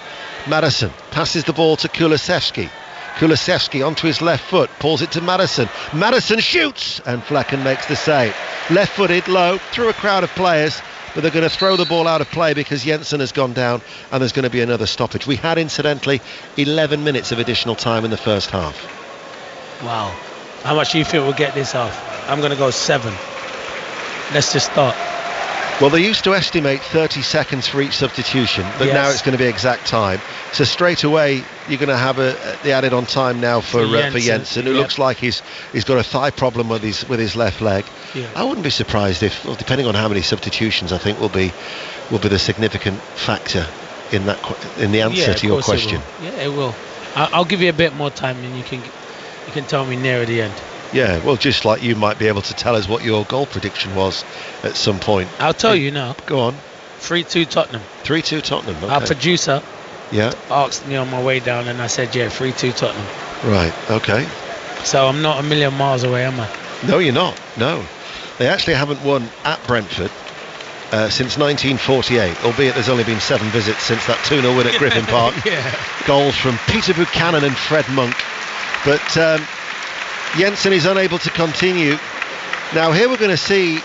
Maddison passes the ball to Kulusevski. Kulusevski onto his left foot, pulls it to Maddison. Maddison shoots, and Flecken makes the save. Left-footed, low, through a crowd of players. But they're going to throw the ball out of play because Jensen has gone down, and there's going to be another stoppage. We had, incidentally, 11 minutes of additional time in the first half. Wow. How much do you think we'll get this half? I'm going to go 7. Let's just start. Well, they used to estimate 30 seconds for each substitution, but Yes. now it's going to be exact time. So straight away, you're going to have the added on time now for Jensen, who looks like he's got a thigh problem with his left leg. Yeah. I wouldn't be surprised if, well, depending on how many substitutions, I think will be the significant factor in the answer to your question. It will. I'll give you a bit more time, and you can tell me nearer the end. Yeah, well, just like you might be able to tell us what your goal prediction was at some point. I'll tell you now. Go on. 3-2 Tottenham. 3-2 Tottenham. Okay. Our producer asked me on my way down, and I said, 3-2 Tottenham. Right, okay. So I'm not a million miles away, am I? No, you're not. No. They actually haven't won at Brentford since 1948, albeit there's only been 7 visits since that 2-0 win at Griffin Park. Goals from Peter Buchanan and Fred Monk. But Jensen is unable to continue. Now here we're going to see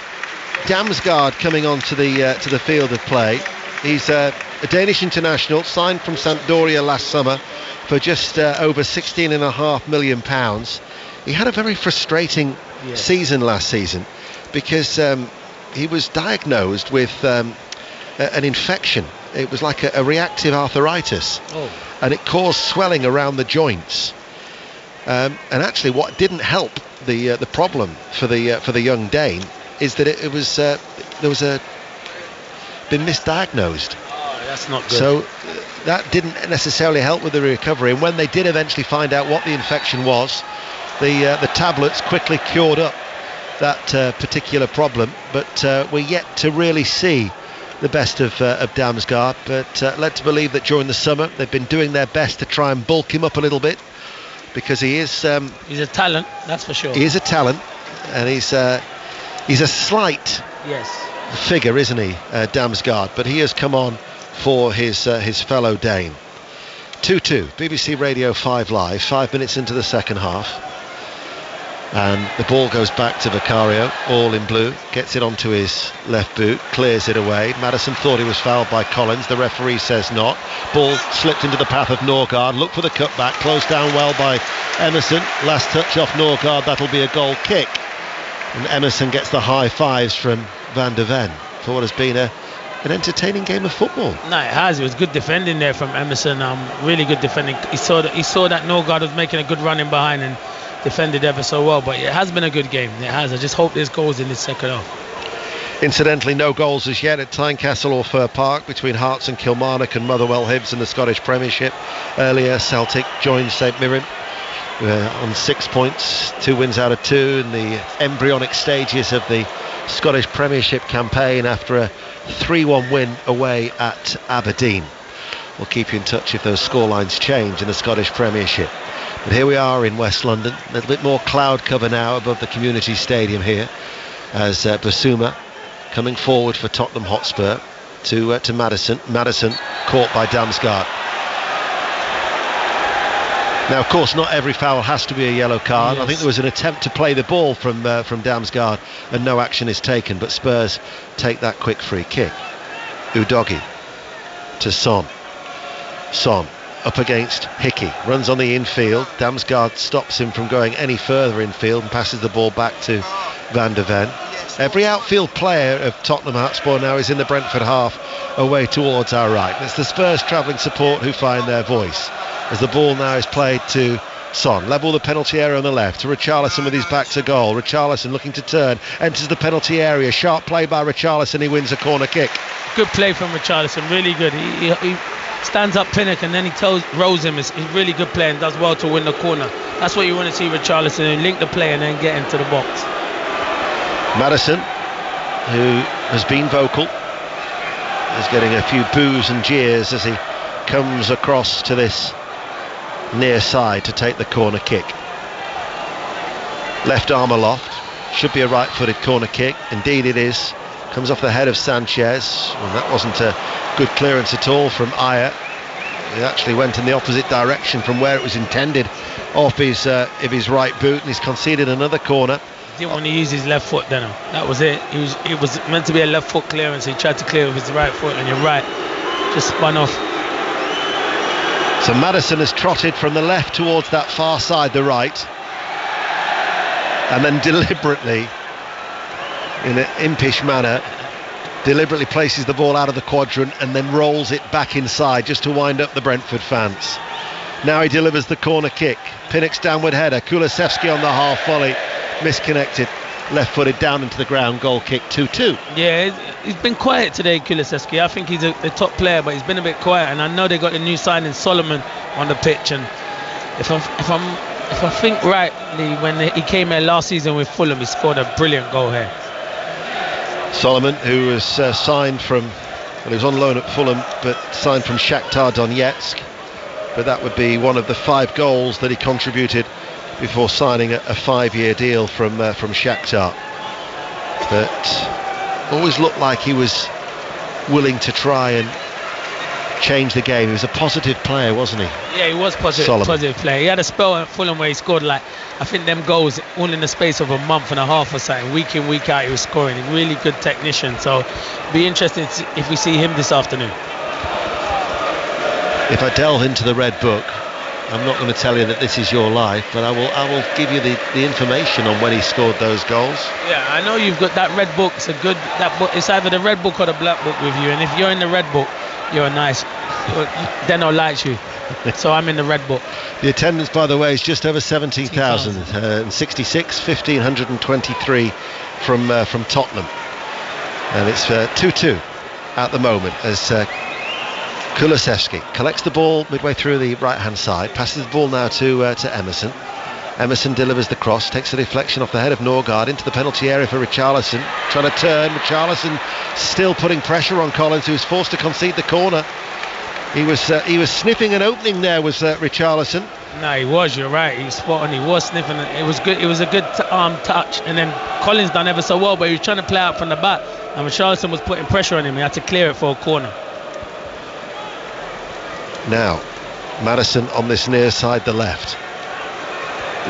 Damsgaard coming onto the field of play. He's a Danish international, signed from Sampdoria last summer for just over £16.5 million. He had a very frustrating season last season because he was diagnosed with an infection. It was like a reactive arthritis, and it caused swelling around the joints. And actually, what didn't help the problem for the young Dane is that it was been misdiagnosed. Oh, that's not good. So that didn't necessarily help with the recovery. And when they did eventually find out what the infection was, the tablets quickly cured up that particular problem. But we're yet to really see the best of Damsgaard. But led to believe that during the summer they've been doing their best to try and bulk him up a little bit, because he is he's a talent, that's for sure. He is a talent, and he's a slight figure, isn't he, Damsgaard? But he has come on for his fellow Dane. 2-2, BBC Radio 5 Live, 5 minutes into the second half. And the ball goes back to Vicario, all in blue, gets it onto his left boot, clears it away. Maddison thought he was fouled by Collins, the referee says not. Ball slipped into the path of Norgard, looked for the cutback, closed down well by Emerson. Last touch off Norgard, that'll be a goal kick. And Emerson gets the high fives from Van de Ven for what has been a an entertaining game of football. No, it has. It was good defending there from Emerson. Really good defending. He saw that Norgard was making a good run in behind and defended ever so well. But it has been a good game. It has. I just hope there's goals in this second half. Incidentally, no goals as yet at Tynecastle or Fir Park between Hearts and Kilmarnock and Motherwell Hibs in the Scottish Premiership. Earlier, Celtic joined St Mirren on 6 points, 2 wins out of 2 in the embryonic stages of the Scottish Premiership campaign after a 3-1 win away at Aberdeen. We'll keep you in touch if those scorelines change in the Scottish Premiership. But here we are in West London, a little bit more cloud cover now above the Community Stadium here, as Basuma coming forward for Tottenham Hotspur to Maddison. Maddison caught by Damsgaard. Now, of course, not every foul has to be a yellow card. Yes. I think there was an attempt to play the ball from Damsgaard and no action is taken, but Spurs take that quick free kick. Udogie to Son. Son up against Hickey, runs on the infield. Damsgaard stops him from going any further infield and passes the ball back to Van der Ven. Every outfield player of Tottenham Hotspur now is in the Brentford half away towards our right. It's the Spurs travelling support who find their voice as the ball now is played to Son. Level the penalty area on the left to Richarlison with his back to goal. Richarlison looking to turn, enters the penalty area. Sharp play by Richarlison, he wins a corner kick. Good play from Richarlison, really good. He stands up Pinnock and then he rolls him. It's really good play and does well to win the corner. That's what you want to see Richarlison, link the play and then get into the box. Maddison, who has been vocal, is getting a few boos and jeers as he comes across to this near side to take the corner kick. Left arm aloft, should be a right-footed corner kick. Indeed it is. Comes off the head of Sanchez, and that wasn't a good clearance at all from Ayer. It actually went in the opposite direction from where it was intended, off his right boot, and he's conceded another corner. He didn't want to use his left foot, then. That was it. It was meant to be a left foot clearance. He tried to clear with his right foot, and you're right, just spun off. So Maddison has trotted from the left towards that far side, the right, and then deliberately, in an impish manner, deliberately places the ball out of the quadrant and then rolls it back inside just to wind up the Brentford fans. Now he delivers the corner kick. Pinnock's downward header. Kulusevski on the half volley, misconnected, left-footed down into the ground. Goal kick 2-2. Yeah, he's been quiet today, Kulusevski. I think he's a top player, but he's been a bit quiet. And I know they got the new signing Solomon on the pitch. And if I think rightly, when he came here last season with Fulham, he scored a brilliant goal here. Solomon, who was signed from, well, he was on loan at Fulham, but signed from Shakhtar Donetsk. But that would be one of the 5 goals that he contributed before signing a 5-year deal from Shakhtar. But always looked like he was willing to try and change the game. He was a positive player, wasn't he? Yeah, he was positive player. He had a spell at Fulham where he scored, like, I think them goals all in the space of a month and a half or something. Week in, week out he was scoring. A really good technician. So be interested if we see him this afternoon. If I delve into the Red Book, I'm not going to tell you that this is your life, but I will give you the information on when he scored those goals. Yeah, I know you've got that Red Book. It's either the Red Book or the Black Book with you, and if you're in the Red Book, you're nice. Then I'll like you. So I'm in the Red Book. The attendance, by the way, is just over 17,000, 66, 1,523 from Tottenham, and it's 2-2 at the moment as Kulusevski collects the ball midway through the right-hand side, passes the ball now to Emerson. Emerson delivers the cross, takes a deflection off the head of Norgard into the penalty area for Richarlison, trying to turn. Richarlison still putting pressure on Collins, who was forced to concede the corner. He was sniffing an opening there, was Richarlison. No, he was. You're right. He's spot on. He was sniffing. It was good. It was a good touch, and then Collins done ever so well, but he was trying to play out from the back, and Richarlison was putting pressure on him. He had to clear it for a corner. Now, Maddison on this near side, the left.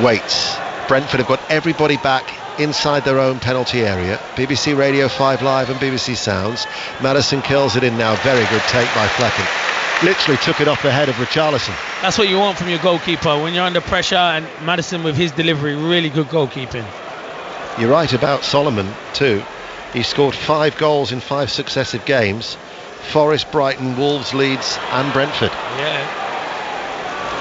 Waits. Brentford have got everybody back inside their own penalty area. BBC Radio 5 Live and BBC Sounds. Maddison kills it in now. Very good take by Flecken. Literally took it off the head of Richarlison. That's what you want from your goalkeeper when you're under pressure, and Maddison with his delivery, really good goalkeeping. You're right about Solomon too. He scored 5 goals in 5 successive games. Forest, Brighton, Wolves, Leeds and Brentford. Yeah.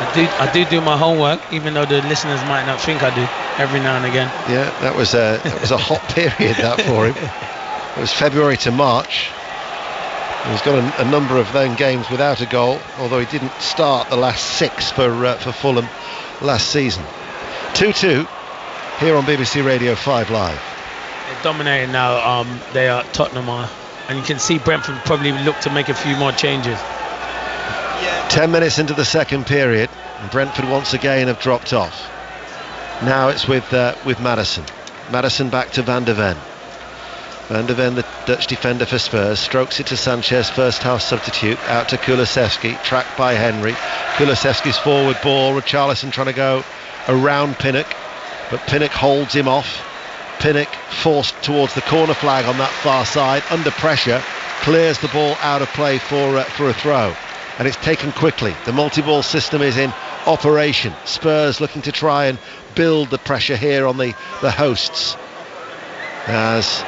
I do my homework, even though the listeners might not think I do, every now and again. Yeah, that was a hot period that for him. It was February to March. He's got a number of then games without a goal, although he didn't start the last 6 for Fulham last season. 2-2 here on BBC Radio 5 Live. They're dominating now. They are Tottenham are, and you can see Brentford probably look to make a few more changes. 10 minutes into the second period, and Brentford once again have dropped off. Now it's with Maddison. Maddison back to Van de Ven. Van de Ven, the Dutch defender for Spurs, strokes it to Sanchez, first half substitute, out to Kulusevski, tracked by Henry. Kulusevski's forward ball, Richarlison trying to go around Pinnock, but Pinnock holds him off. Pinnock forced towards the corner flag on that far side, under pressure, clears the ball out of play for a throw. And it's taken quickly. The multi-ball system is in operation. Spurs looking to try and build the pressure here on the hosts. As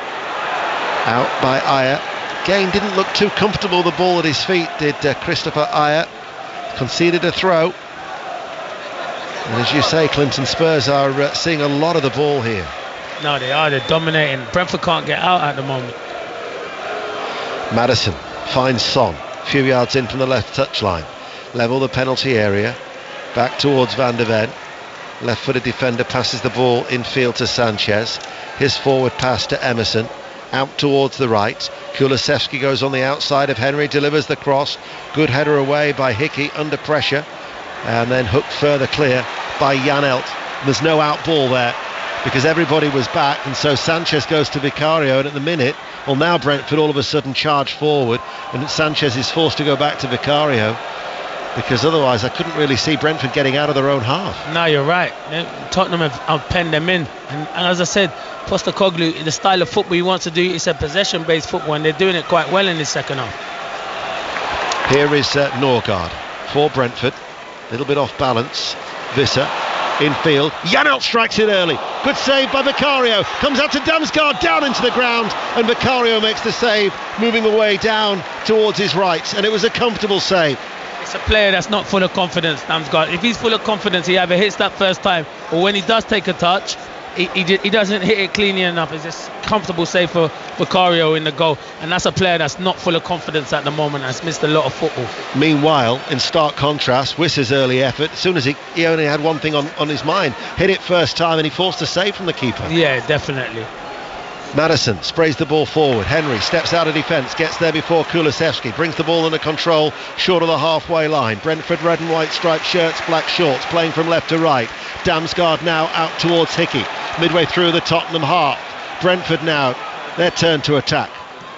out by Ayer. Again, didn't look too comfortable, the ball at his feet, did Christopher Ayer. Conceded a throw. And as you say, Clinton, Spurs are seeing a lot of the ball here. No, they are. They're dominating. Brentford can't get out at the moment. Maddison finds Son. A few yards in from the left touchline. Level the penalty area. Back towards Van de Ven. Left-footed defender passes the ball infield to Sanchez. His forward pass to Emerson. Out towards the right. Kulusevski goes on the outside of Henry, delivers the cross. Good header away by Hickey under pressure. And then hooked further clear by Janelt. There's no out ball there because everybody was back, and so Sanchez goes to Vicario, and at the minute, well, now Brentford all of a sudden charge forward, and Sanchez is forced to go back to Vicario, because otherwise I couldn't really see Brentford getting out of their own half. No, you're right. Tottenham have penned them in, and as I said, Postecoglou, the style of football he wants to do is a possession-based football, and they're doing it quite well in the second half. Here is Norgard for Brentford, a little bit off balance. Visser infield, Janelt strikes it early, good save by Vicario, comes out to Damsgaard, down into the ground, and Vicario makes the save, moving away down towards his right, and it was a comfortable save. It's a player that's not full of confidence, Damsgaard. If he's full of confidence, he either hits that first time, or when he does take a touch, he doesn't hit it cleanly enough. It's just comfortable save for Vicario in the goal, and that's a player that's not full of confidence at the moment, has missed a lot of football. Meanwhile, in stark contrast, Wisser's early effort, as soon as he only had one thing on his mind, hit it first time, and he forced a save from the keeper. Yeah, definitely. Maddison sprays the ball forward. Henry steps out of defence, gets there before Kulusevski, brings the ball under control short of the halfway line. Brentford red and white striped shirts, black shorts, playing from left to right. Damsgaard now out towards Hickey, midway through the Tottenham half. Brentford now, their turn to attack.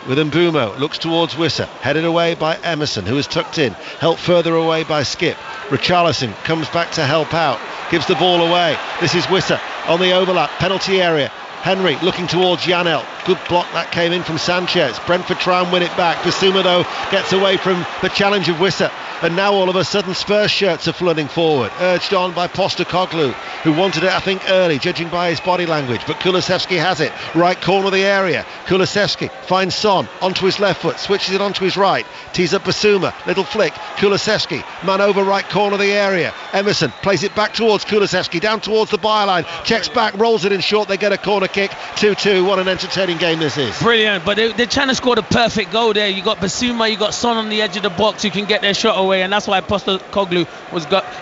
With Mbumo, looks towards Wisser, headed away by Emerson, who is tucked in, helped further away by Skip. Richarlison comes back to help out, gives the ball away. This is Wisser on the overlap, penalty area. Henry looking towards Janelt. Good block that came in from Sanchez. Brentford try and win it back. Bissouma though gets away from the challenge of Wisser. And now all of a sudden Spurs shirts are flooding forward, urged on by Postecoglou, who wanted it I think early, judging by his body language, but Kulusevski has it, right corner of the area. Kulusevski finds Son onto his left foot, switches it onto his right, tees up Bissouma, little flick, Kulusevski, man over right corner of the area. Emerson plays it back towards Kulusevski, down towards the byline, checks back, rolls it in short, they get a corner kick. 2-2. What an entertaining game this is. Brilliant, but they're trying to score the perfect goal there. You got Bissouma, you got Son on the edge of the box who can get their shot away, and that's why Postecoglou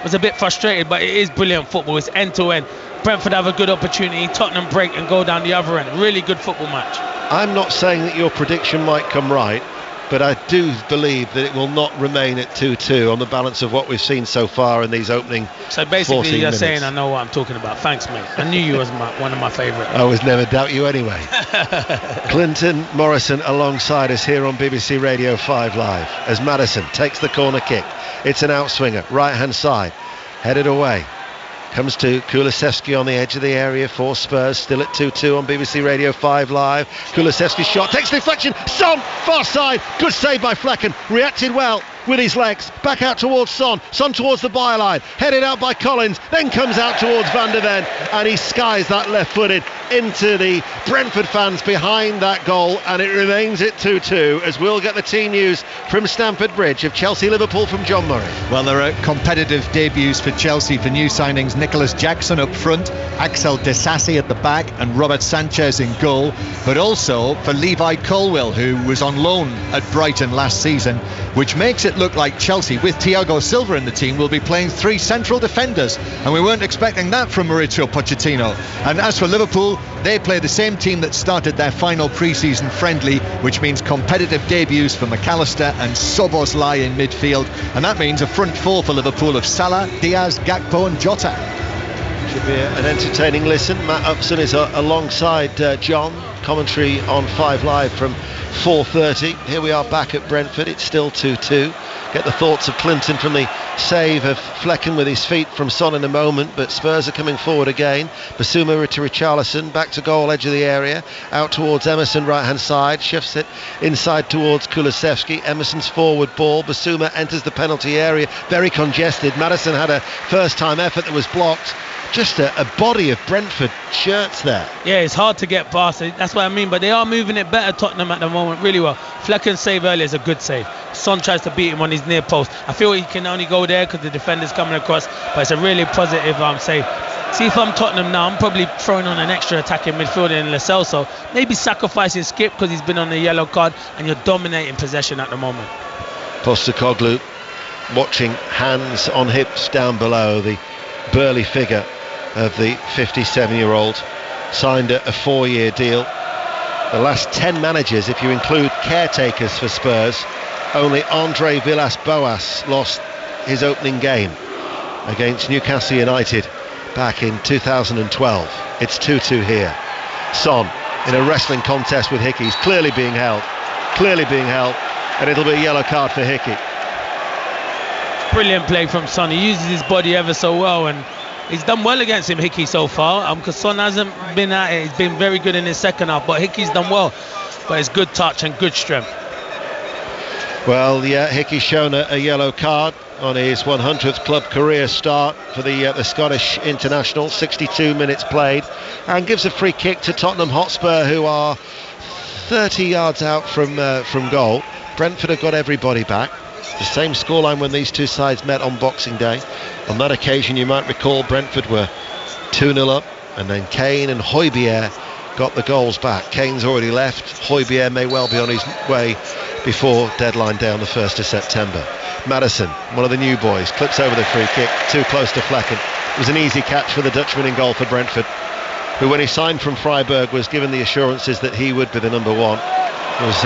was a bit frustrated, but it is brilliant football. It's end to end. Brentford have a good opportunity, Tottenham break and go down the other end. Really good football match. I'm not saying that your prediction might come right, but I do believe that it will not remain at 2-2 on the balance of what we've seen so far in these opening 14 So basically you're minutes. saying I know what I'm talking about. Thanks, mate. I knew you was one of my favourite. I always never doubt you anyway. Clinton Morrison alongside us here on BBC Radio 5 Live as Maddison takes the corner kick. It's an outswinger, right hand side, headed away. Comes to Kulusevski on the edge of the area for Spurs, still at 2-2 on BBC Radio 5 Live. Kulusevski's shot takes the deflection. Son, far side, good save by Flecken, reacted well. with his legs, back out towards Son towards the byline, headed out by Collins, then comes out towards Van der Ven, and he skies that left-footed into the Brentford fans behind that goal, and it remains at 2-2 as we'll get the team news from Stamford Bridge of Chelsea-Liverpool from John Murray. Well, there are competitive debuts for Chelsea for new signings. Nicholas Jackson up front, Axel Disasi at the back, and Robert Sanchez in goal, but also for Levi Colwill, who was on loan at Brighton last season, which makes it look like Chelsea, with Thiago Silva in the team, will be playing 3 central defenders, and we weren't expecting that from Mauricio Pochettino. And as for Liverpool, they play the same team that started their final pre-season friendly, which means competitive debuts for McAllister and Szoboszlai in midfield, and that means a front four for Liverpool of Salah, Diaz, Gakpo and Jota. Should be an entertaining listen. Matt Upson is alongside John. Commentary on 5 Live from 4:30. Here we are back at Brentford. It's still 2-2. Get the thoughts of Clinton from the save of Flecken with his feet from Son in a moment, but Spurs are coming forward again. Basuma to Richarlison, back to goal, edge of the area, out towards Emerson, right hand side, shifts it inside towards Kulusevski. Emerson's forward ball, Basuma enters the penalty area, very congested. Maddison had a first time effort that was blocked. Just a body of Brentford shirts there. Yeah, it's hard to get past it. That's what I mean, but they are moving it better, Tottenham, at the moment, really well. Flecken's save earlier is a good save. Son tries to beat him on his near post. I feel he can only go there because the defender's coming across, but it's a really positive save. See, if I'm Tottenham now, I'm probably throwing on an extra attacking midfielder in Lo Celso. Maybe sacrificing Skip because he's been on the yellow card, and you're dominating possession at the moment. Postecoglou watching, hands on hips down below, the burly figure of the 57-year-old, signed a 4-year deal. The last 10 managers, if you include caretakers for Spurs, only Andre Villas-Boas lost his opening game against Newcastle United back in 2012. It's 2-2 here. Son in a wrestling contest with Hickey, he's clearly being held, and it'll be a yellow card for Hickey. Brilliant play from Son. He uses his body ever so well, and he's done well against him, Hickey, so far, because Son hasn't been at it. He's been very good in his second half, but Hickey's done well. But it's good touch and good strength. Well, yeah, Hickey's shown a yellow card on his 100th club career start for the Scottish international. 62 minutes played, and gives a free kick to Tottenham Hotspur, who are 30 yards out from goal. Brentford have got everybody back. The same scoreline when these two sides met on Boxing Day. On that occasion, you might recall, Brentford were 2-0 up, and then Kane and Højbjerg got the goals back. Kane's already left. Højbjerg may well be on his way before deadline day on the 1st of September. Maddison, one of the new boys, clips over the free kick, too close to Flecken. It was an easy catch for the Dutchman in goal for Brentford, who, when he signed from Freiburg, was given the assurances that he would be the number one. It was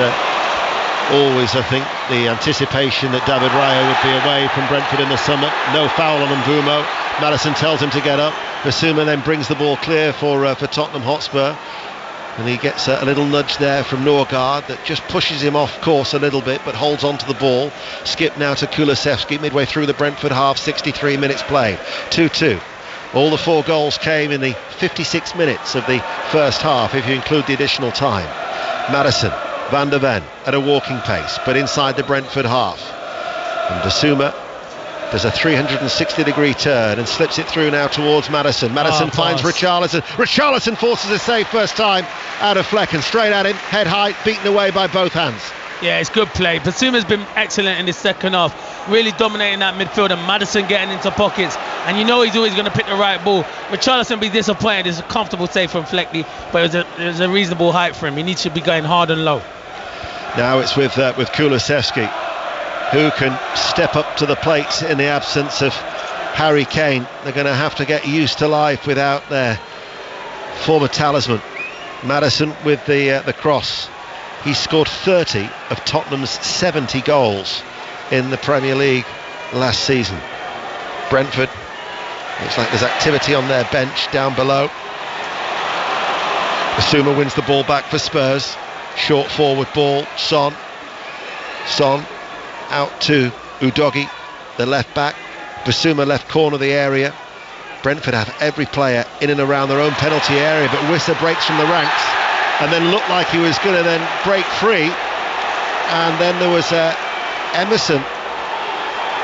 always, I think, the anticipation that David Raya would be away from Brentford in the summer. No foul on Mbumo. Maddison tells him to get up. Basuma then brings the ball clear for Tottenham Hotspur, and he gets a little nudge there from Norgard that just pushes him off course a little bit, but holds on to the ball. Skip now to Kulusevski midway through the Brentford half. 63 minutes played. 2-2. All the 4 goals came in the 56 minutes of the first half, if you include the additional time. Maddison, Van der Ven at a walking pace, but inside the Brentford half. And Basuma does a 360-degree turn and slips it through now towards Maddison. Maddison finds Richarlison. Richarlison forces a save first time out of Flecken. Straight at him, head high, beaten away by both hands. Yeah, it's good play. Basuma's been excellent in the second half, really dominating that midfield, and Maddison getting into pockets, and you know he's always going to pick the right ball. Richarlison will be disappointed. It's a comfortable save from Flecky, but it was a reasonable height for him. He needs to be going hard and low. Now it's with Kulusevski, who can step up to the plate in the absence of Harry Kane. They're going to have to get used to life without their former talisman. Maddison with the cross. He scored 30 of Tottenham's 70 goals in the Premier League last season. Brentford, looks like there's activity on their bench down below. Basuma wins the ball back for Spurs. Short forward ball, Son out to Udogie, the left back. Basuma left corner of the area. Brentford have every player in and around their own penalty area, but Wissa breaks from the ranks and then looked like he was going to then break free, and then there was Emerson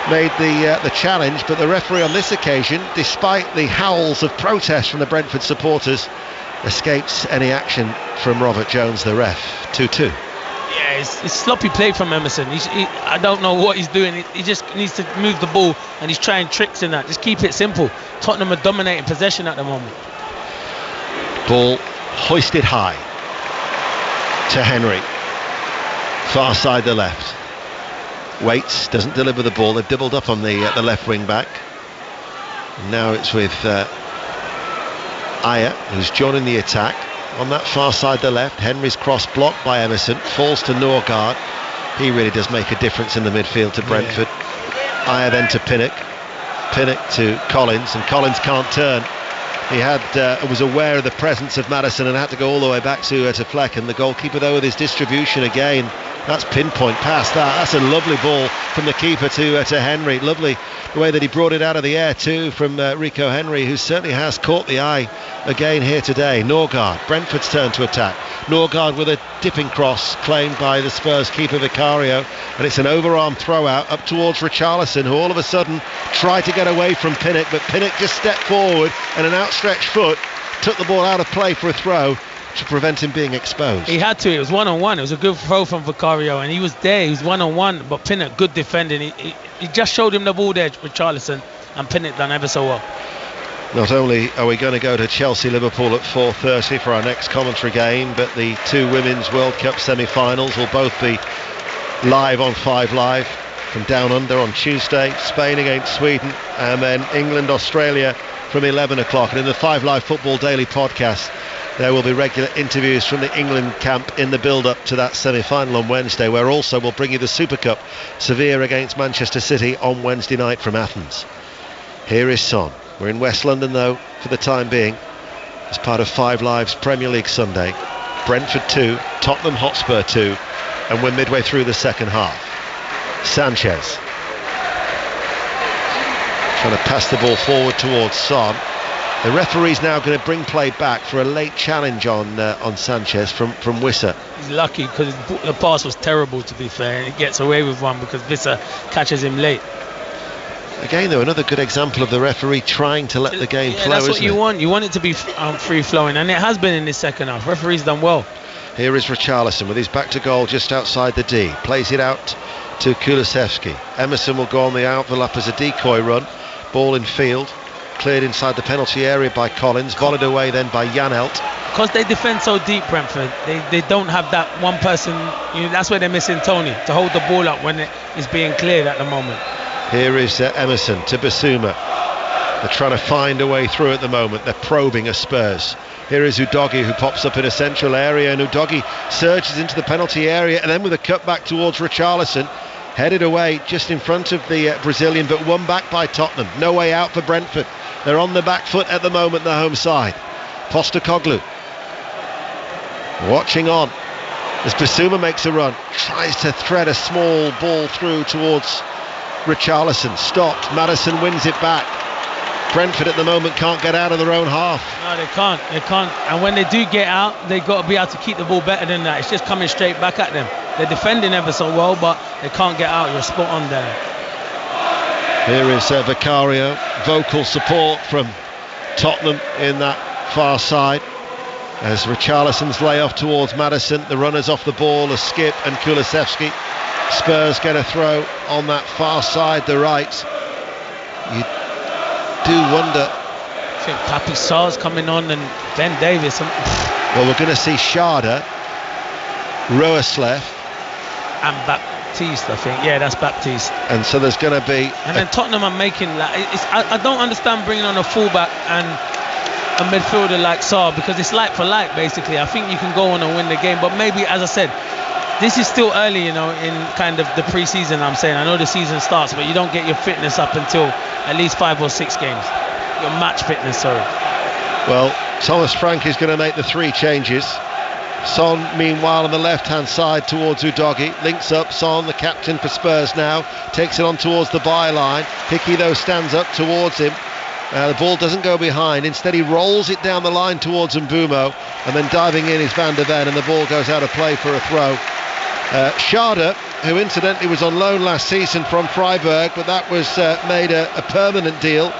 made the challenge, but the referee on this occasion, despite the howls of protest from the Brentford supporters, escapes any action from Robert Jones, the ref. 2-2. Yeah, it's sloppy play from Emerson. I don't know what he's doing. He just needs to move the ball, and he's trying tricks in that. Just keep it simple. Tottenham are dominating possession at the moment. Ball hoisted high to Henry, far side the left. Waits doesn't deliver the ball. They've doubled up on the left wing back. Now it's with Ayer, who's joining the attack on that far side the left. Henry's cross blocked by Emerson, falls to Norgard. He really does make a difference in the midfield to Brentford. Ayer then to Pinnock to Collins, and Collins can't turn. He was aware of the presence of Maddison and had to go all the way back to Fleck, and the goalkeeper though with his distribution again. That's pinpoint pass. That's a lovely ball from the keeper to Henry. Lovely the way that he brought it out of the air too from Rico Henry, who certainly has caught the eye again here today. Norgard, Brentford's turn to attack. Norgard with a dipping cross claimed by the Spurs keeper Vicario, and it's an overarm throw out up towards Richarlison, who all of a sudden tried to get away from Pinnock, but Pinnock just stepped forward and an outstretched foot took the ball out of play for a throw to prevent him being exposed. He had to. It was one-on-one. It was a good throw from Vicario, and he was there. He was one-on-one, but Pinnock, good defending. He just showed him the ball there with Richarlison, and Pinnock done ever so well. Not only are we going to go to Chelsea-Liverpool at 4:30 for our next commentary game, but the two Women's World Cup semi-finals will both be live on 5 Live from Down Under on Tuesday. Spain against Sweden, and then England-Australia from 11 o'clock. And in the 5 Live Football Daily podcast, there will be regular interviews from the England camp in the build-up to that semi-final on Wednesday, where also we'll bring you the Super Cup, Sevilla against Manchester City on Wednesday night from Athens. Here is Son. We're in West London though for the time being, as part of 5 Live's Premier League Sunday. Brentford 2, Tottenham Hotspur 2, and we're midway through the second half. Sanchez trying to pass the ball forward towards Son. The referee's now going to bring play back for a late challenge on Sanchez from Wissa. He's lucky because the pass was terrible, to be fair, and he gets away with one because Wissa catches him late. Again, though, another good example of the referee trying to let the game flow. That's what you want. You want it to be free-flowing, and it has been in this second half. Referee's done well. Here is Richarlison with his back to goal just outside the D. Plays it out to Kulusevski. Emerson will go on the overlap as a decoy run. Ball in field. Cleared inside the penalty area by Collins, volleyed away then by Janelt. Because they defend so deep, Brentford, they don't have that one person. That's where they're missing Tony, to hold the ball up when it is being cleared at the moment. Here is Emerson to Basuma. They're trying to find a way through at the moment. They're probing as Spurs. Here is Udogie, who pops up in a central area, and Udogie surges into the penalty area, and then with a cut back towards Richarlison, headed away just in front of the Brazilian, but won back by Tottenham. No way out for Brentford. They're on the back foot at the moment, the home side. Postecoglou watching on as Basuma makes a run, tries to thread a small ball through towards Richarlison. Stopped. Maddison wins it back. Brentford at the moment can't get out of their own half. No, they can't. And when they do get out, they've got to be able to keep the ball better than that. It's just coming straight back at them. They're defending ever so well, but they can't get out. You're spot on there. Here is Vicario. Vocal support from Tottenham in that far side as Richarlison's layoff towards Maddison. The runners off the ball are Skip and Kulusevski. Spurs get a throw on that far side, the right. You do wonder. I think Papi Sarr's coming on and Ben Davis. Well, we're going to see Sharda, Roeslev and Baptiste, I think. Yeah, that's Baptiste. And so there's going to be... And then Tottenham are making... I don't understand bringing on a fullback and a midfielder like Sarr, because it's like for like, basically. I think you can go on and win the game, but maybe, as I said, this is still early, in kind of the pre-season. I'm saying, I know the season starts, but you don't get your fitness up until at least 5 or 6 games. Your match fitness, sorry. Well, Thomas Frank is going to make the 3 changes. Son, meanwhile, on the left-hand side towards Udogie. Links up. Son, the captain for Spurs now, takes it on towards the byline. Hickey, though, stands up towards him. The ball doesn't go behind. Instead, he rolls it down the line towards Mbumo, and then diving in is Van der Ven, and the ball goes out of play for a throw. Sharda who incidentally was on loan last season from Freiburg, but that was made a permanent deal.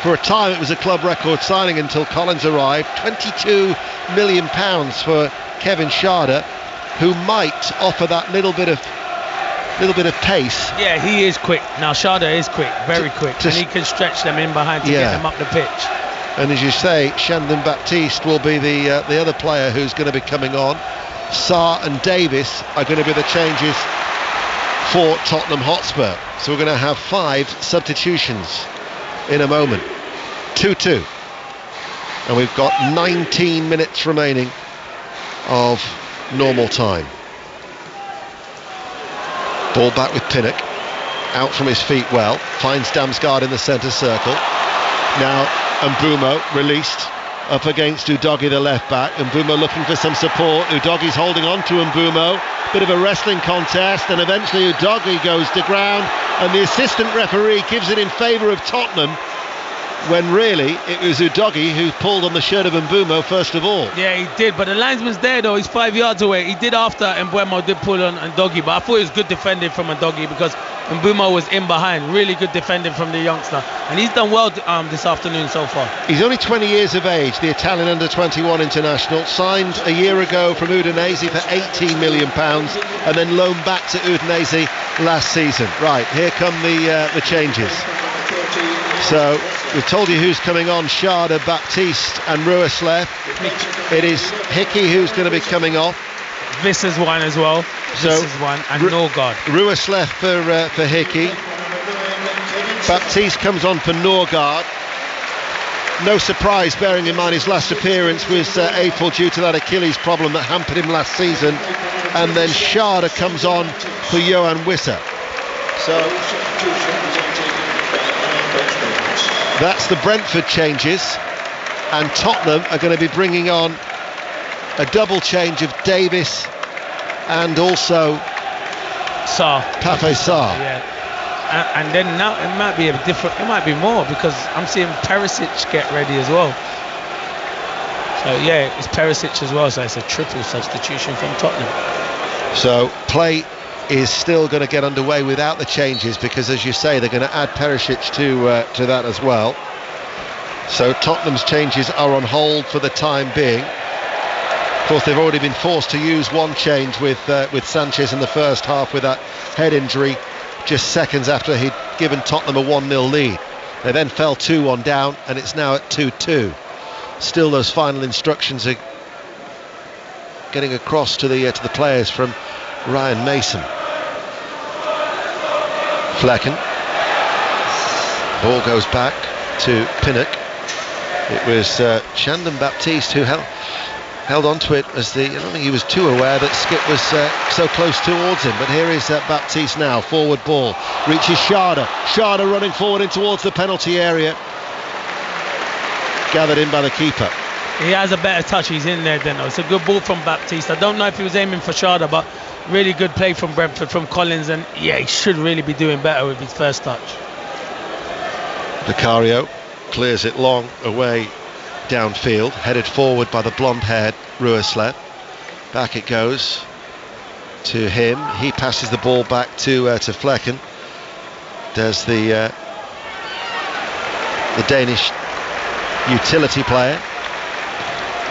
For a time it was a club record signing until Collins arrived. £22 million for Kevin Schade, who might offer that little bit of pace. Yeah, he is quick. Now Schade is quick, very quick, and he can stretch them in behind to get them up the pitch. And as you say, Shandon Baptiste will be the other player who's going to be coming on. Sarr and Davis are going to be the changes for Tottenham Hotspur. So we're going to have 5 substitutions in a moment. 2-2. And we've got 19 minutes remaining of normal time. Ball back with Pinnock. Out from his feet well. Finds Damsgaard in the centre circle. Now Mbeumo released up against Udogie, the left back. Mbeumo looking for some support. Udogie's holding on to Mbeumo. Bit of a wrestling contest, and eventually Udogie goes to ground, and the assistant referee gives it in favour of Tottenham, when really it was Udogie who pulled on the shirt of Mbeumo first of all. Yeah, he did, but the linesman's there though. He's 5 yards away. He did after Mbeumo did pull on Udogie, but I thought it was good defending from Udogie because Mbeumo was in behind. Really good defending from the youngster, and he's done well this afternoon so far. He's only 20 years of age, the Italian under-21 international, signed a year ago from Udinese for £18 million and then loaned back to Udinese last season. Right, here come the changes. So we've told you who's coming on: Schade, Baptiste and Ruislev. It is Hickey who's going to be coming off. Visser's one as well. Visser's one, and Norgard. Ruislev for Hickey. Baptiste comes on for Norgard. No surprise, bearing in mind his last appearance was April due to that Achilles problem that hampered him last season. And then Schade comes on for Johan Wisser. So that's the Brentford changes, and Tottenham are going to be bringing on a double change of Davis and also Sarr. Pape Sarr. Yeah. And then now it might be it might be more, because I'm seeing Perisic get ready as well. So yeah, it's Perisic as well, so it's a triple substitution from Tottenham. So play is still going to get underway without the changes, because as you say, they're going to add Perisic to that as well. So Tottenham's changes are on hold for the time being. Of course, they've already been forced to use one change with Sanchez in the first half with that head injury just seconds after he'd given Tottenham a 1-0 lead. They then fell 2-1 down, and it's now at 2-2. Still, those final instructions are getting across to the players from Ryan Mason. Flecken. Ball goes back to Pinnock. It was Shandon Baptiste who held on to it as I don't think he was too aware that Skip was so close towards him. But here is Baptiste now. Forward ball. Reaches Schade. Schade running forward in towards the penalty area. Gathered in by the keeper. He has a better touch. He's in there then. It's a good ball from Baptiste. I don't know if he was aiming for Schade, but really good play from Brentford, from Collins, and yeah, he should really be doing better with his first touch. Vicario clears it long away downfield, headed forward by the blonde-haired Ruislev. Back it goes to him. He passes the ball back to Flecken. There's the Danish utility player.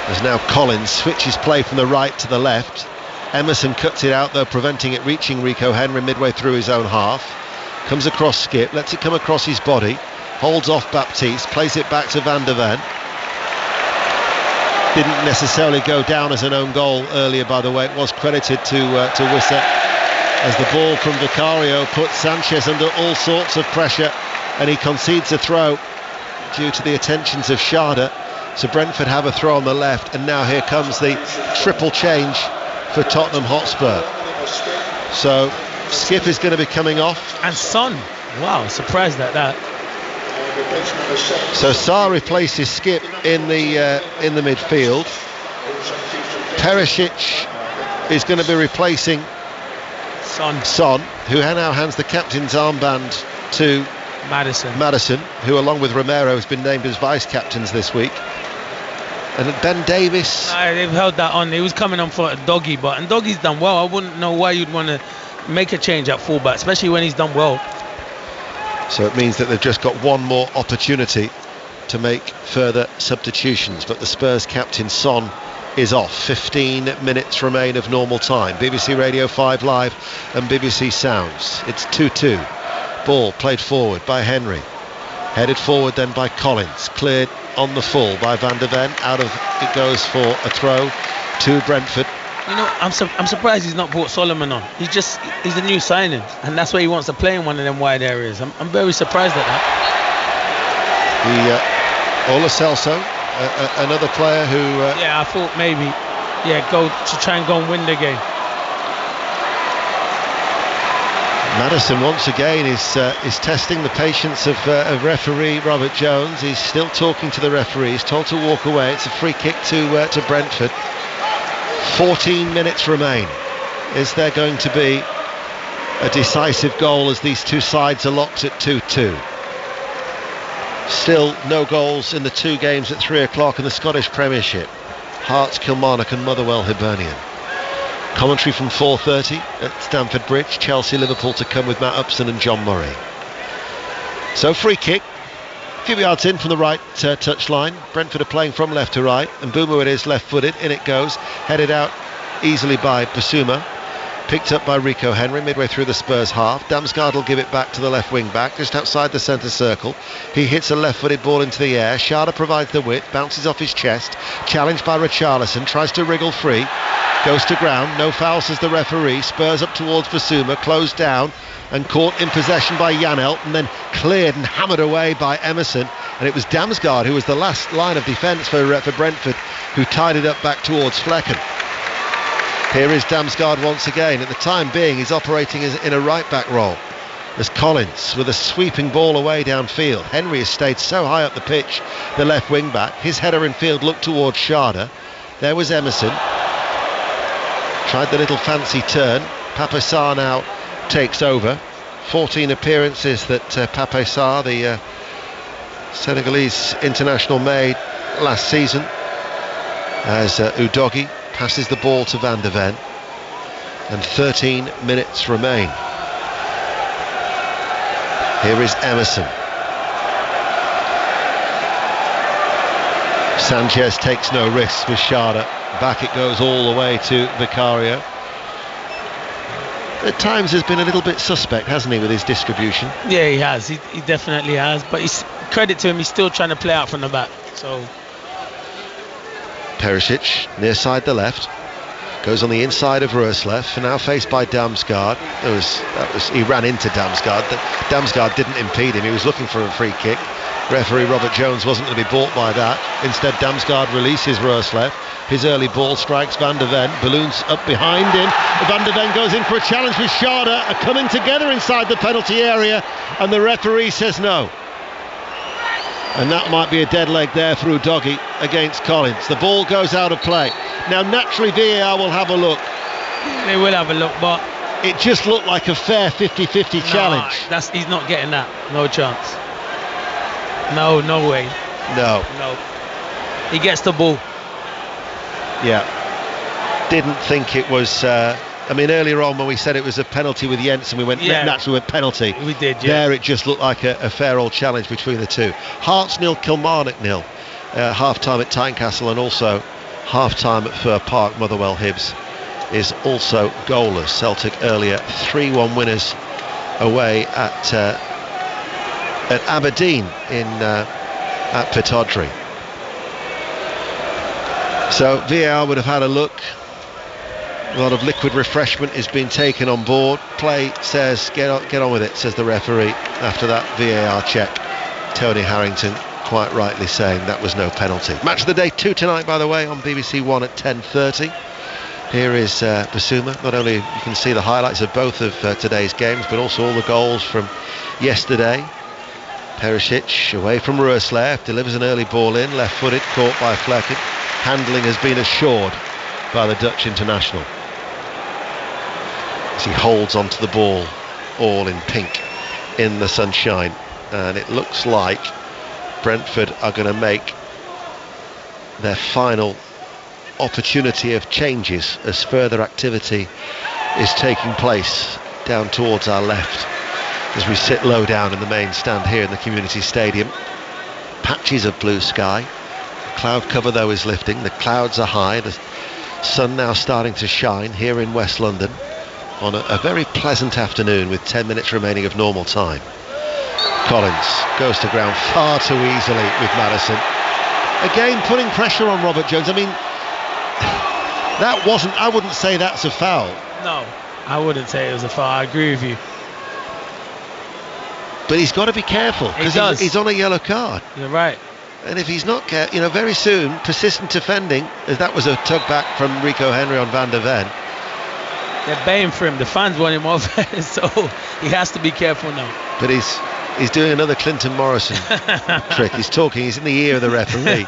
There's now Collins, switches play from the right to the left. Emerson cuts it out though, preventing it reaching Rico Henry midway through his own half. Comes across Skip, lets it come across his body, holds off Baptiste, plays it back to Van der Ven. Didn't necessarily go down as an own goal earlier, by the way. It was credited to Wisser, as the ball from Vicario puts Sanchez under all sorts of pressure, and he concedes a throw due to the attentions of Schade. So Brentford have a throw on the left, and now here comes the triple change for Tottenham Hotspur. So Skip is going to be coming off, and Son. Wow, surprised at that. So Sarr replaces Skip in the midfield. Perisic is going to be replacing Son, who now hands the captain's armband to Maddison, who along with Romero has been named as vice captains this week. And Ben Davis. They've held that on. He was coming on for Udogie, but Udoggie's done well. I wouldn't know why you'd want to make a change at fullback, especially when he's done well. So it means that they've just got one more opportunity to make further substitutions, but the Spurs captain Son is off. 15 minutes remain of normal time. BBC Radio 5 Live and BBC Sounds. It's 2-2. Ball played forward by Henry, headed forward then by Collins, cleared on the full by Van der Ven. Out of it goes for a throw to Brentford. You know, I'm surprised he's not brought Solomon on. He's a new signing, and that's why he wants to play in one of them wide areas. I'm very surprised at that. Ola Celso, another player who... I thought maybe, go to try and go and win the game. Maddison once again is testing the patience of referee Robert Jones. He's still talking to the referee. He's told to walk away. It's a free kick to Brentford. 14 minutes remain. Is there going to be a decisive goal as these two sides are locked at 2-2? Still no goals in the two games at 3 o'clock in the Scottish Premiership. Hearts, Kilmarnock and Motherwell, Hibernian. Commentary from 4:30 at Stamford Bridge. Chelsea, Liverpool to come with Matt Upson and John Murray. So free kick, a few yards in from the right touchline. Brentford are playing from left to right, and Mbeumo it is, left-footed, in it goes, headed out easily by Basuma, picked up by Rico Henry midway through the Spurs half. Damsgaard will give it back to the left wing back just outside the centre circle. He hits a left-footed ball into the air. Schade provides the width, bounces off his chest, challenged by Richarlison, tries to wriggle free, goes to ground, no foul says the referee. Spurs up towards Basuma, closed down and caught in possession by Janelt, and then cleared and hammered away by Emerson. And it was Damsgaard who was the last line of defence for Brentford, who tied it up back towards Flecken. Here is Damsgaard once again. At the time being, he's operating in a right-back role. There's Collins with a sweeping ball away downfield. Henry has stayed so high up the pitch, the left wing-back. His header in field looked towards Schade. There was Emerson. Tried the little fancy turn. Pape Sarr now takes over. 14 appearances that Pape Sarr, the Senegalese international, made last season as Udogie passes the ball to Van der Ven, and 13 minutes remain. Here is Emerson. Sanchez takes no risks with Schade. Back it goes all the way to Vicario. At times has been a little bit suspect, hasn't he, with his distribution? Yeah, he has. He definitely has. But credit to him, he's still trying to play out from the back. So Perisic, near side the left, goes on the inside of Roerslev, now faced by Damsgaard. He ran into Damsgaard. Damsgaard didn't impede him. He was looking for a free kick. Referee Robert Jones wasn't going to be bought by that. Instead, Damsgaard releases Roerslev. His early ball strikes Van der Ven. Balloons up behind him. Van der Ven goes in for a challenge with Schade, are coming together inside the penalty area, and the referee says no. And that might be a dead leg there for Udogie against Collins. The ball goes out of play. Now, naturally, VAR will have a look. They will have a look, but it just looked like a fair 50-50 challenge. He's not getting that. No chance. No way. No. He gets the ball. Yeah. Didn't think it was... earlier on when we said it was a penalty with Jensen, we went naturally with penalty. We did, yeah. There it just looked like a fair old challenge between the two. Hearts 0, Kilmarnock 0. Half-time at Tynecastle, and also half-time at Fir Park. Motherwell Hibs is also goalless. Celtic earlier 3-1 winners away at Aberdeen at Pittodrie. So VAR would have had a look. A lot of liquid refreshment is being taken on board. Play says get on with it, says the referee after that VAR check. Tony Harrington quite rightly saying that was no penalty. Match of the day 2 tonight, by the way, on BBC One at 10:30. Here is Basuma. Not only you can see the highlights of both of today's games, but also all the goals from yesterday. Perisic away from Roerslev, delivers an early ball in, left-footed, caught by Flecken. Handling has been assured by the Dutch international, as he holds onto the ball, all in pink in the sunshine. And it looks like Brentford are going to make their final opportunity of changes as further activity is taking place down towards our left as we sit low down in the main stand here in the community stadium. Patches of blue sky. Cloud cover though is lifting. The clouds are high. The sun now starting to shine here in West London on a very pleasant afternoon with 10 minutes remaining of normal time. Collins goes to ground far too easily with Maddison. Again, putting pressure on Robert Jones. I mean, that wasn't, I wouldn't say that's a foul. No, I wouldn't say it was a foul. I agree with you. But he's got to be careful because he's on a yellow card. You're right. And if he's not careful, very soon, persistent defending, as that was a tug back from Rico Henry on Van der Ven. They're baying for him. The fans want him off, so he has to be careful now. But he's doing another Clinton Morrison trick. He's talking. He's in the ear of the referee.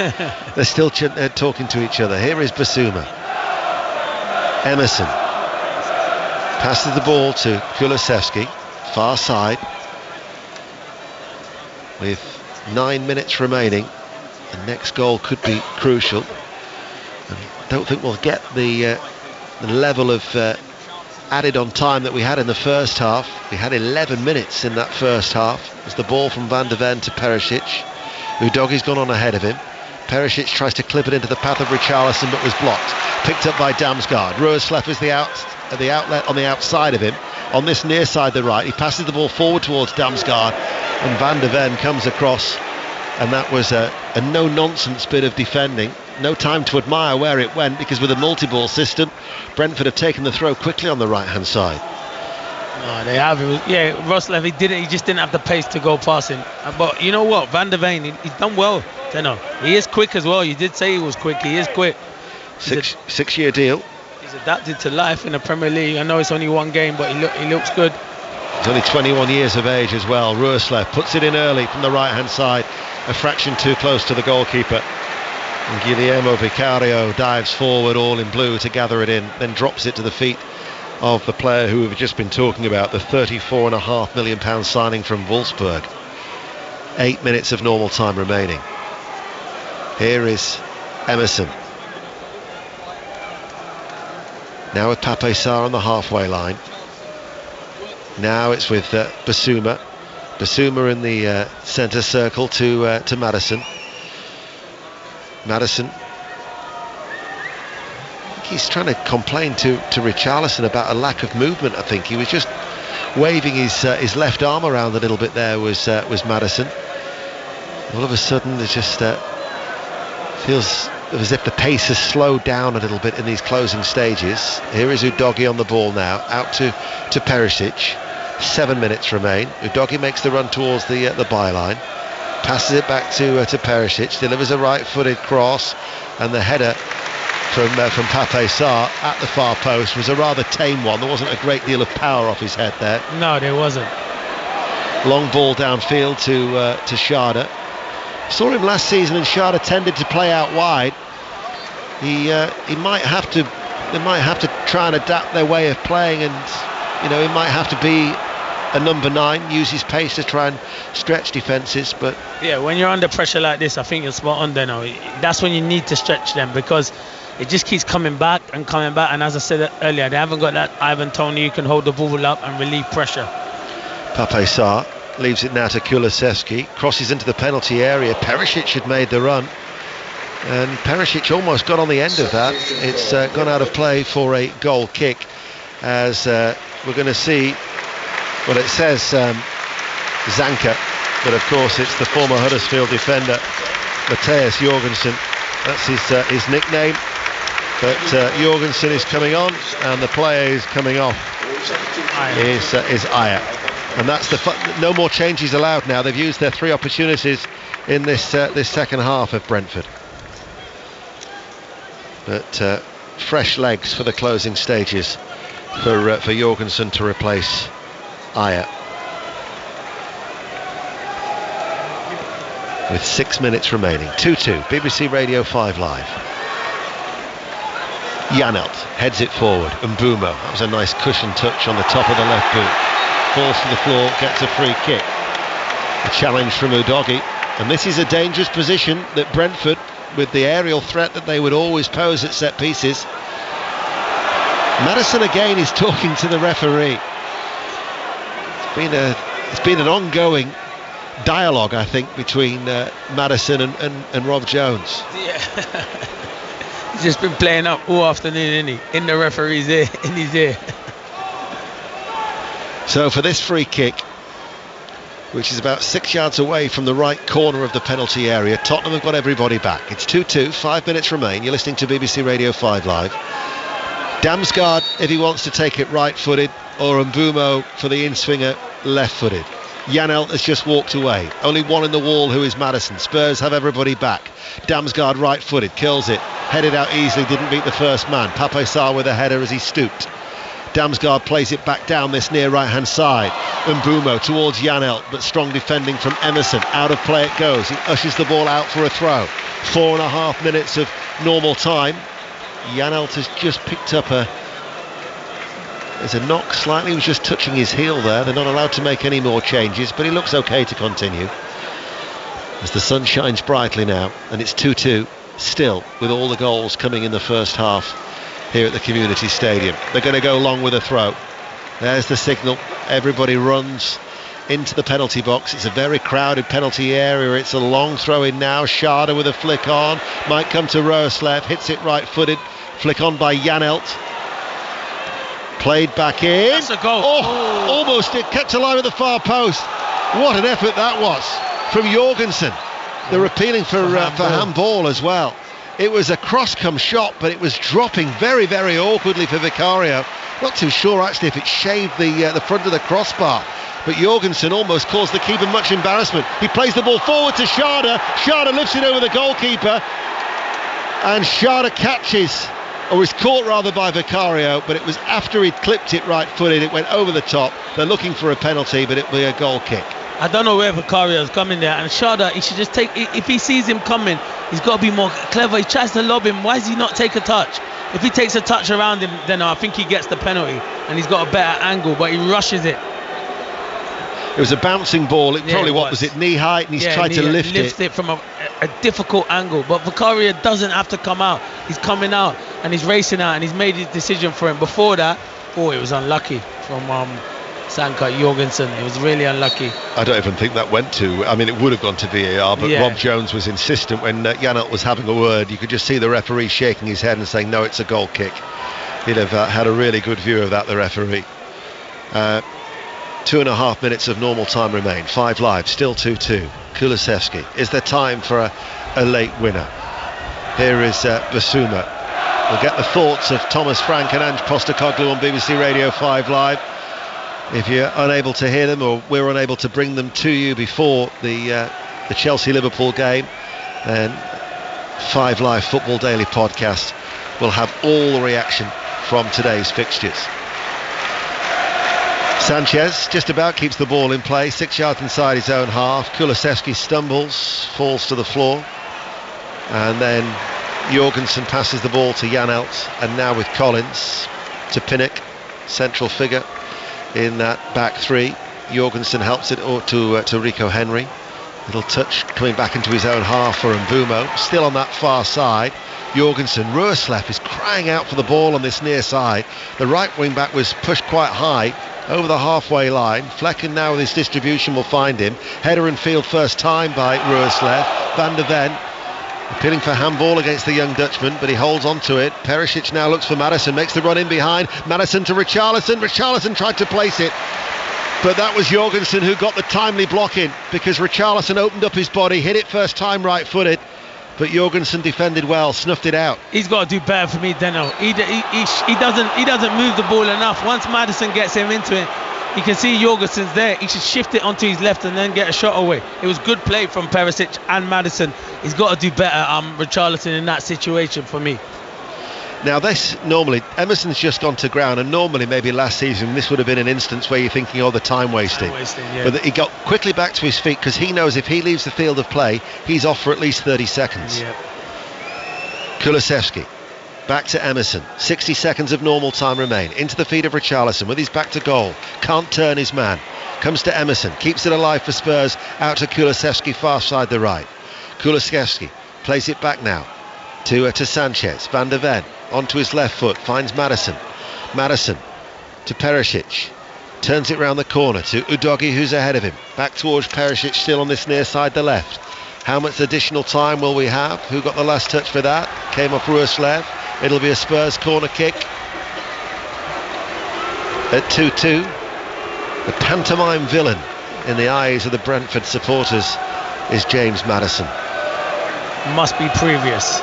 They're still talking to each other. Here is Basuma. Emerson passes the ball to Kulusevski, far side, with 9 minutes remaining. The next goal could be crucial. I don't think we'll get the level of added on time that we had in the first half. We had 11 minutes in that first half. It was the ball from Van der Ven to Perisic. Udogie's gone on ahead of him. Perisic tries to clip it into the path of Richarlison but was blocked. Picked up by Damsgaard. Roersleff is the outlet on the outside of him. On this near side, the right, he passes the ball forward towards Damsgaard and Van der Ven comes across, and that was a no-nonsense bit of defending. No time to admire where it went because with a multi-ball system, Brentford have taken the throw quickly on the right-hand side. No, they have. Roersleff, he just didn't have the pace to go past him. But you know what, Van der Ven, he's done well. He is quick as well. You did say he was quick. He is quick. Six-year deal. He's adapted to life in the Premier League. I know it's only one game, but he looks good. He's only 21 years of age as well. Roersleff puts it in early from the right-hand side, a fraction too close to the goalkeeper. And Guillermo Vicario dives forward, all in blue, to gather it in, then drops it to the feet of the player who we've just been talking about, the £34.5 million signing from Wolfsburg. 8 minutes of normal time remaining. Here is Emerson. Now with Pape Sarr on the halfway line. Now it's with Basuma. Basuma in the centre circle to Maddison. Maddison. He's trying to complain to Richarlison about a lack of movement. I think he was just waving his left arm around a little bit. There was Maddison. All of a sudden, it just feels as if the pace has slowed down a little bit in these closing stages. Here is Udogie on the ball now, out to Perisic. 7 minutes remain. Udogie makes the run towards the byline, passes it back to Perisic, delivers a right-footed cross, and the header from Pape Sarr at the far post was a rather tame one. There wasn't a great deal of power off his head there. No, there wasn't. Long ball downfield to Schade. Saw him last season, and Schade tended to play out wide. They might have to try and adapt their way of playing, and he might have to be a number 9, use his pace to try and stretch defences. But yeah, when you're under pressure like this, I think you're spot on there now. That's when you need to stretch them, because it just keeps coming back, and as I said earlier, they haven't got that Ivan Toney who can hold the ball up and relieve pressure. Pape Sarr leaves it now to Kulusevski, crosses into the penalty area. Perisic had made the run, and Perisic almost got on the end of that. It's gone out of play for a goal kick, as we're going to see. Well, it says Zanka, but of course it's the former Huddersfield defender Matthias Jorgensen. That's his nickname. But Jorgensen is coming on, and the player is coming off is Aya. And that's no more changes allowed now. They've used their 3 opportunities in this second half of Brentford. But fresh legs for the closing stages for Jorgensen to replace Aya. With 6 minutes remaining. 2-2, BBC Radio 5 Live. Janelt heads it forward. Mbeumo, that was a nice cushion touch on the top of the left boot. Falls to the floor, gets a free kick. A challenge from Udogie. And this is a dangerous position that Brentford, with the aerial threat that they would always pose at set pieces. Maddison again is talking to the referee. It's been an ongoing dialogue, I think, between Maddison and Rob Jones. Yeah. He's just been playing up all afternoon, isn't he? In the referee's ear, in his ear. So for this free kick, which is about 6 yards away from the right corner of the penalty area, Tottenham have got everybody back. It's 2-2, 5 minutes remain. You're listening to BBC Radio 5 Live. Damsgaard, if he wants to take it right-footed, or Mbumo for the in-swinger left-footed. Janelt has just walked away. Only one in the wall, who is Maddison. Spurs have everybody back. Damsgaard right-footed, kills it. Headed out easily, didn't beat the first man. Pape Sarr with a header as he stooped. Damsgaard plays it back down this near right-hand side. Mbumo towards Janelt, but strong defending from Emerson. Out of play it goes. He ushers the ball out for a throw. 4.5 minutes of normal time. Janelt has just picked up there's a knock slightly. He was just touching his heel there. They're not allowed to make any more changes, but he looks okay to continue. As the sun shines brightly now, and it's 2-2 still, with all the goals coming in the first half here at the Community Stadium. They're going to go long with a throw. There's the signal. Everybody runs into the penalty box. It's a very crowded penalty area. It's a long throw in now. Schade with a flick on. Might come to Roerslev. Hits it right-footed. Flick on by Janelt. Played back in. That's a goal. Almost it kept alive at the far post. What an effort that was from Jorgensen. They're appealing for handball as well. It was a cross-come shot, but it was dropping very, very awkwardly for Vicario. Not too sure actually if it shaved the front of the crossbar. But Jorgensen almost caused the keeper much embarrassment. He plays the ball forward to Schade. Schade lifts it over the goalkeeper. And Schade catches, or is caught rather, by Vicario, but it was after he'd clipped it right-footed. It went over the top. They're looking for a penalty, but it'll be a goal kick. I don't know where Vicario's coming there, and Schade, he should just take, if he sees him coming, he's got to be more clever. He tries to lob him. Why does he not take a touch? If he takes a touch around him, then I think he gets the penalty, and he's got a better angle, but he rushes it. It was a bouncing ball. It probably, what was it, knee height, and he's tried to lift it from a difficult angle. But Vicario doesn't have to come out. He's coming out, and he's racing out, and he's made his decision for him. Before that, it was unlucky from Sanka Jorgensen. It was really unlucky. I don't even think that went to, I mean, it would have gone to VAR, but Rob Jones was insistent when Janelt was having a word. You could just see the referee shaking his head and saying, no, it's a goal kick. He'd have had a really good view of that, the referee. 2.5 minutes of normal time remain. 5 Live, still 2-2. Kulusevski. Is there time for a late winner? Here is Basuma. We'll get the thoughts of Thomas Frank and Ange Postecoglou on BBC Radio 5 Live. If you're unable to hear them, or we're unable to bring them to you before the Chelsea-Liverpool game, then 5 Live Football Daily podcast will have all the reaction from today's fixtures. Sanchez just about keeps the ball in play, 6 yards inside his own half. Kulusevski stumbles, falls to the floor, and then Jorgensen passes the ball to Janelt, and now with Collins to Pinnock, central figure in that back three. Jorgensen helps it to Rico Henry. Little touch coming back into his own half for Mbumo, still on that far side. Jorgensen, Roerslev is crying out for the ball on this near side. The right wing back was pushed quite high over the halfway line. Flecken now with his distribution will find him. Header and field first time by Roerslev. Van der Ven appealing for handball against the young Dutchman, but he holds on to it. Perisic now looks for Maddison, makes the run in behind. Maddison to Richarlison. Richarlison tried to place it, but that was Jorgensen who got the timely block in, because Richarlison opened up his body, hit it first time right-footed, but Jorgensen defended well, snuffed it out. He's got to do better for me, Deno. He doesn't move the ball enough. Once Maddison gets him into it, you can see Jorgensen's there. He should shift it onto his left and then get a shot away. It was good play from Perisic and Maddison. He's got to do better, Richarlison, in that situation for me. Now this, normally, Emerson's just gone to ground, and normally maybe last season this would have been an instance where you're thinking, the time wasting. Yeah. But he got quickly back to his feet, because he knows if he leaves the field of play, he's off for at least 30 seconds. Yep. Kulusevski, back to Emerson. 60 seconds of normal time remain. Into the feet of Richarlison with his back to goal. Can't turn his man. Comes to Emerson, keeps it alive for Spurs, out to Kulusevski, far side the right. Kulusevski plays it back now to Sanchez. Van der Ven onto his left foot, finds Maddison. Maddison to Perisic. Turns it round the corner to Udogie, who's ahead of him. Back towards Perisic, still on this near side, the left. How much additional time will we have? Who got the last touch for that? Came off Ruoslev. It'll be a Spurs corner kick. At 2-2. The pantomime villain in the eyes of the Brentford supporters is James Maddison. Must be previous.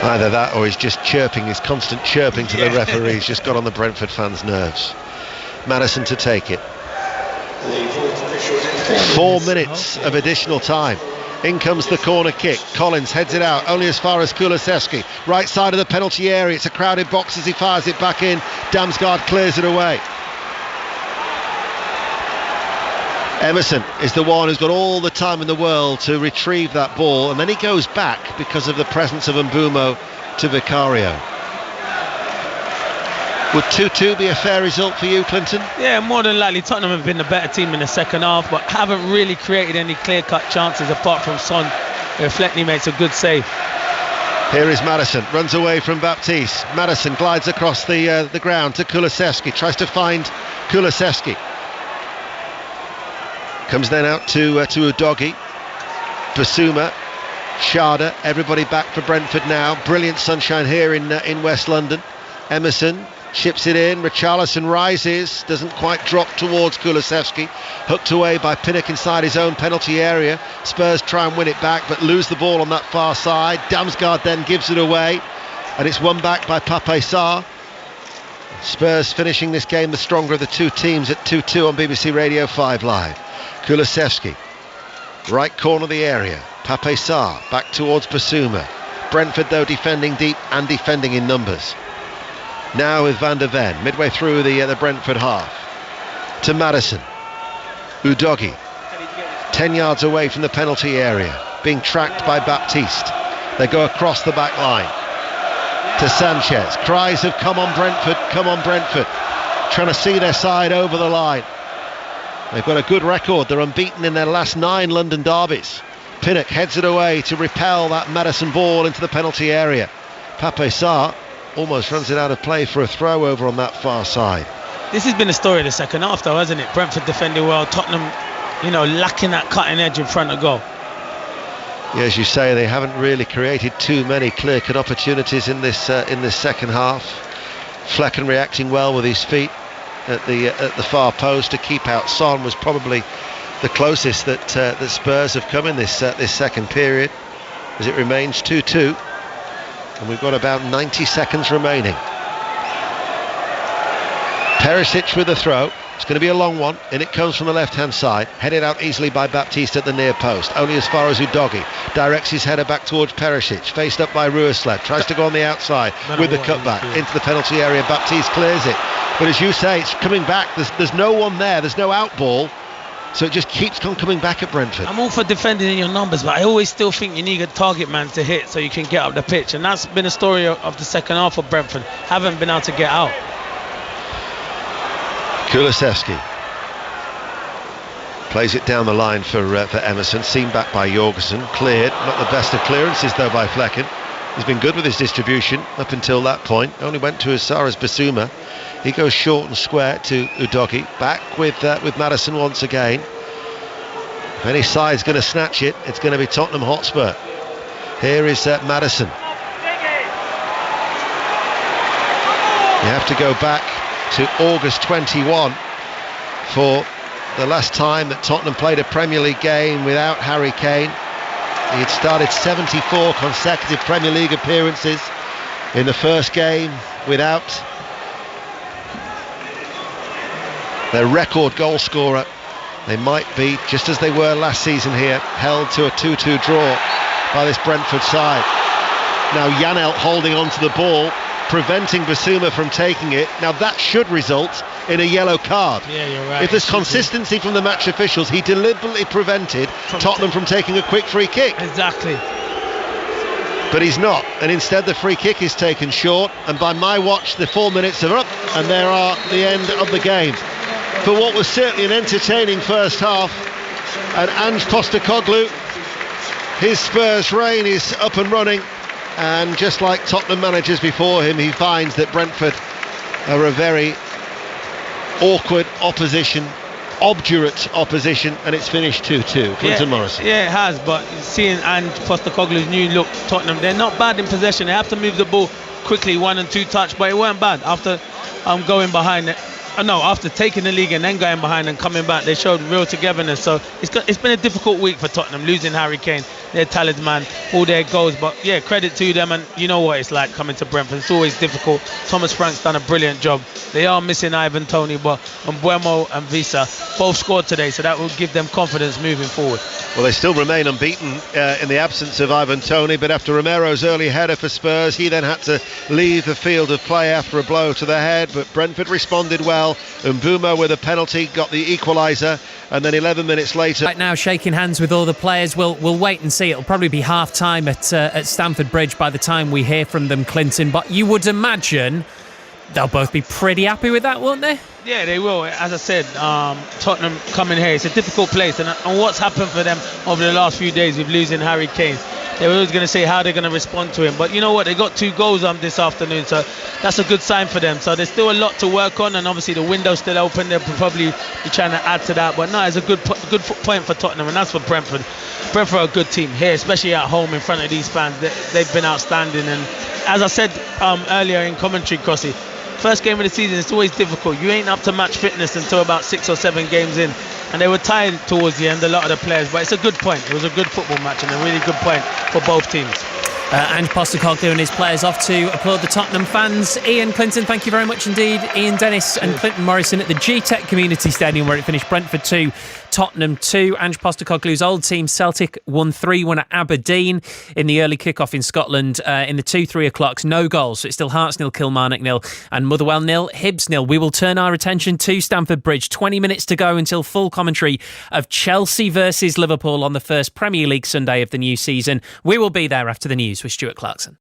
Either that or he's just chirping, his constant chirping to the referee. He's just got on the Brentford fans' nerves. Maddison to take it. 4 minutes of additional time. In comes the corner kick. Collins heads it out only as far as Kulusevski. Right side of the penalty area. It's a crowded box as he fires it back in. Damsgaard clears it away. Emerson is the one who's got all the time in the world to retrieve that ball, and then he goes back because of the presence of Mbumo to Vicario. Would 2-2 be a fair result for you, Clinton? Yeah, more than likely. Tottenham have been the better team in the second half, but haven't really created any clear-cut chances apart from Son, who Fleckney makes a good save. Here is Maddison, runs away from Baptiste. Maddison glides across the ground to Kulusevski, tries to find Kulusevski. Comes then out to Udogie. Basuma, Sharda, everybody back for Brentford now. Brilliant sunshine here in West London. Emerson chips it in. Richarlison rises, doesn't quite drop towards Kulusevski. Hooked away by Pinnock inside his own penalty area. Spurs try and win it back, but lose the ball on that far side. Damsgaard then gives it away, and it's won back by Pape Sarr. Spurs finishing this game the stronger of the two teams at 2-2 on BBC Radio 5 Live. Kulusevski, right corner of the area. Pape Sarr back towards Basuma. Brentford though defending deep and defending in numbers. Now with Van der Ven, midway through the Brentford half. To Maddison. Udogie, 10 yards away from the penalty area, being tracked by Baptiste. They go across the back line. To Sanchez. Cries of come on Brentford, come on Brentford. Trying to see their side over the line. They've got a good record. They're unbeaten in their last 9 London derbies. Pinnock heads it away to repel that Maddison ball into the penalty area. Pape Sarr almost runs it out of play for a throw over on that far side. This has been the story of the second half though, hasn't it? Brentford defending well, Tottenham, lacking that cutting edge in front of goal. Yeah, as you say, they haven't really created too many clear-cut opportunities in this second half. Flecken reacting well with his feet at the far post to keep out Son was probably the closest that Spurs have come in this second period, as it remains 2-2, and we've got about 90 seconds remaining. Perisic with the throw. It's going to be a long one, and it comes from the left-hand side, headed out easily by Baptiste at the near post, only as far as Udogie. Directs his header back towards Perisic, faced up by Ruoslev, tries to go on the outside with the cutback into the penalty area. Baptiste clears it, but as you say, it's coming back. There's no one there, there's no out ball, so it just keeps on coming back at Brentford. I'm all for defending in your numbers, but I always still think you need a target man to hit so you can get up the pitch, and that's been a story of the second half of Brentford. Haven't been able to get out. Kulusevski plays it down the line for Emerson, seen back by Jorgensen, cleared, not the best of clearances though by Flecken. He's been good with his distribution up until that point, only went to as far as Basuma. He goes short and square to Udogie, back with Maddison once again. If any side's going to snatch it, it's going to be Tottenham Hotspur. Here is Maddison. You have to go back to August 21 for the last time that Tottenham played a Premier League game without Harry Kane. He had started 74 consecutive Premier League appearances. In the first game without their record goal scorer. They might be, just as they were last season here, held to a 2-2 draw by this Brentford side. Now Janelt holding on to the ball, preventing Basuma from taking it. Now that should result in a yellow card. Yeah, you're right. If there's consistency from the match officials, he deliberately prevented Tottenham from taking a quick free kick. Exactly. But he's not, and instead the free kick is taken short, and by my watch the 4 minutes are up, and there are the end of the game. For what was certainly an entertaining first half, and Ange Postecoglou, his Spurs reign is up and running, and just like Tottenham managers before him, he finds that Brentford are a very awkward opposition, obdurate opposition, and it's finished 2-2. Clinton Morrison. Yeah, it has, but seeing Ange Postecoglou's new look Tottenham, they're not bad in possession. They have to move the ball quickly, 1 and 2 touch, but it weren't bad after going behind it. After taking the league and then going behind and coming back, they showed real togetherness. So it's been a difficult week for Tottenham, losing Harry Kane, their talisman, all their goals. But yeah, credit to them, and you know what it's like coming to Brentford. It's always difficult. Thomas Frank's done a brilliant job. They are missing Ivan Toney, but Mbeumo and Visa both scored today, so that will give them confidence moving forward. Well, they still remain unbeaten in the absence of Ivan Toney, but after Romero's early header for Spurs, he then had to leave the field of play after a blow to the head, but Brentford responded well. Mbeumo with a penalty got the equaliser, and then 11 minutes later. Right now, shaking hands with all the players. We'll wait and see. It'll probably be half time at Stamford Bridge by the time we hear from them, Clinton. But you would imagine they'll both be pretty happy with that, won't they? Yeah, they will. As I said, Tottenham coming here, it's a difficult place, and what's happened for them over the last few days with losing Harry Kane, they were always going to say how they're going to respond to him. But you know what? They got 2 goals this afternoon, so that's a good sign for them. So there's still a lot to work on, and obviously the window's still open. They'll probably be trying to add to that. But no, it's a good point for Tottenham, and that's for Brentford. Brentford are a good team here, especially at home in front of these fans. They've been outstanding, and as I said earlier in commentary, Crossy, first game of the season, it's always difficult. You ain't up to match fitness until about 6 or 7 games in. And they were tired towards the end, a lot of the players. But it's a good point. It was a good football match and a really good point for both teams. Ange Postecoglou and his players off to applaud the Tottenham fans. Ian, Clinton, thank you very much indeed. Ian Dennis and Clinton Morrison at the G-Tech Community Stadium, where it finished Brentford 2, Tottenham 2. Ange Postecoglou's old team Celtic won 3-1 at Aberdeen in the early kick-off in Scotland in the 2-3 o'clocks. No goals, so it's still Hearts 0, Kilmarnock 0 and Motherwell 0, Hibs 0. We will turn our attention to Stamford Bridge. 20 minutes to go until full commentary of Chelsea versus Liverpool on the first Premier League Sunday of the new season. We will be there after the news with Stuart Clarkson.